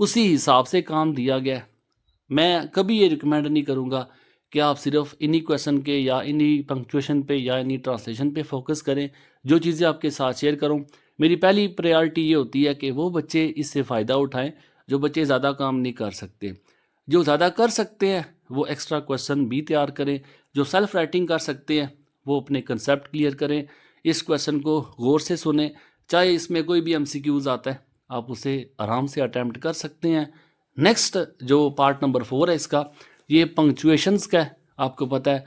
اسی حساب سے کام دیا گیا ہے۔ میں کبھی یہ ریکمینڈ نہیں کروں گا کہ آپ صرف انہی کویشچن کے یا انہی پنکچویشن پہ یا انہی ٹرانسلیشن پہ فوکس کریں۔ جو چیزیں آپ کے ساتھ شیئر کروں، میری پہلی پریارٹی یہ ہوتی ہے کہ وہ بچے اس سے فائدہ اٹھائیں جو بچے زیادہ کام نہیں کر سکتے۔ جو زیادہ کر سکتے ہیں وہ ایکسٹرا کویشچن بھی تیار کریں، جو سیلف رائٹنگ کر سکتے ہیں وہ اپنے کنسیپٹ کلیئر کریں، اس کویشچن کو غور سے سنیں، چاہے اس میں کوئی بھی MCQs آتا ہے آپ اسے آرام سے اٹیمپٹ کر سکتے ہیں۔ نیکسٹ جو پارٹ نمبر 4 ہے اس کا، یہ پنکچویشنز کا ہے۔ آپ کو پتہ ہے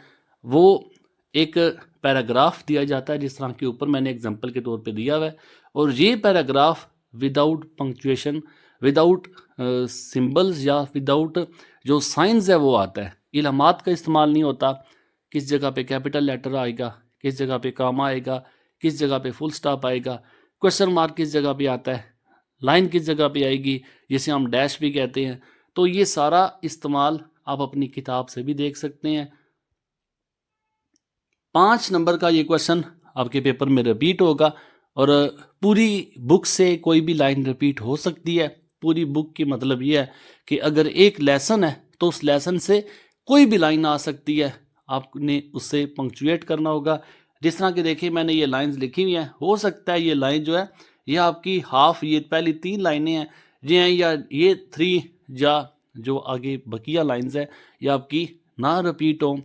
وہ ایک پیراگراف دیا جاتا ہے جس طرح کے اوپر میں نے اگزامپل کے طور پہ دیا ہوا ہے، اور یہ paragraph without punctuation, without symbols یا وداؤٹ جو سائنز ہے وہ آتا ہے، علامات کا استعمال نہیں ہوتا۔ کس جگہ پہ کیپٹل لیٹر آئے گا، کس جگہ پہ کاما آئے گا، کس جگہ پہ فل سٹاپ آئے گا، کویشچن مارک کس جگہ پہ آتا ہے، لائن کس جگہ پہ آئے گی جسے ہم ڈیش بھی کہتے ہیں۔ تو یہ سارا استعمال آپ اپنی کتاب سے بھی دیکھ سکتے ہیں۔ 5 نمبر کا یہ کویشچن آپ کے پیپر میں ریپیٹ ہوگا، اور پوری بک سے کوئی بھی لائن ریپیٹ ہو سکتی ہے۔ پوری بک کی مطلب یہ ہے کہ اگر ایک لیسن ہے تو اس لیسن سے کوئی بھی لائن آ سکتی ہے، آپ نے اس سے پنکچویٹ کرنا ہوگا۔ جس طرح کہ دیکھیں میں نے یہ لائنز لکھی ہوئی ہیں، ہو سکتا ہے یہ لائن جو ہے یہ آپ کی ہاف، یہ پہلی 3 لائنیں ہیں جی ہیں، یا یہ 3 یا جو آگے بقیہ لائنز ہیں یہ آپ کی نہ ریپیٹ ہوں۔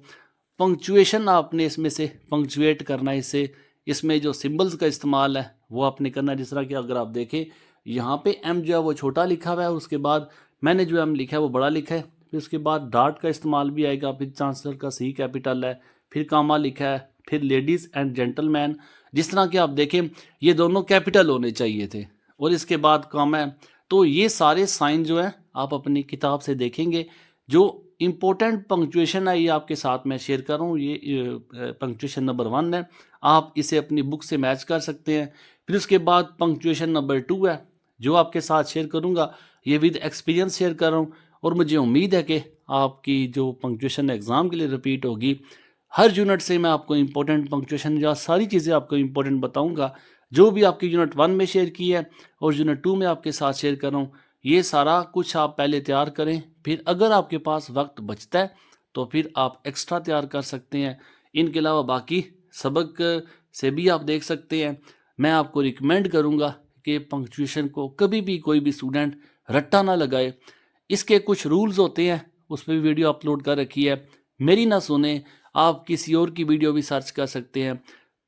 پنکچویشن آپ نے اس میں سے پنکچویٹ کرنا ہے، اس میں جو سمبلز کا استعمال ہے وہ آپ نے کرنا ہے. جس طرح کہ اگر آپ دیکھیں یہاں پہ ایم جو ہے وہ چھوٹا لکھا ہوا ہے اور اس کے بعد میں نے جو ایم لکھا ہے وہ بڑا لکھا ہے. پھر اس کے بعد ڈاٹ کا استعمال بھی آئے گا, پھر چانسلر کا سی کیپٹل ہے, پھر کاما لکھا ہے, پھر لیڈیز اینڈ جینٹل مین. جس طرح کہ آپ دیکھیں یہ دونوں کیپٹل ہونے چاہیے تھے اور اس کے بعد کاما ہے. تو یہ سارے سائن جو ہیں آپ اپنی کتاب سے دیکھیں گے. جو امپورٹنٹ پنکچویشن ہے یہ آپ کے ساتھ میں شیئر کر رہا ہوں, یہ پنکچویشن نمبر 1 ہے, آپ اسے اپنی بک سے میچ کر سکتے ہیں. پھر اس کے بعد پنکچویشن نمبر 2 ہے جو آپ کے ساتھ شیئر کروں گا, یہ ود ایکسپیرینس شیئر کر رہا ہوں, اور مجھے امید ہے کہ آپ کی جو پنکچویشن ایگزام کے لیے رپیٹ ہوگی. ہر یونٹ سے میں آپ کو امپورٹنٹ پنکچویشن یا ساری چیزیں آپ کو امپورٹنٹ بتاؤں گا جو بھی آپ کی یونٹ 1 میں شیئر کی ہے اور یونٹ 2 میں آپ کے ساتھ شیئر کر رہا ہوں. یہ سارا کچھ آپ پہلے تیار کریں, پھر اگر آپ کے پاس وقت بچتا ہے تو پھر آپ ایکسٹرا تیار کر سکتے ہیں. ان کے علاوہ باقی سبق سے بھی آپ دیکھ سکتے ہیں. میں آپ کو ریکمینڈ کروں گا کہ پنکچویشن کو کبھی بھی کوئی بھی اسٹوڈنٹ رٹا نہ لگائے. اس کے کچھ رولز ہوتے ہیں, اس پہ بھی ویڈیو اپلوڈ کر رکھی ہے, میری نہ سنیں, آپ کسی اور کی ویڈیو بھی سرچ کر سکتے ہیں.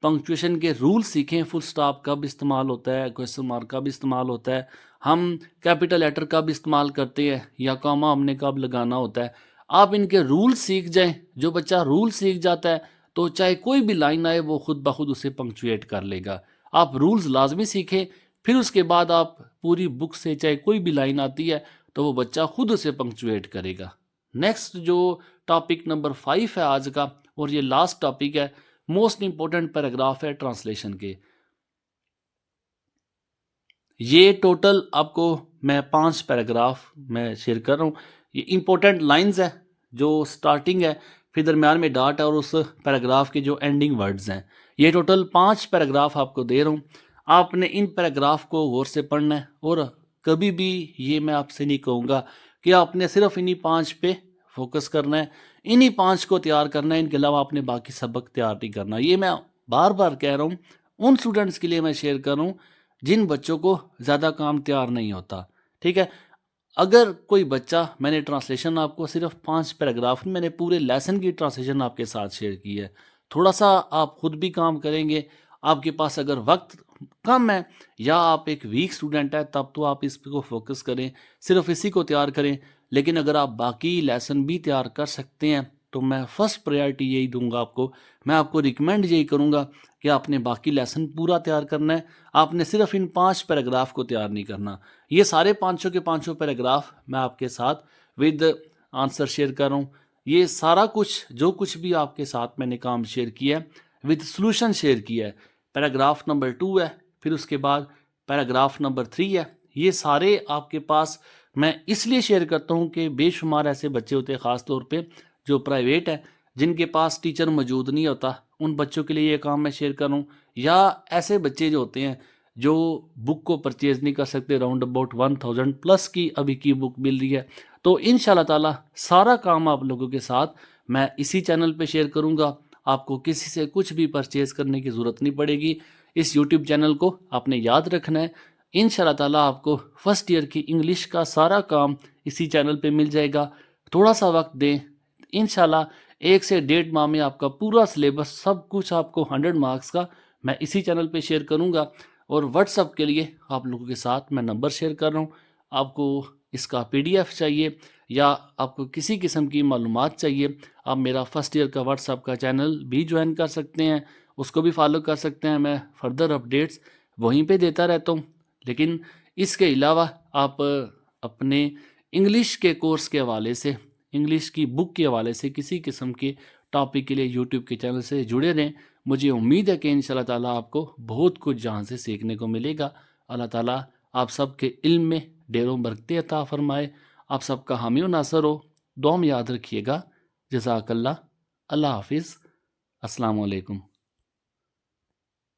پنکچویشن کے رول سیکھیں, فل سٹاپ کب استعمال ہوتا ہے, کویسچن مارک کب استعمال ہوتا ہے, ہم کیپٹل لیٹر کب استعمال کرتے ہیں, یا کاما ہم نے کب لگانا ہوتا ہے. آپ ان کے رول سیکھ جائیں. جو بچہ رول سیکھ جاتا ہے تو چاہے کوئی بھی لائن آئے وہ خود بخود اسے پنکچویٹ کر لے گا. آپ رولز لازمی سیکھیں, پھر اس کے بعد آپ پوری بک سے چاہے کوئی بھی لائن آتی ہے تو وہ بچہ خود اسے پنکچویٹ کرے گا. نیکسٹ جو ٹاپک نمبر 5 ہے آج کا, اور یہ لاسٹ ٹاپک ہے, موسٹ امپورٹنٹ پیراگراف ہے ٹرانسلیشن کے. یہ ٹوٹل آپ کو میں 5 پیراگراف میں شیئر کر رہا ہوں. یہ امپورٹنٹ لائنز ہیں جو سٹارٹنگ ہے, پھر درمیان میں ڈاٹ ہے, اور اس پیراگراف کے جو اینڈنگ ورڈز ہیں. یہ ٹوٹل 5 پیراگراف آپ کو دے رہا ہوں. آپ نے ان پیراگراف کو غور سے پڑھنا ہے, اور کبھی بھی یہ میں آپ سے نہیں کہوں گا کہ آپ نے صرف انہی 5 پہ فوکس کرنا ہے, انہی 5 کو تیار کرنا ہے, ان کے علاوہ آپ نے باقی سبق تیار نہیں کرنا. یہ میں بار بار کہہ رہا ہوں, ان اسٹوڈنٹس کے لیے میں شیئر کر رہا ہوں جن بچوں کو زیادہ کام تیار نہیں ہوتا. ٹھیک ہے, اگر کوئی بچہ, میں نے ٹرانسلیشن آپ کو صرف 5 پیراگراف, میں نے پورے لیسن کی ٹرانسلیشن آپ کے ساتھ شیئر کی ہے. تھوڑا سا آپ خود بھی کام کریں گے, آپ کے پاس اگر وقت کم ہے یا آپ ایک ویک اسٹوڈنٹ ہے تب تو آپ اس کو فوکس کریں, صرف اسی کو تیار کریں. لیکن اگر آپ باقی لیسن بھی تیار کر سکتے ہیں تو میں فرسٹ پریارٹی یہی دوں گا آپ کو. میں آپ کو ریکمینڈ یہی کروں گا کہ آپ نے باقی لیسن پورا تیار کرنا ہے, آپ نے صرف ان 5 پیراگراف کو تیار نہیں کرنا. یہ سارے 500 کے 500 پیراگراف میں آپ کے ساتھ ود آنسر شیئر کر رہا ہوں. یہ سارا کچھ جو کچھ بھی آپ کے ساتھ میں نے کام شیئر کیا ہے ود سلوشن شیئر کیا ہے. پیراگراف نمبر 2 ہے, پھر اس کے بعد پیراگراف نمبر 3 ہے. یہ سارے آپ کے پاس میں اس لیے شیئر کرتا ہوں کہ بے شمار ایسے بچے ہوتے ہیں, خاص طور پہ جو پرائیویٹ ہیں, جن کے پاس ٹیچر موجود نہیں ہوتا. ان بچوں کے لیے یہ کام میں شیئر کروں, یا ایسے بچے جو ہوتے ہیں جو بک کو پرچیز نہیں کر سکتے, راؤنڈ اباؤٹ 1000 پلس کی ابھی کی بک مل رہی ہے. تو انشاءاللہ تعالی سارا کام آپ لوگوں کے ساتھ میں اسی چینل پہ شیئر کروں گا. آپ کو کسی سے کچھ بھی پرچیز کرنے کی ضرورت نہیں پڑے گی. اس یوٹیوب چینل کو آپ نے یاد رکھنا ہے. انشاءاللہ تعالیٰ آپ کو فرسٹ ایئر کی انگلش کا سارا کام اسی چینل پہ مل جائے گا. تھوڑا سا وقت دیں, انشاءاللہ 1 سے 1.5 ماہ میں آپ کا پورا سلیبس سب کچھ آپ کو 100 مارکس کا میں اسی چینل پہ شیئر کروں گا. اور واٹس ایپ کے لیے آپ لوگوں کے ساتھ میں نمبر شیئر کر رہا ہوں. آپ کو اس کا PDF چاہیے یا آپ کو کسی قسم کی معلومات چاہیے, آپ میرا فرسٹ ایئر کا واٹس ایپ کا چینل بھی جوائن کر سکتے ہیں, اس کو بھی فالو کر سکتے ہیں. میں فردر اپڈیٹس وہیں پہ دیتا رہتا ہوں. لیکن اس کے علاوہ آپ اپنے انگلش کے کورس کے حوالے سے, انگلش کی بک کے حوالے سے کسی قسم کے ٹاپک کے لیے یوٹیوب کے چینل سے جڑے رہیں. مجھے امید ہے کہ انشاءاللہ تعالیٰ آپ کو بہت کچھ جہاں سے سیکھنے کو ملے گا. اللہ تعالیٰ آپ سب کے علم میں ڈھیروں برکتیں عطا فرمائے, آپ سب کا حامی و ناصر ہو. دعا میں یاد رکھیے گا. جزاک اللہ. اللہ حافظ. السلام علیکم.